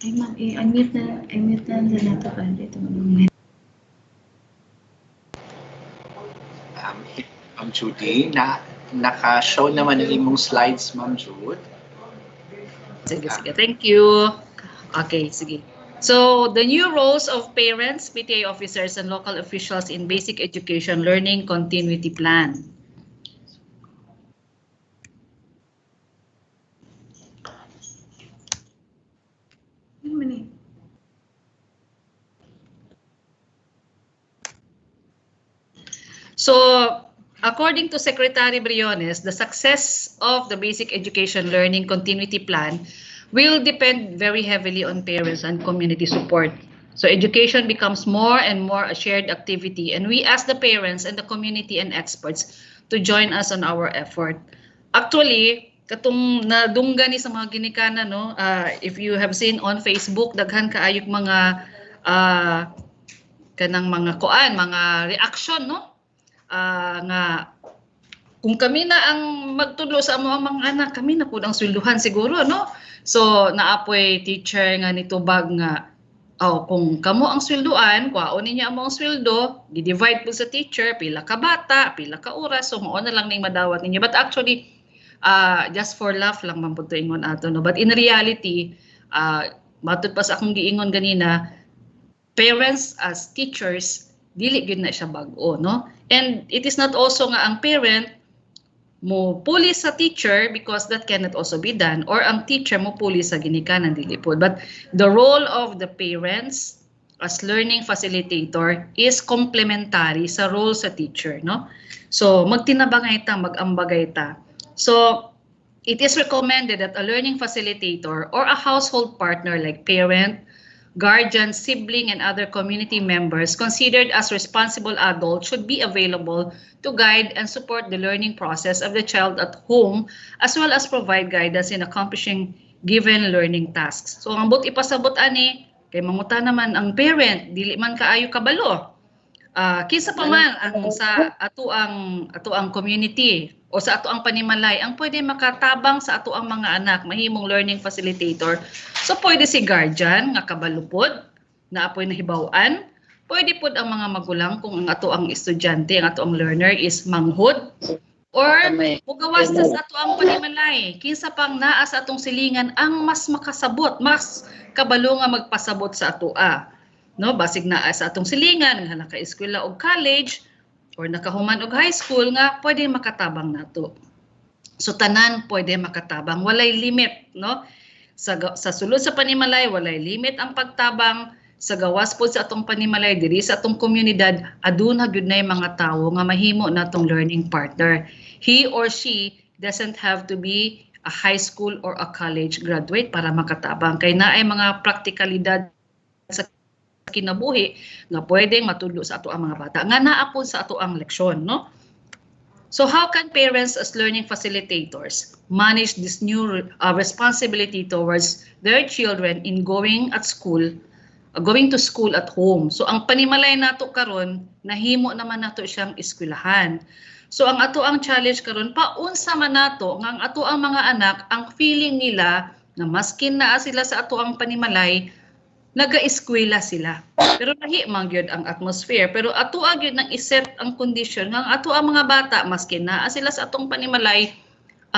Ay, ma'am, i-unmute na nato pa dito. Ma'am Judy, naka-show naman ang imong slides, Ma'am Jude. Sige. Thank you. Okay, sige. So, the new roles of parents, PTA officers, and local officials in basic education learning continuity plan. So, according to Secretary Briones, the success of the basic education learning continuity plan will depend very heavily on parents and community support. So education becomes more and more a shared activity, and we ask the parents and the community and experts to join us on our effort. Actually, katong nadungga ni sa mga ginikanan, no, if you have seen on Facebook, daghan kaayog mga kanang mga reaction, no, nga kung kami na ang magtudlo sa among mga anak, kami na pud ang swelduhan siguro, no? So naapoy teacher nga nitubag nga kung kamo ang swelduan, kwaon niya amo ang sweldo, di-divide po sa teacher, pila ka bata, pila ka oras, so mao na lang ning madawat ninyo. But actually, just for laugh lang man pud to ingon ato, no? But in reality, matud pa sa akong giingon ganina, parents as teachers, dili gyud na siya bag-o, no? And it is not also nga ang parent mo puli sa teacher because that cannot also be done, or ang teacher mo puli sa ginikanan, dili po. But the role of the parents as learning facilitator is complementary sa role sa teacher, no? So magtinabangay ta, mag-ambagay ta. So it is recommended that a learning facilitator or a household partner like parent, guardian, sibling, and other community members considered as responsible adults should be available to guide and support the learning process of the child at home, as well as provide guidance in accomplishing given learning tasks. So ang but ipasabot ani kay manguta naman ang parent, dili man kaayo kabalo. Kinsa pa man ang sa ato ang community o sa ato ang panimalay ang pwede makatabang sa ato ang mga anak, mahimong learning facilitator. So pwede si guardian nga kabalupod na apoy nahibaw-an, pwede pod ang mga magulang kung ang ato ang estudyante, ang ato ang learner is manghod, or mugawas na sa ato ang panimalay. Kinsa pang naa sa atong silingan ang mas makasabot, mas kabalo nga magpasabot sa ato no, basig naa sa atong silingan nga naka-eskwela og college or nakahuman og high school nga pwede makatabang nato. So tanan pwede makatabang, walay limit, no? Sa sulod sa panimalay walay limit ang pagtabang, sa gawas po sa atong panimalay diri sa atong komunidad, aduna gyud nay mga tawo nga mahimo natong learning partner. He or she doesn't have to be a high school or a college graduate para makatabang, kay naay mga praktikalidad sa kinabuhi nga pwedeng matudlo sa ato ang mga bata nga naa po sa ato ang leksyon, no? So how can parents as learning facilitators manage this new responsibility towards their children in going to school at home? So ang panimalay nato karon nahimo naman nato siyang eskwelahan. So ang ato ang challenge karon, paunsa man nato nga ang ato ang mga anak ang feeling nila na maskin naa sila sa ato ang panimalay, naga-eskwela sila. Pero lahi man gyud ang atmosphere, pero ato gyud nang iset ang condition nga ato ang mga bata maskin naa sila sa atong panimalay,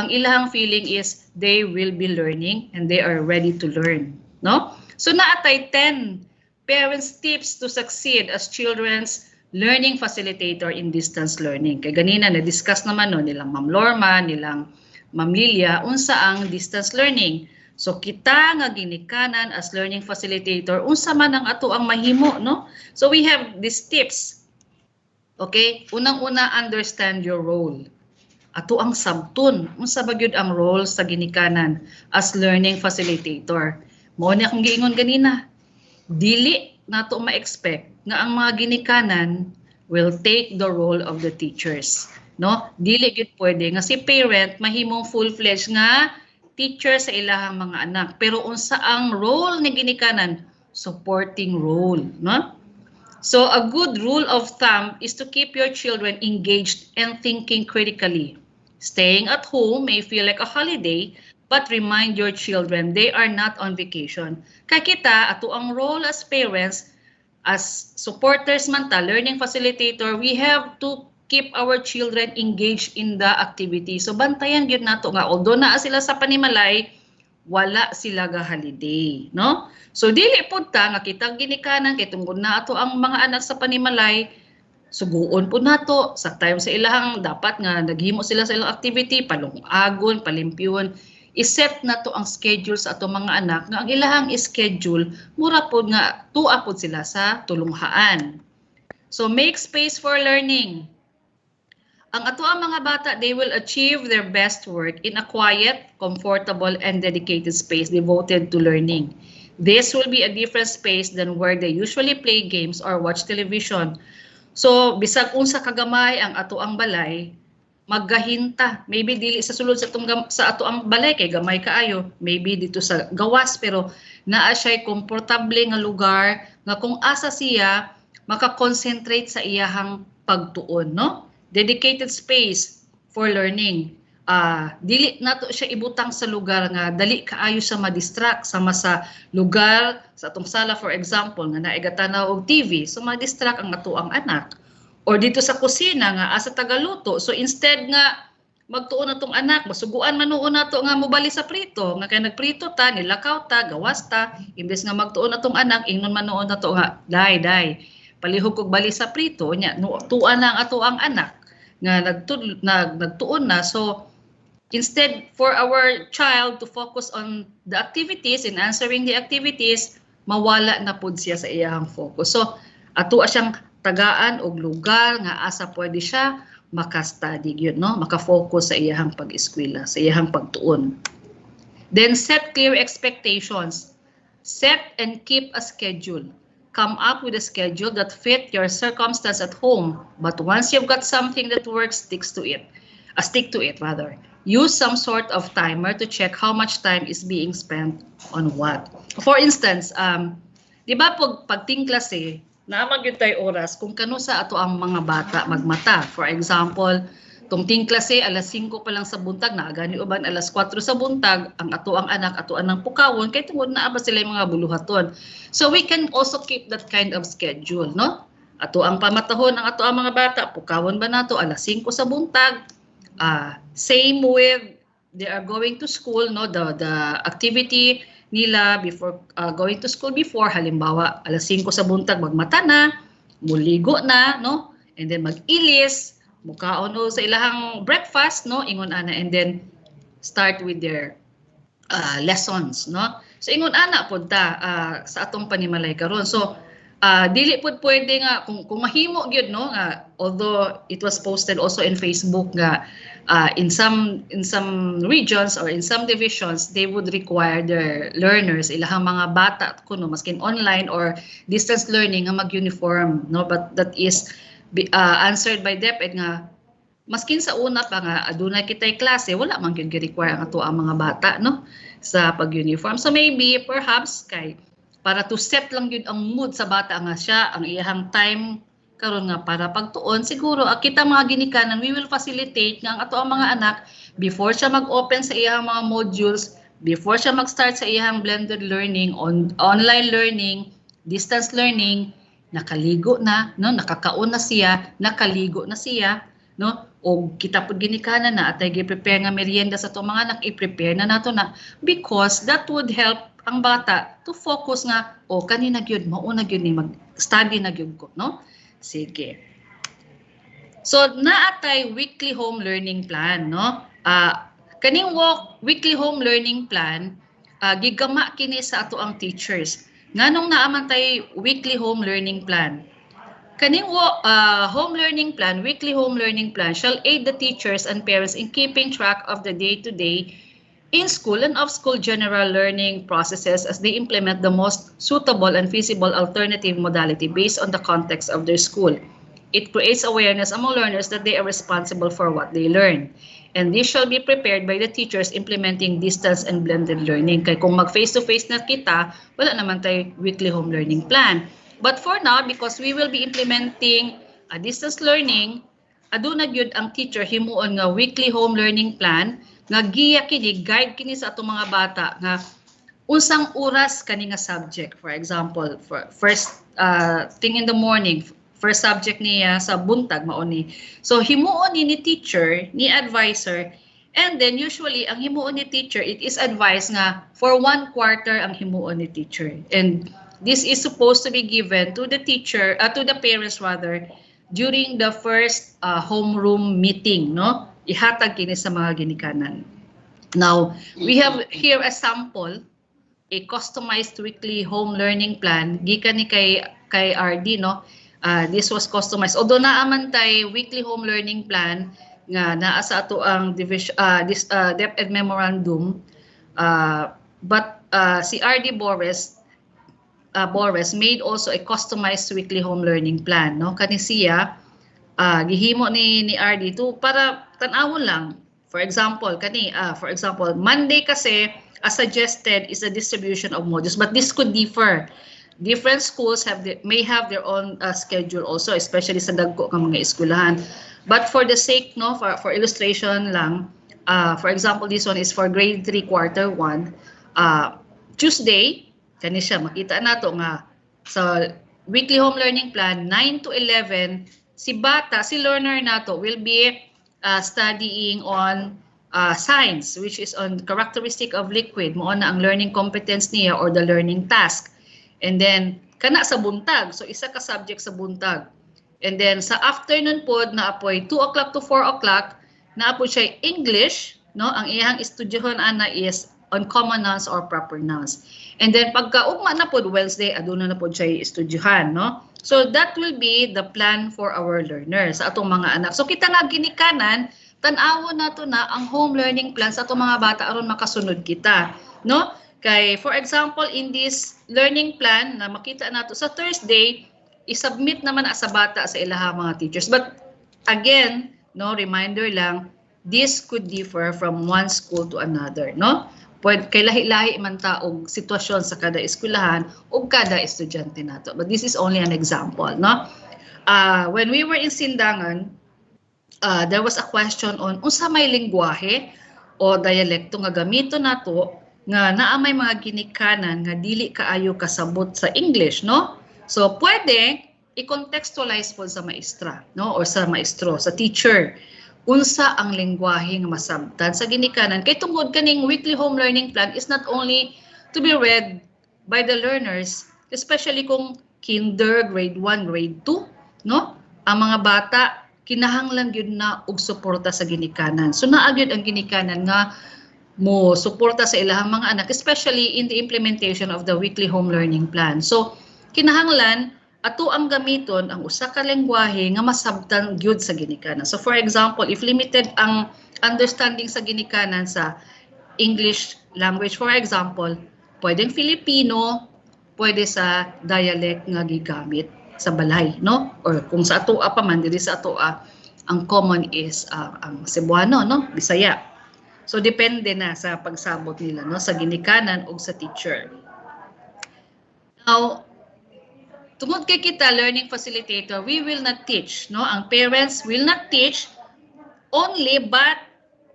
ang ilahang feeling is they will be learning and they are ready to learn, no? So naatay 10 parents tips to succeed as children's learning facilitator in distance learning. Kay ganina na-discuss naman no nilang Ma'am Lorma, nilang Ma'am Lilia unsa ang distance learning. So kita nga ginikanan as learning facilitator unsa man ang ato ang mahimo, no? So we have these tips. Okay? Unang-una, understand your role. Ato ang sabton unsa ba gyud ang role sa ginikanan as learning facilitator. Mao ni akong giingon ganina. Dili nato ma-expect nga ang mga ginikanan will take the role of the teachers, no? Dili gyud pwede nga si parent mahimong full-fledged nga teacher sa ilahang mga anak, pero unsa ang role ni ginikanan? Supporting role, no? So a good rule of thumb is to keep your children engaged and thinking critically. Staying at home may feel like a holiday, but remind your children they are not on vacation. Kay kita ato ang role as parents, as supporters man ta, learning facilitator, we have to keep our children engaged in the activity. So bantayan gyud nato nga although naa sila sa panimalay, wala sila ga holiday, no? So dili pud ta nga kitang ginikanan kay tungod na ato ang mga anak sa panimalay, suguon pud nato sa time sa ilahang dapat nga naghimo sila sa ilang activity, palungagon, palimpyuon. I-set nato ang schedule sa ato mga anak nga ang ilahang schedule mura pud nga tuwa pud sila sa tulunghaan. So make space for learning. Ang ato ang mga bata, they will achieve their best work in a quiet, comfortable, and dedicated space devoted to learning. This will be a different space than where they usually play games or watch television. So, bisag unsa kagamay ang ato ang balay, maggahinta. Maybe dili sa sulod sa ato ang balay kay gamay kaayo. Maybe dito sa gawas, pero naa siya'y komportable nga lugar nga kung asa siya makakonsentrate sa iyahang pagtuon, no? Dedicated space for learning. Dili nato siya ibutang sa lugar nga dali kaayo sa ma-distract sama sa lugar sa atong sala, for example nga naigatanaw og TV, so ma-distract ang ato ang anak. Or dito sa kusina nga asa tagaluto, so instead nga magtuon atong anak, masuguan manuon nato nga mobali sa prito, nga kay nagprito ta, nilakaw ta, gawas ta, imbes nga magtuon atong anak, ingnon manuon nato nga day palihog kog bali sa prito nya, tuan lang ato ang anak nga nagtuon na. So instead for our child to focus on the activities and answering the activities, mawala na pud siya sa iyang focus. So ato siyang tagaan og lugar nga asa pwede siya maka-study gyud, no? Maka-focus sa iyang pag-eskwela, sa iyang pagtuon. Then set clear expectations. Set and keep a schedule. Come up with a schedule that fit your circumstance at home. But once you've got something that works, stick to it. Use some sort of timer to check how much time is being spent on what. For instance, di ba pag klase, naamag yun tayo oras kung kano sa ato ang mga bata magmata. For example, tong klase alas 5 pa lang sa buntag, naagani uban alas 4 sa buntag, ang ato ang anak, ato ang pukawon, kay tungod na ba sila yung mga buluhaton. So we can also keep that kind of schedule, no? Ato ang pamatahon ng ato ang mga bata, pukawon ba nato alas 5 sa buntag. Same with they are going to school, no? The activity nila before going to school before, halimbawa alas 5 sa buntag magmata na, muligo na, no? And then mag-ilis, mukaon o sa ilahang breakfast, no? Ingon ana, and then start with their lessons, no? So ingon ana pud ta sa atong panimalay karon. So dili pud pwede nga kung mahimo gyud, no, nga although it was posted also in Facebook nga in some regions or in some divisions they would require their learners, ilahang mga bata kuno maskin online or distance learning nga mag-uniform, no, but that is answered by DepEd nga maskin sa una pa nga adunay kitay klase wala man gyud gi-require ang ato ang mga bata, no, sa pag-uniform. So maybe perhaps kay para to set lang yun ang mood sa bata nga siya ang iyahang time karon nga para pagtuon, siguro kita mga ginikanan we will facilitate nga ang ato ang mga anak before siya mag-open sa iyahang mga modules, before siya mag-start sa iyahang blended learning, online learning, distance learning, nakaligo na, no, nakakaon na siya, nakaligo na siya, no, o kita pud ginikanan na atay gi-prepare nga merienda sa ato mga anak, i-prepare na nato na because that would help ang bata to focus nga kanina gyud mauna gyud ni mag-study na gyud ko, no. Sige. So naatay weekly home learning plan, no. Kaning weekly home learning plan gigama kini sa ato ang teachers. Nganong naaman tay weekly home learning plan? Kaning home learning plan, weekly home learning plan shall aid the teachers and parents in keeping track of the day-to-day in school and off-school general learning processes as they implement the most suitable and feasible alternative modality based on the context of their school. It creates awareness among learners that they are responsible for what they learn. And this shall be prepared by the teachers implementing distance and blended learning. Kaya kung mag-face-to-face na kita, wala naman tayo weekly home learning plan. But for now, because we will be implementing a distance learning, aduna gyud ang teacher himuon nga weekly home learning plan nga giya kini, guide kini sa atong mga bata nga unsang oras kani nga subject. For example, for first thing in the morning, first subject niya sa buntag mao ni. So himuon ni teacher, ni advisor, and then usually ang himuon ni teacher, it is advised nga for 1 quarter ang himuon ni teacher. And this is supposed to be given to the teacher, to the parents rather, during the first homeroom meeting, no? Ihatag kini sa mga ginikanan. Now, we have here a sample, a customized weekly home learning plan gikan ni kay RD, no? This was customized. Although naaman tay weekly home learning plan nga naa sa ato ang division this DepEd memorandum, but si RD Boris made also a customized weekly home learning plan, no? Kani siya gihimo ni RD to para tan-awon lang. For example, Monday kasi as suggested is a distribution of modules, but this could differ. Different schools may have their own schedule also, especially sa dagko nga mga eskwelahan. But for the sake, no, for illustration lang, for example, this one is for grade 3 quarter 1, Tuesday, kani siya makita nato nga sa weekly home learning plan 9 to 11 si learner nato will be studying on science, which is on characteristic of liquid, mo na ang learning competence niya or the learning task. And then kana sa buntag, so isa ka subject sa buntag. And then sa afternoon pod na apoy 2 o'clock to 4 o'clock na apoy siya English, no, ang iyang estudyahon ana is on common nouns or proper nouns. And then pagkaugma na pod Wednesday aduna na pod siya estudyuhan, no. So that will be the plan for our learners sa atong mga anak. So kita nga ginikanan tan-awon nato na ang home learning plan sa atong mga bata aron makasunod kita, no. Kay for example in this learning plan na makita nato sa Thursday i-submit naman sa bata sa ilaha mga teachers. But again, no, reminder lang, this could differ from one school to another, no? Pwede kay lahi-lahi man ta og sitwasyon sa kada eskwelahan o kada estudyante nato. But this is only an example, no? When we were in Sindangan, there was a question on unsa may lengguwahe o dialekto nga gamito nato nga naa may mga ginikanan nga dili kaayo kasabot sa English, no? So pwede i-contextualize po sa maestra, no, or sa maestro, sa teacher. Unsa ang lengguwahe nga masabtan sa ginikanan kay tungod kaning weekly home learning plan is not only to be read by the learners, especially kung kinder, grade 1, grade 2, no? Ang mga bata kinahanglan gyud na og suporta sa ginikanan. So naa gyud ang ginikanan nga mo suporta sa ilahang mga anak, especially in the implementation of the weekly home learning plan. So kinahanglan ato ang gamiton ang usa ka lengguwahe nga masabtan gyud sa ginikanan. So for example, if limited ang understanding sa ginikanan sa English language, for example, pwedeng Filipino, pwede sa dialect nga gigamit sa balay, no? Or kung sa atoa pa man, dili sa atoa, ang common is ang Cebuano, no? Bisaya. So depende na sa pagsabot nila, no? Sa ginikanan o sa teacher. Now, tungod kay kita learning facilitator, we will not teach, no? Ang parents will not teach only, but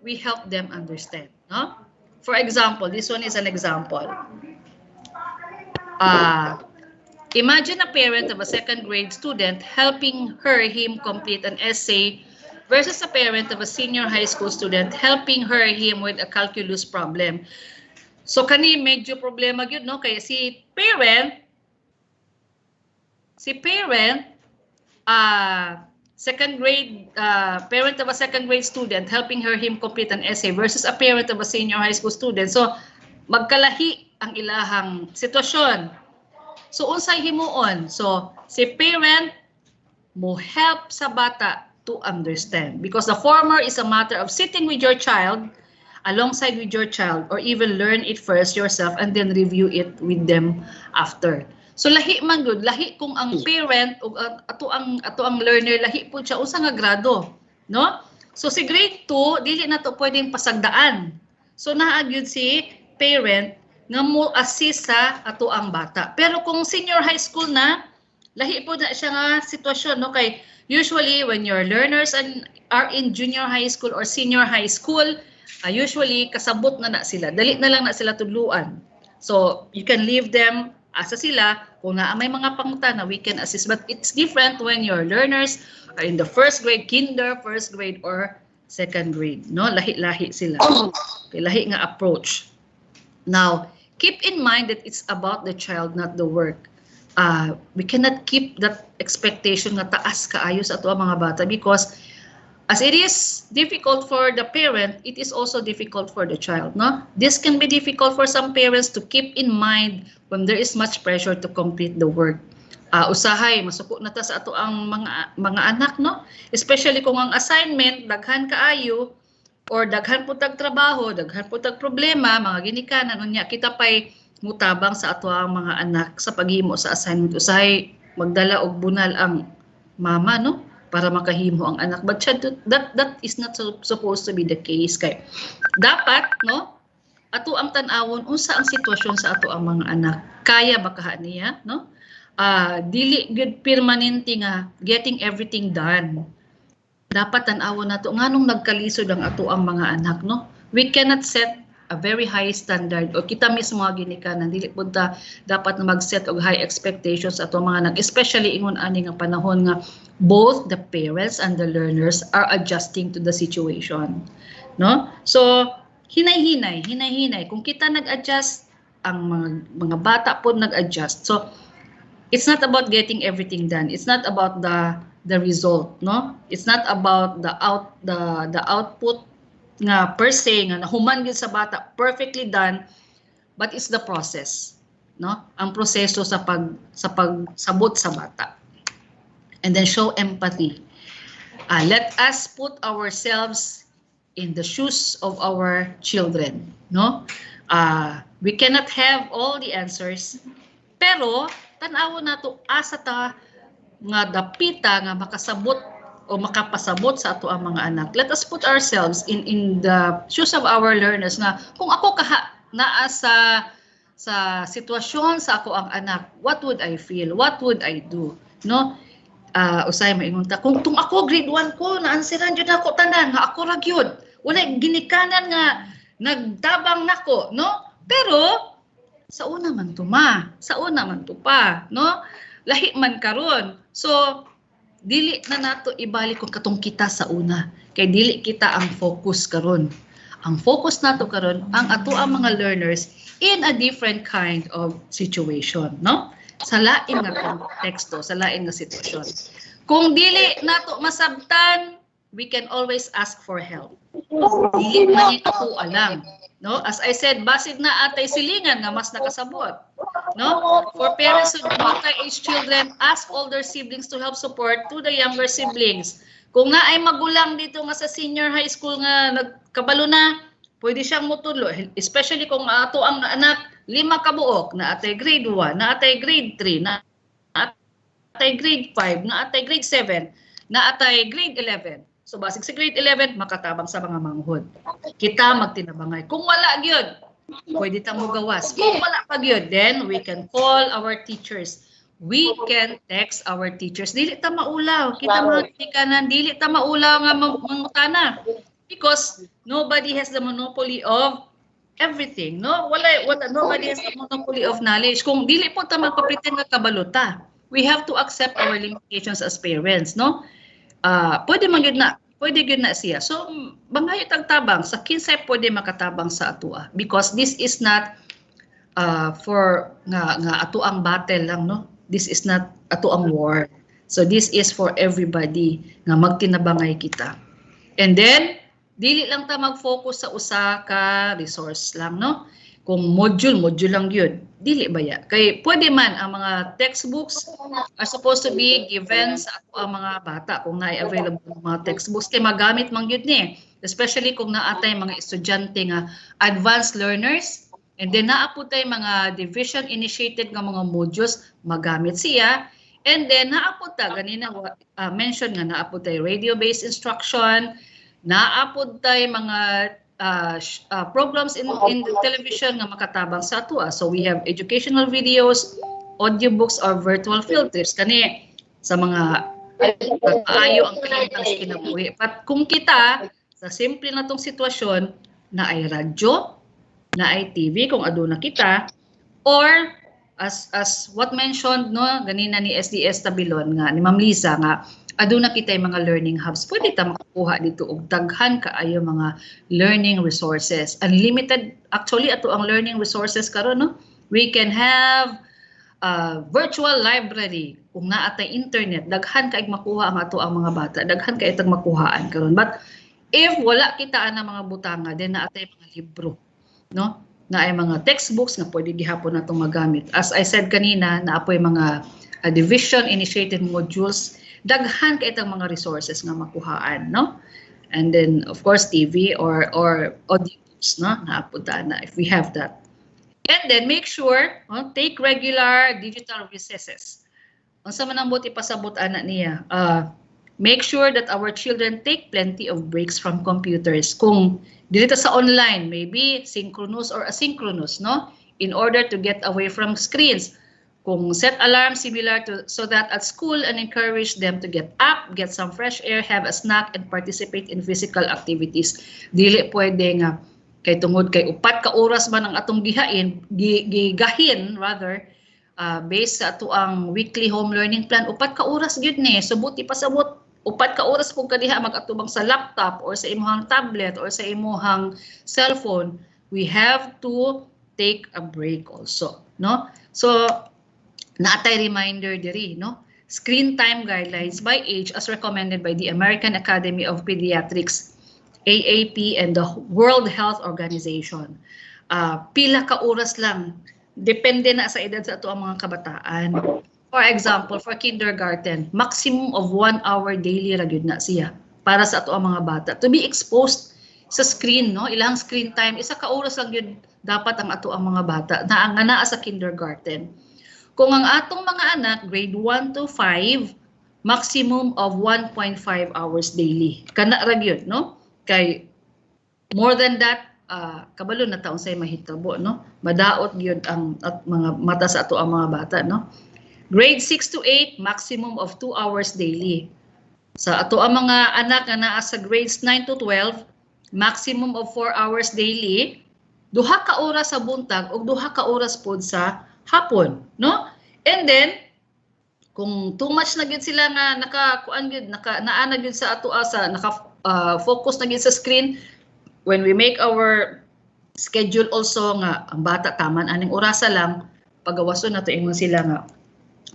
we help them understand, no? For example, this one is an example. Imagine a parent of a second grade student helping him complete an essay versus a parent of a senior high school student helping him with a calculus problem. So kani medyo problema gyud, no? Kaya si parent second grade parent of a second grade student helping him complete an essay versus a parent of a senior high school student. So magkalahi ang ilahang sitwasyon. So unsay himuon? So si parent mo help sa bata to understand, because the former is a matter of sitting with your child, alongside with your child, or even learn it first yourself and then review it with them after. So lahi man gud, lahi kung ang parent o ato ang learner lahi po siya usa nga grado, no? So si grade 2 dili na to pwedeng pasagdaan. So naa gyud si parent nga mo assist sa ato ang bata. Pero kung senior high school na, lahi po na siya nga sitwasyon, no? Kay usually when your learners are in junior high school or senior high school, usually kasabot na sila. Dali na lang na sila tudluan. So you can leave them asa sila kung may mga pangutana, we can assist. But it's different when your learners are in the first grade, first grade, or second grade. No, lahi-lahi sila. Okay, lahi nga approach. Now, keep in mind that it's about the child, not the work. We cannot keep that expectation na taas kaayo sa ato ang mga bata, because as it is difficult for the parent, it is also difficult for the child, no? This can be difficult for some parents to keep in mind when there is much pressure to complete the work. Usahay, masuko na ta sa ato ang mga anak, no? Especially kung ang assignment, daghan kaayo, or daghan po tag trabaho, daghan po tag problema, mga ginikanan, unya kita pa'y mutabang sa ato ang mga anak sa paghimo sa assignment. Usahay, magdala og bunal ang mama, no? Para makahimo ang anak. But that is not supposed to be the case. Kay dapat, no, ato ang tan-awon unsa ang sitwasyon sa ato ang mga anak. Kaya ba kaha niya, no? Dili good permanente nga getting everything done. Dapat tan-awon nato nganong nagkalisod ang ato ang mga anak, no? We cannot set a very high standard, o kita mismo nga ginikanan, dili pud ta dapat na mag-set og high expectations ato mga anak, especially ingon ani nga panahon nga both the parents and the learners are adjusting to the situation, no? So hinay-hinay kung kita nag-adjust, ang mga bata pod nag-adjust. So it's not about getting everything done, it's not about the result, no? It's not about the output nga per se nga nahuman gyud sa bata perfectly done, but it's the process, no? Ang proseso sa pagsabot sa bata. And then show empathy. Let us put ourselves in the shoes of our children, no? We cannot have all the answers, pero tan-awon nato asa ta nga dapita nga makasabot o makapasabot sa ato ang mga anak. Let us put ourselves in the shoes of our learners nga kung ako naa sa sitwasyon sa ako ang anak, what would I feel? What would I do? No? Usay maingon ta kung ako grade 1 ko naansiran jud ako tanan nga ako ra gyud. Wala ginikanan nga nagtabang nako, no? Pero sa una man to pa, no? Lahi man karon. So dili na nato ibalik kung katong kita sa una, kay dili kita ang focus karon. Ang focus nato karon ang ato ang mga learners in a different kind of situation, no? Sa lain nga konteksto, sa lain nga sitwasyon. Kung dili nato masabtan, we can always ask for help. Dili man ito alam. No, as I said, basid na atay silingan nga mas nakasabot. No, for parents with multi-age children, ask older siblings to help support to the younger siblings. Kung na ay magulang dito nga sa senior high school nga nagkabalo na, pwede siyang mutudlo, especially kung ato ang anak 5 kabuok, na atay grade 1, na atay grade 3, na atay grade 5, na atay grade 7, na atay grade 11. So basig sa grade 11 makatabang sa mga manghod. Kita magtinabangay. Kung wala gyud, pwede ta mo gawas. Kung wala pa gyud, then we can call our teachers. We can text our teachers. Dili ta maulaw. Kita mga tikanan, dili ta maulaw nga mangutana. Because nobody has the monopoly of everything. No, wala nobody has the monopoly of knowledge. Kung dili po ta magpapretend nga kabalota, we have to accept our limitations as parents, no? Pwede gyud na siya. So bangayo tagtabang sa kinsay pwede makatabang sa atua, because this is not for nga ato ang battle lang, no? This is not ato ang war. So this is for everybody nga magtinabangay kita. And then dili lang ta mag-focus sa usa ka resource lang, no? Kung module lang yun, dili ba ya? Kay pwede man ang mga textbooks are supposed to be given sa ang mga bata kung naay available ng mga textbooks kay magamit man yun ni. Especially kung naatay mga estudyante nga advanced learners, and then naaputay mga division initiated nga mga modules, magamit siya. And then naaputa ganina mention nga naaputay radio-based instruction, naaputay mga programs in the television nga makatabang sa atua. So we have educational videos, audiobooks, or virtual field trips kani sa mga paayo ang kalintang sa kinabuhi. But kung kita sa simple na tong sitwasyon na ay radyo, na ay TV kung aduna kita, or as what mentioned no ganina ni SDS Tabilon nga ni Ma'am Lisa nga aduna kitay mga learning hubs, pwede ta makakuha dito og daghan kaayo mga learning resources. Unlimited actually ato ang learning resources karon, no? We can have virtual library kung naa tay internet, daghan kaig makuha ang ato ang mga bata, daghan kay itag makuhaan karon. But if wala kita ana mga butanga, then naa tay mga libro, no? Na ay mga textbooks nga pwede gihapon natong magamit. As I said kanina, naapoy mga division initiated modules, daghan kay itang mga resources nga makuhaan, no? And then of course TV or audiobooks, no? Naapunta na if we have that. And then make sure take regular digital recesses. Unsa man ang buti pasabot ana niya? Make sure that our children take plenty of breaks from computers. Kung dito sa online, maybe synchronous or asynchronous, no? In order to get away from screens. Kung set alarm similar to so that at school and encourage them to get up, get some fresh air, have a snack, and participate in physical activities. Dili pwede nga kay tungod kay 4 ka oras man ang atong gigahin rather based sa ato ang weekly home learning plan, 4 ka oras gyud ni. So buti pasabot 4 ka oras kung kadiha magatubang sa laptop or sa imong tablet or sa imong cellphone. We have to take a break also, no? So natay reminder diri, no? Screen time guidelines by age as recommended by the American Academy of Pediatrics, AAP, and the World Health Organization. Pila ka oras lang, depende na sa edad sa ato ang mga kabataan. For example, for kindergarten, maximum of 1 hour daily ra gyud na siya para sa ato ang mga bata to be exposed sa screen, no? Ilang screen time, 1 ka oras lang gyud dapat ang ato ang mga bata na naa sa kindergarten. Kung ang atong mga anak, grade 1 to 5, maximum of 1.5 hours daily. Kana ra gyud, no? Kay more than that, kabalo na taon say mahitabo, no? Madaot gyud ang mga mata sa ato ang mga bata, no? Grade 6 to 8, maximum of 2 hours daily. Sa ato ang mga anak nga naa sa grades 9 to 12, maximum of 4 hours daily. 2 ka oras sa buntag ug 2 ka oras pod sa hapon, no? And then kung too much na gyud sila nga nakakuan gyud naa na gyud sa ato sa focus na gyud sa screen, when we make our schedule also nga ang bata taman aning orasa lang, pagawason nato ingon sila nga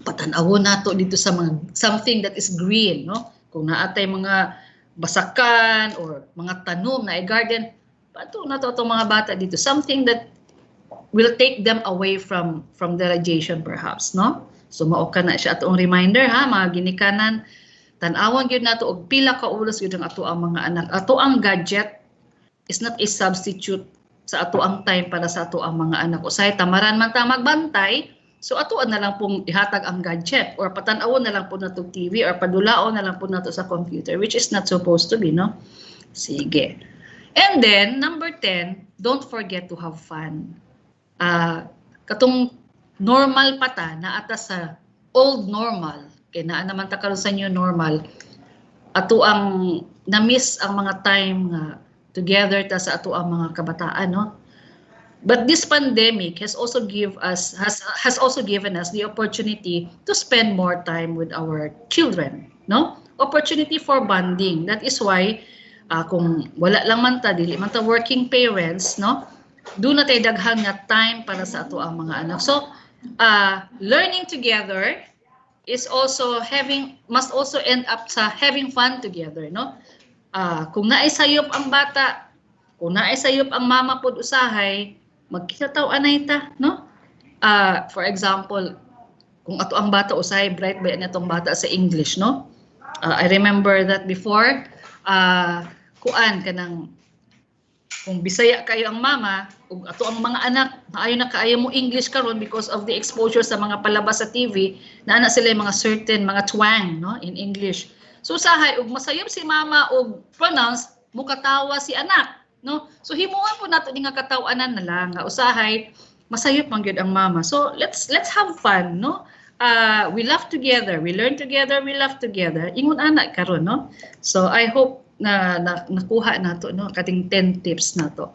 patan-awon nato dito sa mga something that is green, no? Kung naatay mga basakan or mga tanom na garden, pato na to mga bata dito, something that will take them away from the radiation perhaps, no? So mao kana siya atong reminder ha, mga ginikanan, tan-awon gyud nato og pila ka ulos gyud ang ato ang mga anak. Ato ang gadget is not a substitute sa ato ang time para sa ato ang mga anak. Usahay tamaran man ta magbantay, so atuan na lang pong ihatag ang gadget or patan-awon na lang po nato TV or padulaon na lang po nato sa computer, which is not supposed to be, no? Sige. And then number 10, don't forget to have fun. Katong normal pata na ata sa old normal, kaya na naman ta karon sa new normal, ato ang na-miss ang mga time nga together ta sa ato ang mga kabataan, no? But this pandemic has also given us the opportunity to spend more time with our children, no? Opportunity for bonding. That is why kung wala lang man ta, dili man ta working parents, no? Doon na tayo daghang nga time para sa ato ang mga anak. So, learning together is also must also end up sa having fun together, no? Kung naisayop ang bata, kung naisayop ang mama pod usahay, magkitaw-anay ta, no? For example, kung ato ang bata usahay, bright ba yan itong bata sa English, no? I remember that before, kuan kanang kung Bisaya kayo ang mama, ug ato ang mga anak, maayo na kaayo mo English karon because of the exposure sa mga palabas sa TV, na ana sila yung mga certain mga twang, no, in English. So usahay ug masayop si mama og pronounce, mukatawa si anak, no? So himuon po nato ni nga katawanan na lang nga usahay masayop man gyud ang mama. So let's have fun, no? We laugh together, we learn together, we laugh together. Ingon anak karon, no? So I hope na nakuha nato, no, kating 10 tips nato.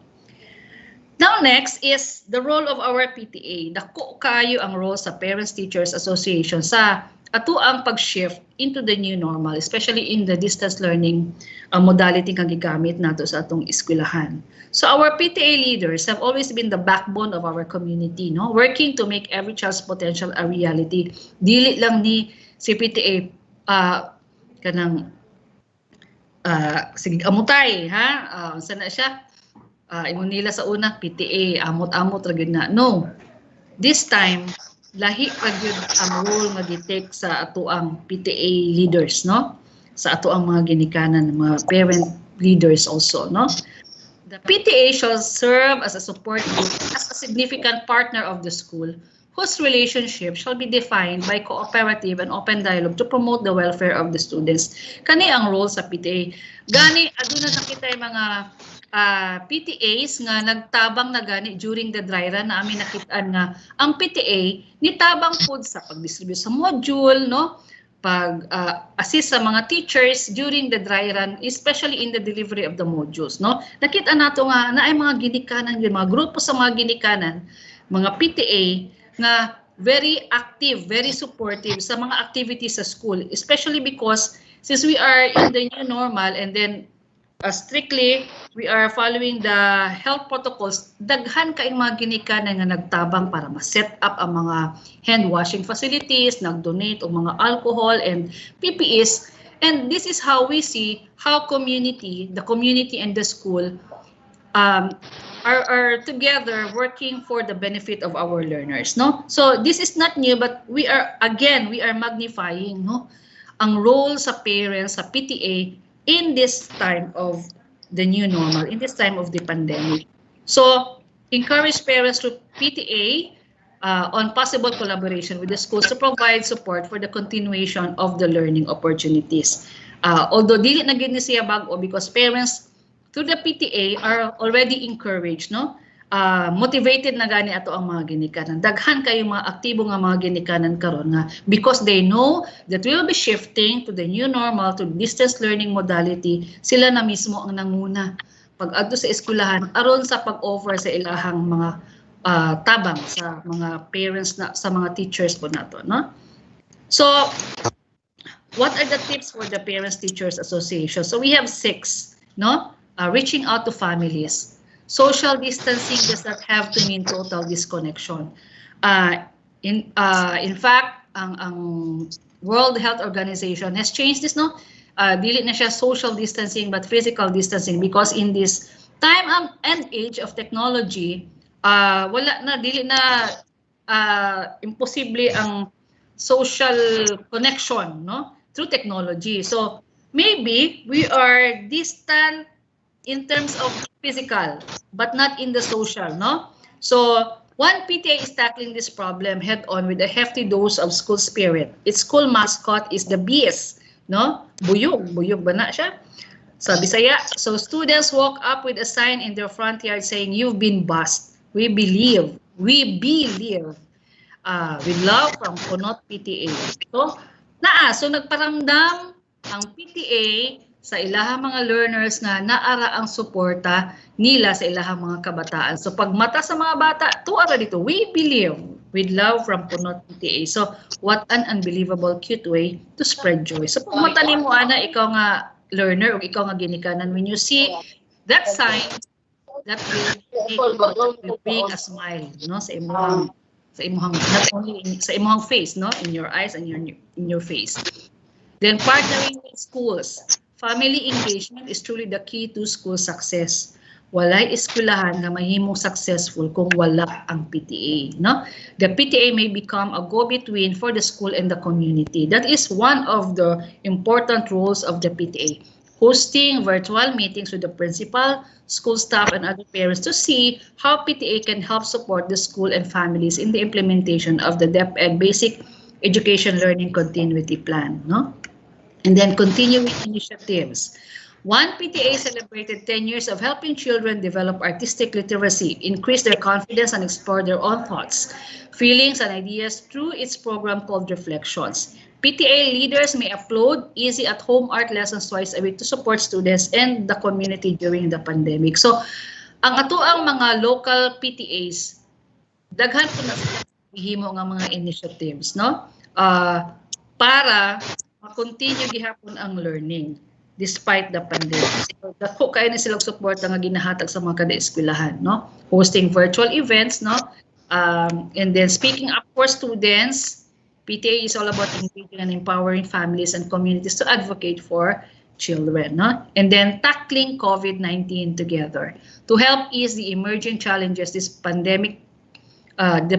Now next is the role of our PTA. Dako kayo ang role sa Parents Teachers Association sa ato ang pag-shift into the new normal, especially in the distance learning modality nga gigamit nato sa atong eskwelahan. So our PTA leaders have always been the backbone of our community, no, working to make every child's potential a reality. Dili lang ni si PTA kanang sige amutay ha, sana siya ingon nila sa una PTA amot-amot ra gyud na. No, this time lahi ra gyud ang role nga gi-take sa ato ang PTA leaders, no, sa ato ang mga ginikanan, mga parent leaders also, no. The PTA shall serve as a support group, as a significant partner of the school, whose relationship shall be defined by cooperative and open dialogue to promote the welfare of the students. Kani ang role sa PTA. Gani, aduna nakita yung mga PTAs nga nagtabang na gani during the dry run, na amin nakitaan nga ang PTA nitabang po sa pag-distribute sa module, no? Pag-assist sa mga teachers during the dry run, especially in the delivery of the modules, no? Nakita nato nga na ay mga ginikanan yun, mga grupo sa mga ginikanan, mga PTA nga very active, very supportive sa mga activities sa school, especially because since we are in the new normal and then strictly we are following the health protocols, daghan kaing mga ginikanan nga nagtabang para ma-set up ang mga hand washing facilities, nag-donate og mga alcohol and PPEs, and this is how we see how the community and the school are together working for the benefit of our learners, no? So this is not new, but we are magnifying, no, ang role sa parents, sa PTA in this time of the new normal, in this time of the pandemic. So encourage parents to PTA on possible collaboration with the schools to provide support for the continuation of the learning opportunities. Although dili na gid ni siya bag-o, because parents through the PTA are already encouraged, no? Motivated na gani ato ang mga ginikanan. Daghan kayo mga aktibo nga mga ginikanan karon nga because they know that we will be shifting to the new normal, to distance learning modality. Sila na mismo ang nanguna pag adto sa eskwelahan aron sa pag-offer sa ilahang mga tabang sa mga parents, na sa mga teachers po nato, no? So what are the tips for the Parents Teachers Association? So we have 6, no? Reaching out to families. Social distancing does not have to mean total disconnection. In fact, ang World Health Organization has changed this, no? Dili na siya social distancing but physical distancing, because in this time and age of technology, wala na, dili na imposible ang social connection, no, through technology. So maybe we are distant in terms of physical, but not in the social, no? So one PTA is tackling this problem head on with a hefty dose of school spirit. Its school mascot is the bees, no? Buyog, buyog ba na siya? Sa Bisaya. So students walk up with a sign in their front yard saying, "You've been bused. We believe. We believe." With love from Punot PTA. So nagparamdam ang PTA sa ilahang mga learners nga naara ang suporta nila sa ilahang mga kabataan. So pagmata sa mga bata, tuara dito, we believe, with love from Punot PTA. So what an unbelievable cute way to spread joy. So pagmata ni mo, ana, ikaw nga learner o ikaw nga ginikanan, when you see that sign, that will bring a smile, no, sa imong not only sa imong face, no, in your eyes and in your face. Then partnering with schools, family engagement is truly the key to school success. Walay eskwelahan nga mahimong successful kung wala ang PTA, no? The PTA may become a go-between for the school and the community. That is one of the important roles of the PTA. Hosting virtual meetings with the principal, school staff, and other parents to see how PTA can help support the school and families in the implementation of the DepEd Basic Education Learning Continuity Plan, no? And then continuing initiatives. One PTA celebrated 10 years of helping children develop artistic literacy, increase their confidence, and explore their own thoughts, feelings, and ideas through its program called Reflections. PTA leaders may upload easy at-home art lessons twice a week to support students and the community during the pandemic. So, ang atoang mga local PTAs, daghan po na sila ihimo nga mga initiatives, no? Para ma-continue gihapon ang learning despite the pandemic. So, dako kayo na silang support nga ginahatag sa mga kada-eskwelahan, no? Hosting virtual events, no? And then speaking up for students, PTA is all about engaging and empowering families and communities to advocate for children, no? And then tackling COVID-19 together to help ease the emerging challenges the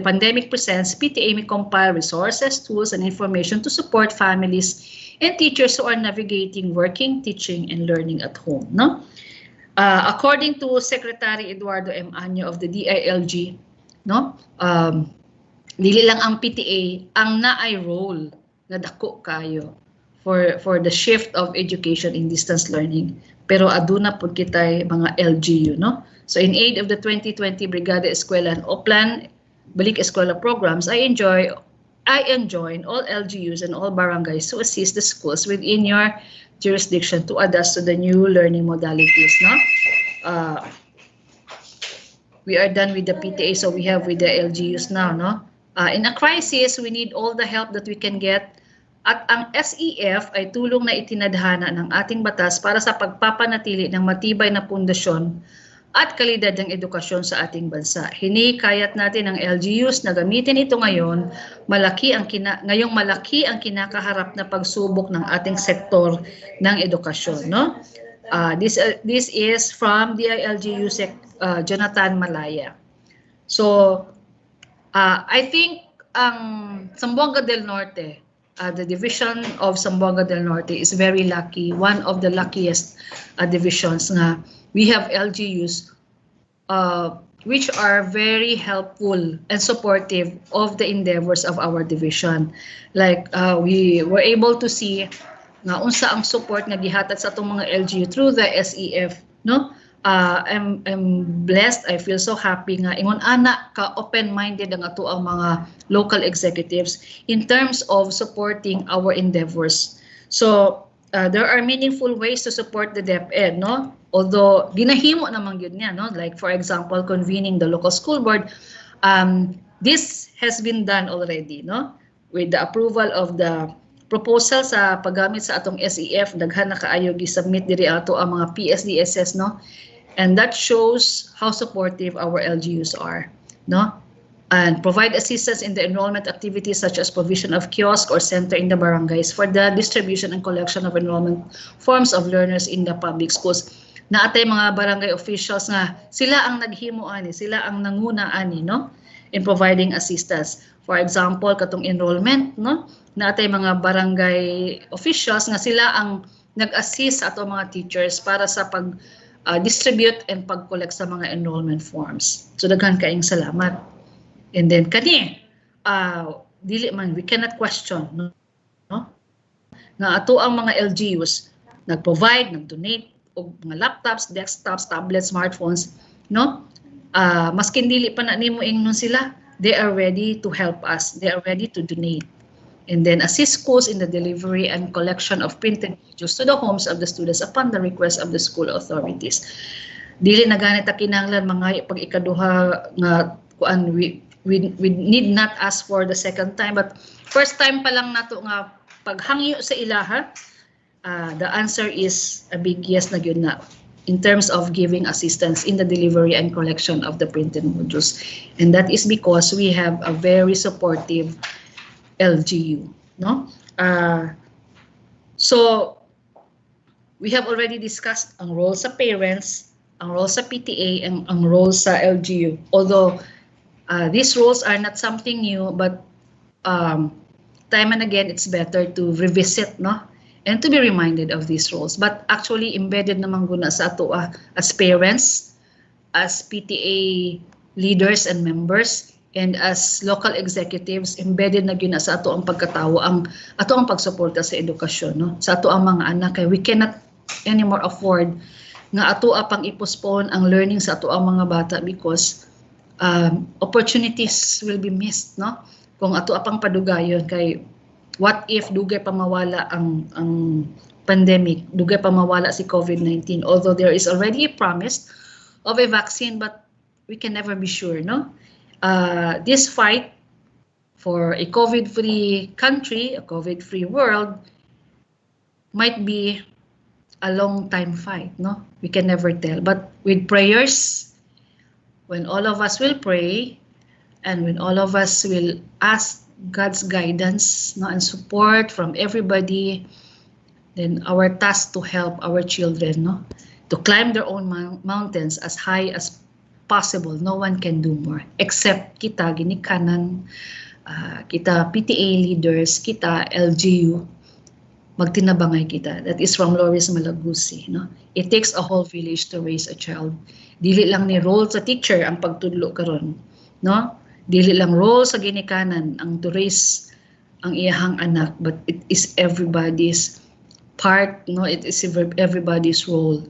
pandemic presents. PTA may compile resources, tools, and information to support families and teachers who are navigating working, teaching, and learning at home, no? According to Secretary Eduardo M. Año of the DILG, no? Dili lang ang PTA ang naay role na dako kayo for the shift of education in distance learning, pero aduna pud kitay mga LGU, no? So in aid of the 2020 Brigada Eskwela and Oplan Balik Eskwela programs, I enjoin all LGUs and all barangays to assist the schools within your jurisdiction to adjust to the new learning modalities, no? We are done with the PTA, so we have with the LGUs now, no? In a crisis, we need all the help that we can get. At ang SEF ay tulong na itinadhana ng ating batas para sa pagpapanatili ng matibay na pundasyon at kalidad ng edukasyon sa ating bansa. Hinikayat natin ang LGUs na gamitin ito ngayon, malaki ang kinakaharap na pagsubok ng ating sektor ng edukasyon, no? This is from DILGU Jonathan Malaya. So, I think ang Zamboanga del Norte, the division of Zamboanga del Norte is very lucky, one of the luckiest divisions nga we have LGUs which are very helpful and supportive of the endeavors of our division. Like we were able to see nga unsa ang support nga gihatag sa atong mga LGU through the SEF, no? I'm blessed. I feel so happy nga ingon ana ka open-minded ang ato ang mga local executives in terms of supporting our endeavors. So there are meaningful ways to support the DepEd, no? Although ginahimo naman yun niya, no? Like for example, convening the local school board. This has been done already, no? With the approval of the proposal sa paggamit sa atong SEF, daghan na kaayo gi-submit diri ato ang mga PSDSS, no? And that shows how supportive our LGUs are, no? And provide assistance in the enrollment activities such as provision of kiosk or center in the barangays for the distribution and collection of enrollment forms of learners in the public schools. na atay mga barangay officials nga sila ang naghimo ani, sila ang nanguna ani, no, in providing assistance. For example, katong enrollment, no, na atay mga barangay officials nga sila ang nag-assist ato mga teachers para sa pag distribute and pag-collect sa mga enrollment forms. So daghan kaayong salamat. And then kani dili man, we cannot question, no, nga ato ang mga LGUs nag-provide, nag-donate og mga laptops, desktops, tablets, smartphones, no? Maskin dili pa na nimo ingnon sila, they are ready to help us. They are ready to donate. And then assist schools in the delivery and collection of printed modules to the homes of the students upon the request of the school authorities. Dili na ganit ta kinahanglan mga pag ikaduha nga kuan we need not ask for the second time, but first time pa lang nato nga paghangyo sa ilaha. The answer is a big yes na gyud na in terms of giving assistance in the delivery and collection of the printed modules. And that is because we have a very supportive LGU, no? So we have already discussed ang role sa parents, ang role sa PTA, and ang role sa LGU. Although these roles are not something new, but time and again it's better to revisit, no? And to be reminded of these roles. But actually embedded naman guna sa ato as parents, as PTA leaders and members, and as local executives, embedded na gyud na sa ato ang pagkatawo, ang ato ang pagsuporta sa edukasyon, no? Sa ato ang mga anak, kay we cannot anymore afford nga ato pang i-postpone ang learning sa ato ang mga bata because opportunities will be missed, no? Kung ato pang padugayon kay what if dugay pa mawala ang pandemic, dugay pa mawala si COVID-19, although there is already a promise of a vaccine, but we can never be sure, no? This fight for a COVID-free country, a COVID-free world, might be a long time fight, no? We can never tell, but with prayers, when all of us will pray, and when all of us will ask God's guidance, no, and support from everybody, then our task to help our children, no, to climb their own mountains as high as possible. No one can do more except kita ginikanan, kita PTA leaders, kita LGU, magtinabangay kita. That is from Loris Malagusi, no. It takes a whole village to raise a child. Dili lang ni role sa teacher ang pagtudlo karon, no. Dili lang role sa ginikanan ang to raise ang iyahang anak, but it is everybody's part, no? It is everybody's role.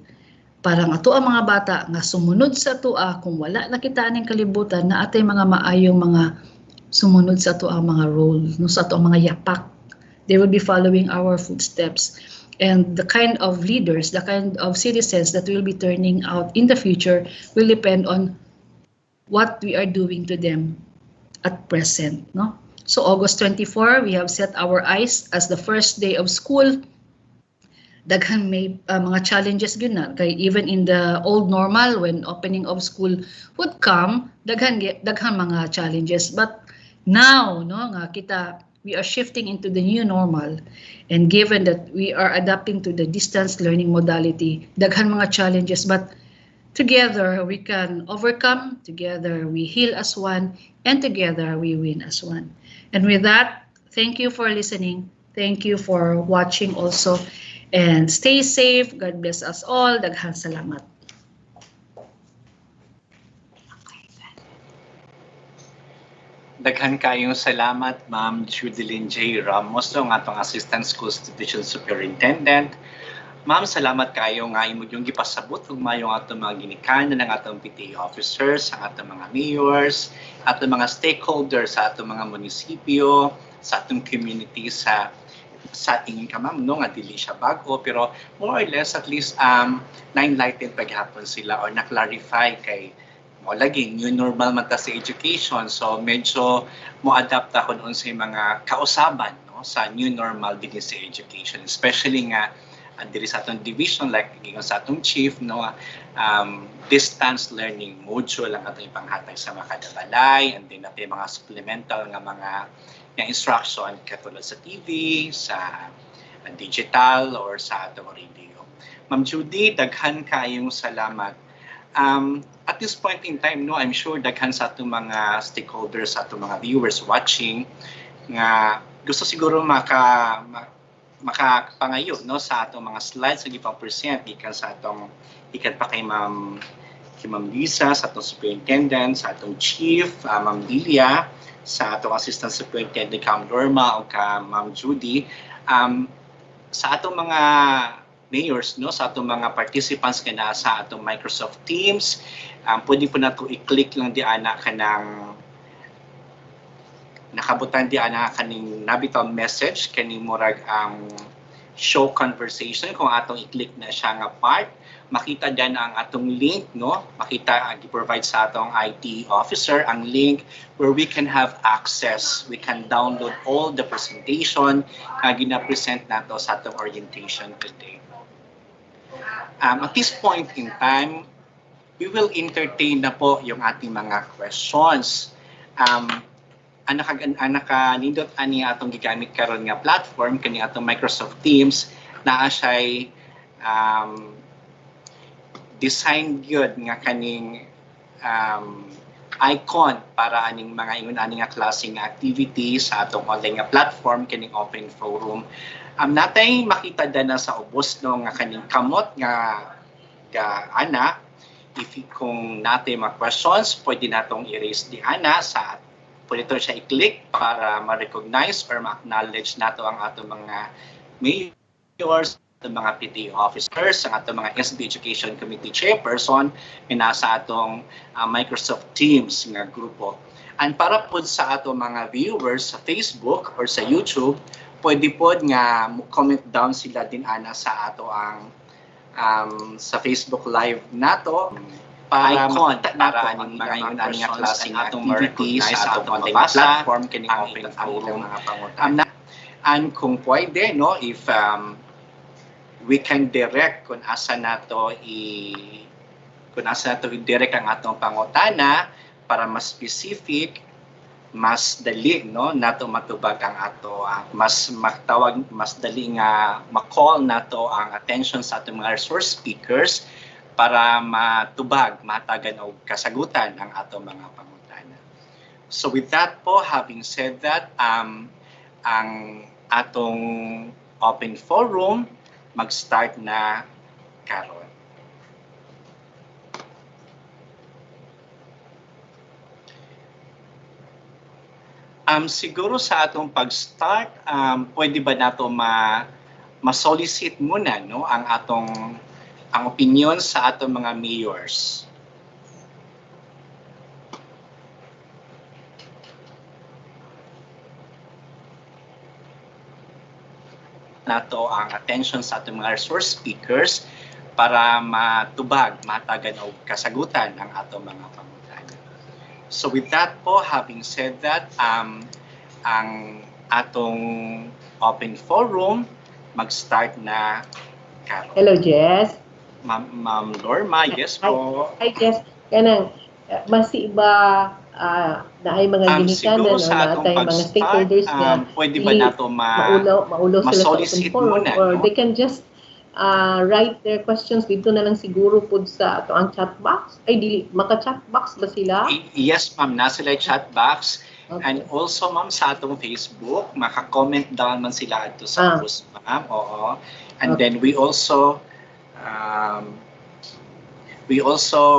Parang ato ang mga bata nga sumunod sa tua, kung wala nakita ning kalibutan na atay mga maayong mga sumunod sa tua mga role, no? Sa ato ang mga yapak. They will be following our footsteps. And the kind of leaders, the kind of citizens that will be turning out in the future will depend on what we are doing to them at present, no? So August 24, we have set our eyes as the first day of school. Daghan may mga challenges gyud na kay even in the old normal when opening of school would come, daghan mga challenges, but now, no, nga kita we are shifting into the new normal, and given that we are adapting to the distance learning modality, daghan mga challenges, but together we can overcome, together we heal as one, and together we win as one. And with that, thank you for listening. Thank you for watching also. And stay safe. God bless us all. Daghang salamat. Daghan kayong salamat, Ma'am Judilyn J. Ramos, ang atong Assistant Schools Division Superintendent. Ma'am, salamat kayo nga imo yung gipasabot ug mayo nga atong mga ginikanan ng atong PTA officers, ang atong mga mayors, atong mga stakeholders sa atong mga munisipyo, sa atong community sa tingin ka, ma'am, no, nga dili siya bago, pero more or less at least na-enlighten paghapon sila or na-clarify kay mo laging new normal man ta sa education, so medyo mo adapt ako noon sa mga kausaban, no, sa new normal din sa education, especially nga diri sa atong division, like gigon sa atong chief, no, distance learning module ang atong ipanghatag sa mga kadabalay, and then natin mga supplemental nga mga instruction katulad sa TV, sa digital, or sa atong radio. Ma'am Judy, daghan kayong salamat. At this point in time, no, I'm sure daghan sa atong mga stakeholders, sa atong mga viewers watching, nga gusto siguro makapangayo no sa atong mga slides nga ipang-present ikan sa atong ikan pa kay Ma'am Lisa, sa atong superintendent, sa atong chief, Ma'am Lilia, sa atong assistant superintendent Ma'am Norma o ka Ma'am Judy, sa atong mga mayors, no, sa atong mga participants kana sa atong Microsoft Teams, pwede po nato i-click lang di ana kanang nakabutan di ana kaning nabitaw message kaning murag show conversation. Kung atong i-click na siya nga part, makita dyan ang atong link, no? Makita i-provide sa atong IT officer ang link where we can have access. We can download all the presentation na gina-present nato sa atong orientation today. At this point in time, we will entertain na po yung ating mga questions. Nindot ani atong gigamit karon nga platform kani atong Microsoft Teams naa siya'y design gyud nga kaning icon para aning mga ingon ani nga klase nga activity sa atong online nga platform kaning open forum. Natay makita dana sa ubos no nga kaning kamot nga ana. Kung natay mga questions, pwede natong i-raise di ana sa pwede ito siya i-click para ma-recognize or ma-acknowledge nato ang ato mga mayors, ang mga PTA officers, ang ato mga SB Education Committee chairperson na nasa atong Microsoft Teams nga grupo. And para po sa ato mga viewers sa Facebook or sa YouTube, pwede po nga comment down sila din ana sa ato ang sa Facebook Live nato para icon para aning mga yun aning klaseng activities sa atong online platform kining open forum mga pangutan. And kung pwede no, if we can direct kung asa nato i-direct ang atong pangutana para mas specific, mas dali no nato matubag ang ato mas dali nga ma-call nato ang attention sa atong mga resource speakers para matubag, matagan og kasagutan ang ato mga pangutana. So with that po, having said that, ang atong open forum mag-start na karon. Siguro sa atong pag-start, pwede ba nato ma-solicit muna no ang opinion sa atong mga mayors. Nato ang attention sa atong mga resource speakers para matubag, matagan og kasagutan ang atong mga pangutana. So with that po, having said that, ang atong open forum mag-start na karon. Hello, Jess. Ma'am Norma, yes po. Hi, Jess. Kanang masiba na ay mga ginikanan o natay mga stakeholders na pwede ba nato maulo sila sa open forum muna, or no? they can just write their questions dito na lang siguro pud sa ato ang chat box. Ay dili maka-chat box ba sila? Yes, ma'am, na sila chat box. Okay. And also, ma'am, sa atong Facebook, maka-comment down man sila ato sa post, ma'am. Oo. And then we also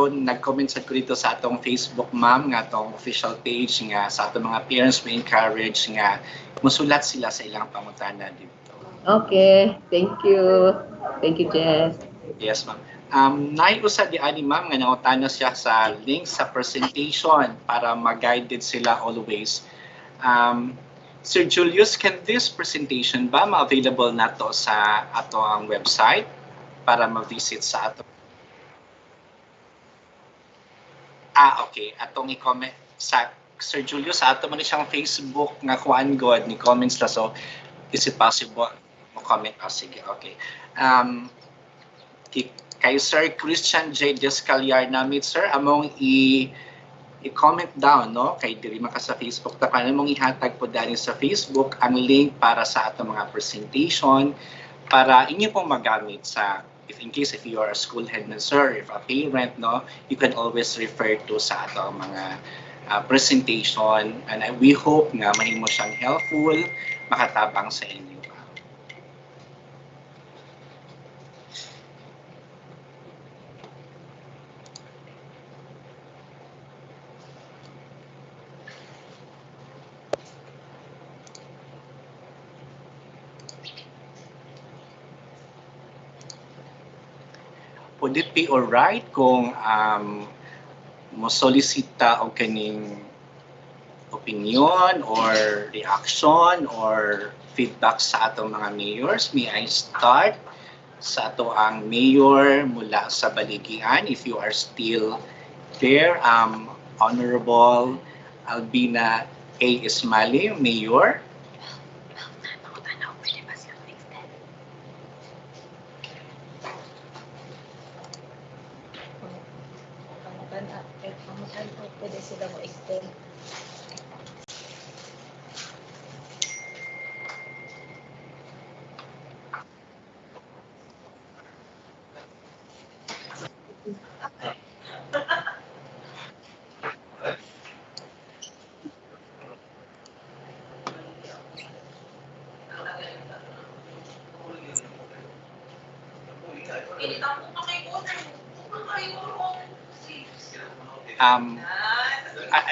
nag-comment sa dito sa atong Facebook, ma'am, nga atong official page nga sa atong mga parents, we encourage nga musulat sila sa ilang pangutana dito. Okay, thank you. Thank you, Jess. Yes, ma'am. Naiusa di ani ma'am nga nangutana siya sa link sa presentation para ma-guided sila always. Sir Julius, can this presentation ba ma-available nato sa ato ang website para ma-visit sa ato? Okay. Atong i-comment sa Sir Julius, sa ato man siyang Facebook nga kuan god ni comments la, so is it possible mo comment? Sige, okay. Kay Sir Christian J. Descaliar namit, sir, among i-comment down, no? Kay diri maka sa Facebook, tapan mong ihatag po dali sa Facebook ang link para sa ato mga presentation para inyo pong magamit sa if in case if you are a school head man, sir, if a parent, no, you can always refer to sa atong mga presentation, and we hope nga mahimo siyang helpful, makatabang sa inyo. Would it be alright kung mo-solicita o kaning opinion or reaction or feedback sa atong mga mayors? May I start sa ato ang mayor mula sa Baligian, if you are still there, Honorable Albina A. Ismali, Mayor. Pwede sila mo-extend.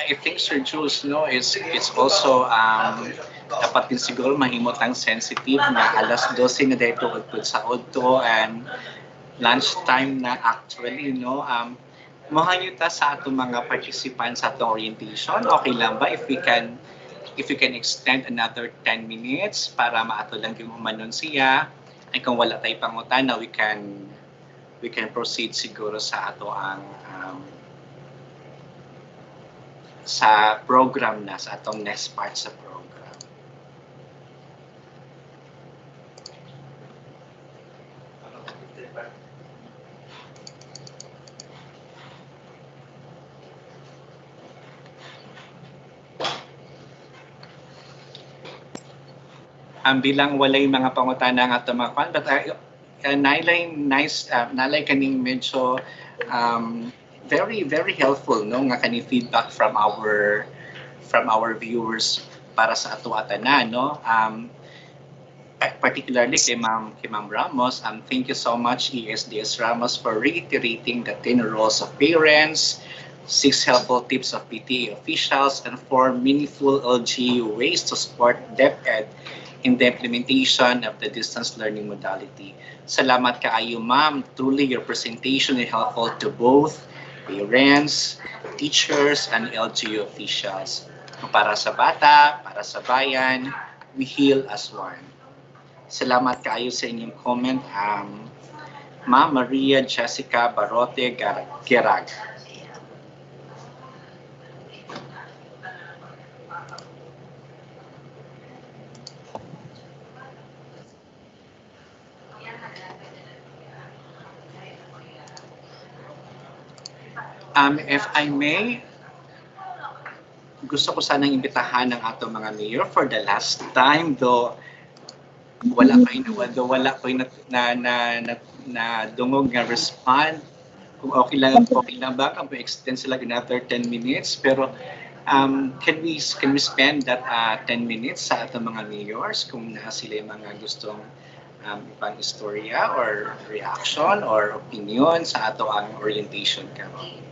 I think Sir Jules, no, it's also dapat din siguro mahimot ang sensitive na alas 12 na dito udtod sa udto and lunchtime na actually, no. Mohanyuta sa atong mga participants sa atong orientation. Okay lang ba if we can extend another 10 minutes para maato lang yung humanon siya, ay kung wala tayo pangutana, we can proceed siguro sa ato ang sa program na, sa atong next part sa program. Bilang walay mga pangutana nga ato mga kwan, but nalay kaning medyo very very helpful, no, nga kani feedback from our viewers para sa ato atanan, no. Particularly kay Ma'am Ramos, thank you so much ESDS Ramos for reiterating the 10 roles of parents, 6 helpful tips of PTA officials, and 4 meaningful LGU ways to support DepEd in the implementation of the distance learning modality. Salamat kaayo, ma'am. Truly, your presentation is helpful to both parents, teachers, and LGU officials. Para sa bata, para sa bayan, we heal as one. Salamat kaayo sa inyong comment, Ma'am Maria Jessica Barote Gerag. If I may, gusto ko sanang imbitahan ng ato mga mayor for the last time, though wala ko na dungog nga respond. Kung okay lang ba kung extend sila another 10 minutes, pero can we spend that 10 minutes sa ato mga mayors kung na sila mga gustong ibang istorya or reaction or opinion sa ato ang orientation karon.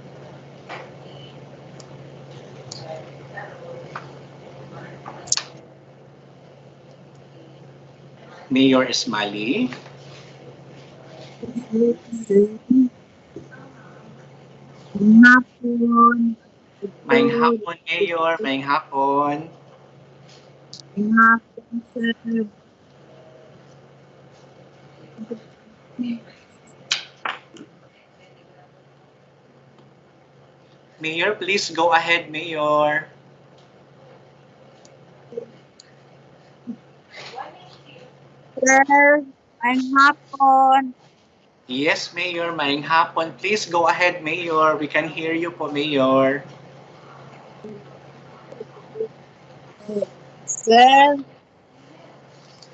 Mayor Ismali. Hapon. Maayong hapon, Mayor. Maayong hapon. Maayong hapon, sir. Mayor, please go ahead, Mayor. Sir, maayong hapon. Yes, Mayor. Maayong hapon. Please go ahead, Mayor. We can hear you po, Mayor. Sir,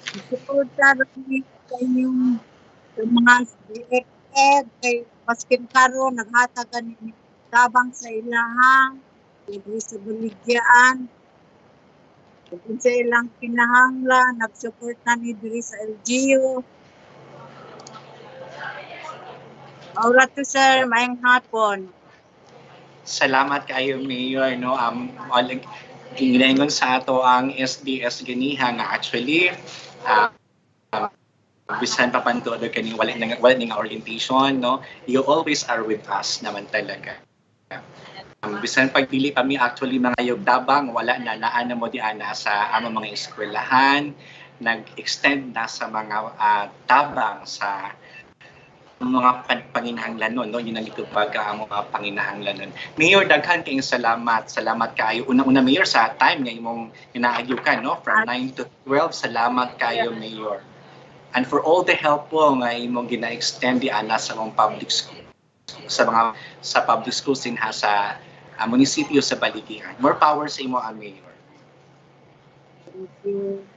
gusto ko sabihin sa inyong Sa mga DepEd, kay paskin karon naghatag ni tabang sa ilahang, diri sa baligyan, kung sa ilang kinahanglan, nagsupport na ni diri sa LGU. Maura to sir, maayong hapon. Salamat kayo, Mayor. No? Ginaingon sa ato ang SDS ganiha nga actually, bisan pa panto kani wala ning orientation, no? You always are with us naman talaga. Bisan pagdili pa mi actually mga yugdabang wala na naa na mo di ana sa among mga eskwelahan, nag-extend na sa mga tabang sa mga panginahanglanon, no? Yun ang itubag ang mga panginahanglanon. Mayor, daghan kayong salamat. Salamat kayo. Una-una, Mayor, sa time nga imong inaagyukan, no? From 9 to 12, salamat kayo, Mayor. And for all the help po nga imong gina-extend di ana sa mga public school, sa public schools din ha sa munisipyo sa Baligihan. More power sa imo, Mayor. Thank you.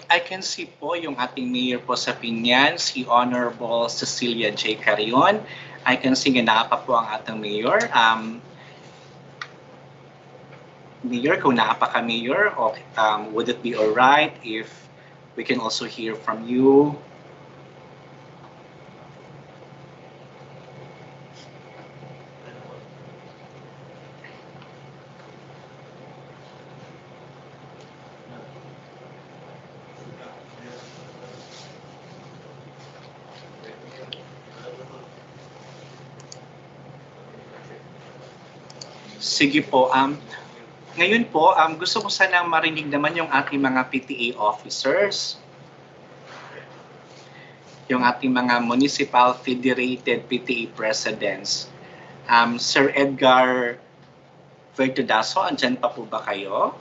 I can see po yung ating mayor po sa Pinyan, si Honorable Cecilia J. Carion. I can see nga naapa po ang ating mayor. Mayor, kung naapa ka, Mayor, okay, would it be alright if we can also hear from you? Sige po. Ngayon po, gusto ko sanang marinig naman yung ating mga PTA officers, yung ating mga municipal federated PTA presidents. Sir Edgar Vertudaso, andyan pa po ba kayo?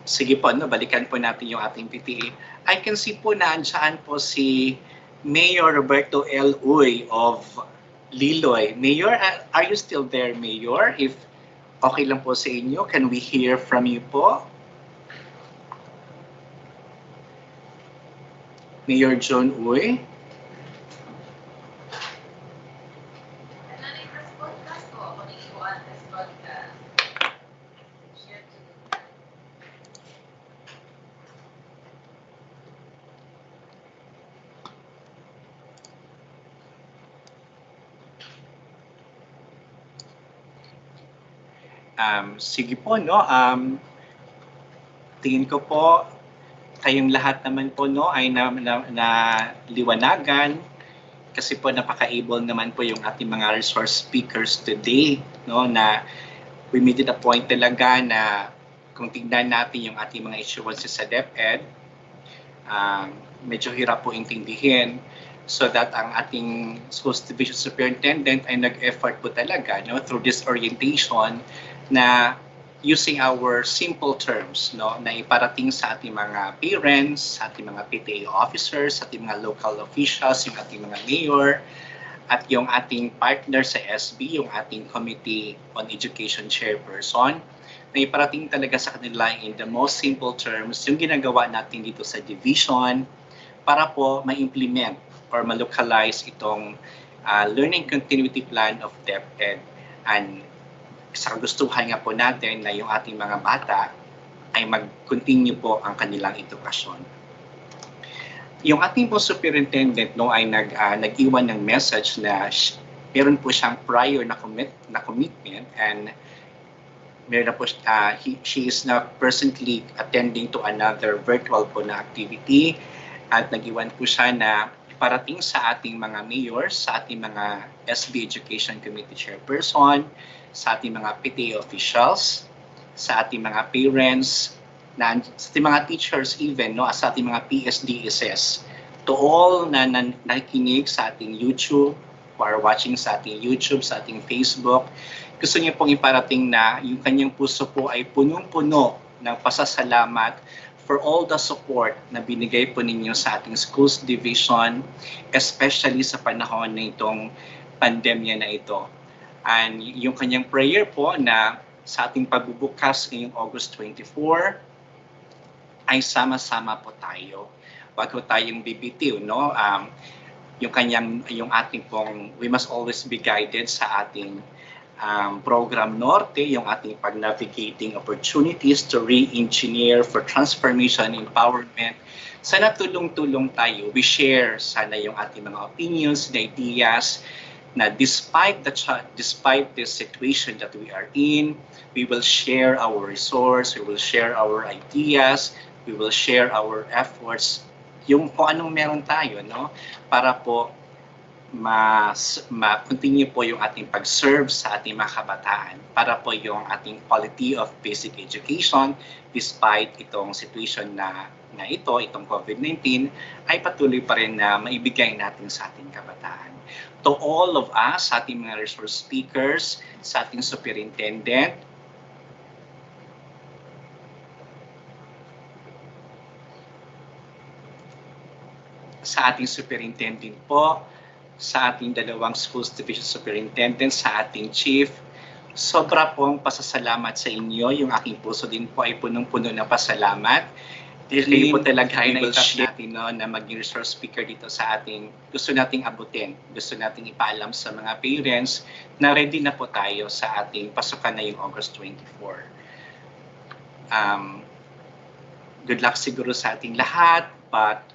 Sige po, no, balikan po natin yung ating PTA. I can see po na andyan po si Mayor Roberto L. Uy of Liloy. Mayor, are you still there, Mayor? If okay lang po sa inyo, can we hear from you po? Mayor John Uy? Sige po, no? Tingin ko po, kayong lahat naman po, no, ay liwanagan kasi po napaka-able naman po yung ating mga resource speakers today, no, na we made it a point talaga na kung tignan natin yung ating mga issuances sa DepEd, medyo hirap po intindihin. So that ang ating schools division superintendent ay nag-effort po talaga, no, through this orientation na using our simple terms, no, na iparating sa ating mga parents, sa ating mga PTA officers, sa ating mga local officials, yung ating mga mayor, at yung ating partner sa SB, yung ating Committee on Education Chairperson, na iparating talaga sa kanila in the most simple terms yung ginagawa natin dito sa division para po ma-implement or ma-localize itong learning continuity plan of DepEd. And sa kagustuhan nga po natin na yung ating mga bata ay mag-continue po ang kanilang edukasyon. Yung ating po superintendent, no, ay nag-iwan ng message na meron po siyang prior na commitment, and meron na po she is now presently attending to another virtual po na activity, at nag-iwan po siya na parating sa ating mga mayors, sa ating mga SB Education Committee Chairperson, sa ating mga PTA officials, sa ating mga parents, sa ating mga teachers even, no, sa ating mga PSDSS, to all na nakikinig sa ating YouTube, who are watching sa ating YouTube, sa ating Facebook, gusto niyo pong iparating na yung kanyang puso po ay punong-puno ng pasasalamat for all the support na binigay po ninyo sa ating schools division, especially sa panahon na itong pandemya na ito. And yung kanyang prayer po na sa ating pagbubukas ngayong August 24 ay sama-sama po tayo. Wag po tayong bibitiw, no? Yung ating pong, we must always be guided sa ating program Norte, yung ating pag-navigating opportunities to re-engineer for transformation, empowerment. Sana tulong-tulong tayo. We share sana yung ating mga opinions, the ideas, na despite this situation that we are in, we will share our resource, we will share our ideas, we will share our efforts, yung kung anong meron tayo, no? Para po ma-continue po yung ating pag-serve sa ating mga kabataan, para po yung ating quality of basic education despite itong situation na itong COVID-19 ay patuloy pa rin na maibigay natin sa ating kabataan. To all of us, sa ating mga resource speakers, sa ating superintendent, sa ating superintendent po, sa ating dalawang schools division superintendent, sa ating chief, sobra pong pasasalamat sa inyo. Yung aking puso din po ay punong-puno ng pasalamat. Kayo po talaga ay naitap natin, no, na maging resource speaker dito sa ating, gusto nating abutin, gusto nating ipaalam sa mga parents na ready na po tayo sa ating pasukan na yung August 24. Good luck siguro sa ating lahat, but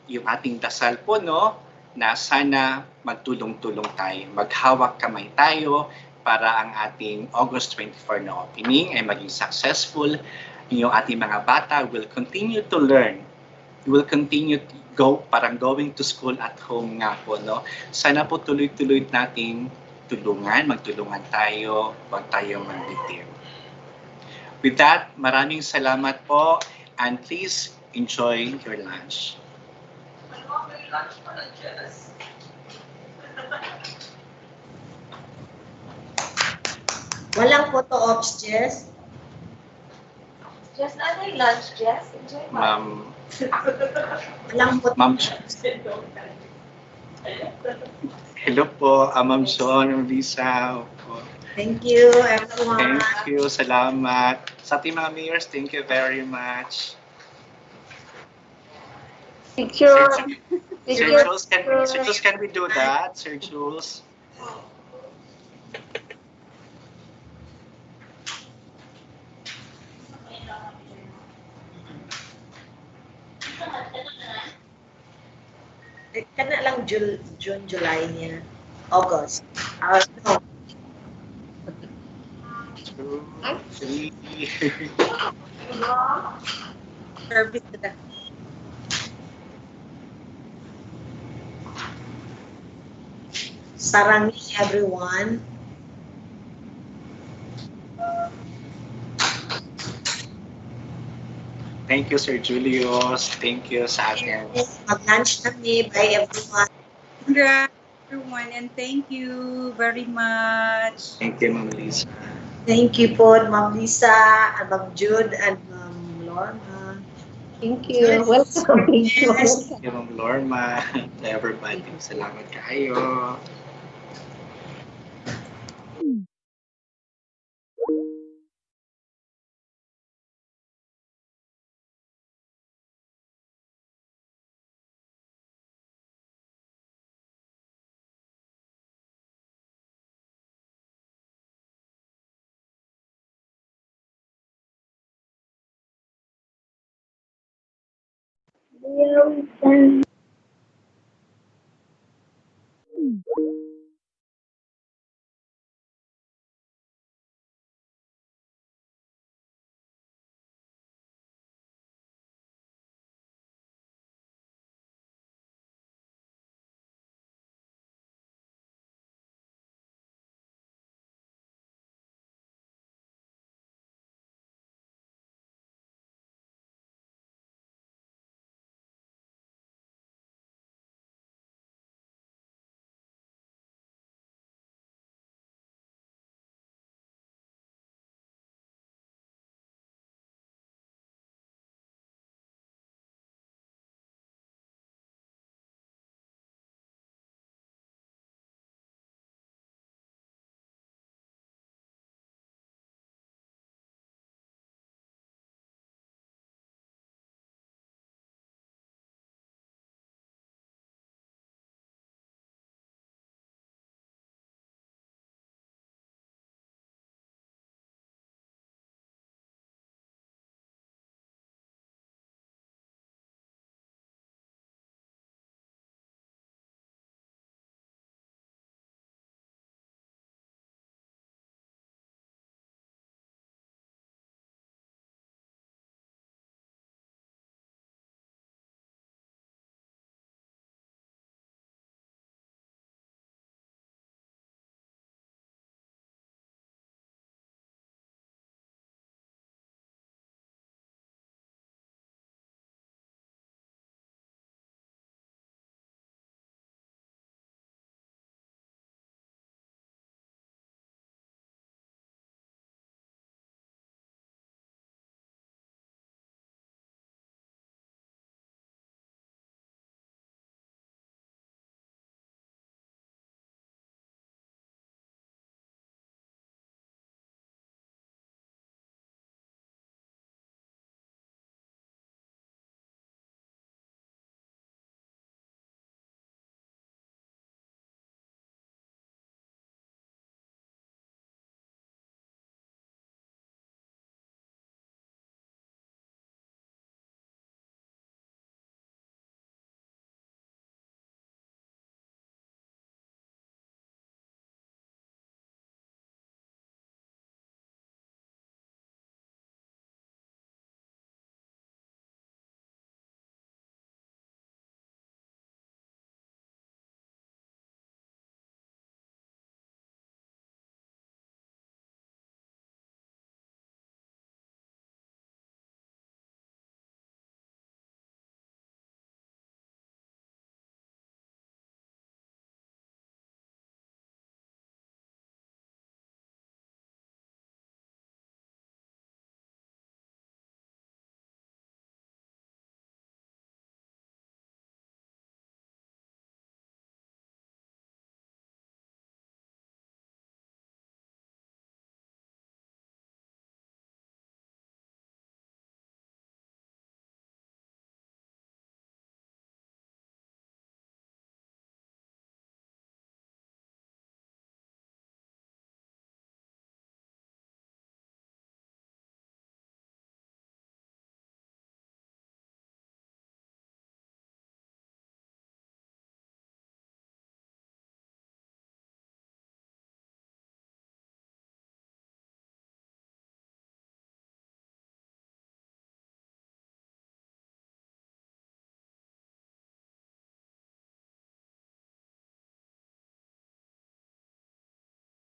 yung ating dasal po, no, na sana magtulong-tulong tayo, maghawak kamay tayo para ang ating August 24 na opening ay maging successful. Yung ating mga bata will continue to learn, will continue to going to school at home nga po, no. Sana po tuloy-tuloy nating magtulungan tayo, huwag tayong magbitiw. With that, maraming salamat po, and please enjoy your lunch. Walang photo ops, Jess. Just ano yung lunch, Jess? Enjoy mo. Walang photo Ma'am, ops. hello po, Ma'am Sean, Lisa. Thank you, everyone. Thank you, salamat. Sa ating mga mayors, thank you very much. Picture. Sir Jules, can we do that? Sir Jules? Kana lang June, July niya. August. No. 2, 3. Service na. Sarangi, everyone. Thank you, Sir Julius. Thank you sa atin. Mag-lunch na ni. Bye, everyone. Congrats, everyone, and thank you very much. Thank you, Ma'am Lisa. Thank you po, Ma'am Lisa, and Ma'am Jude, and Ma'am Lorna. Thank you. Welcome. Thank you. Yes. Thank you, Ma'am Lorma. Everybody, salamat kayo. Hello,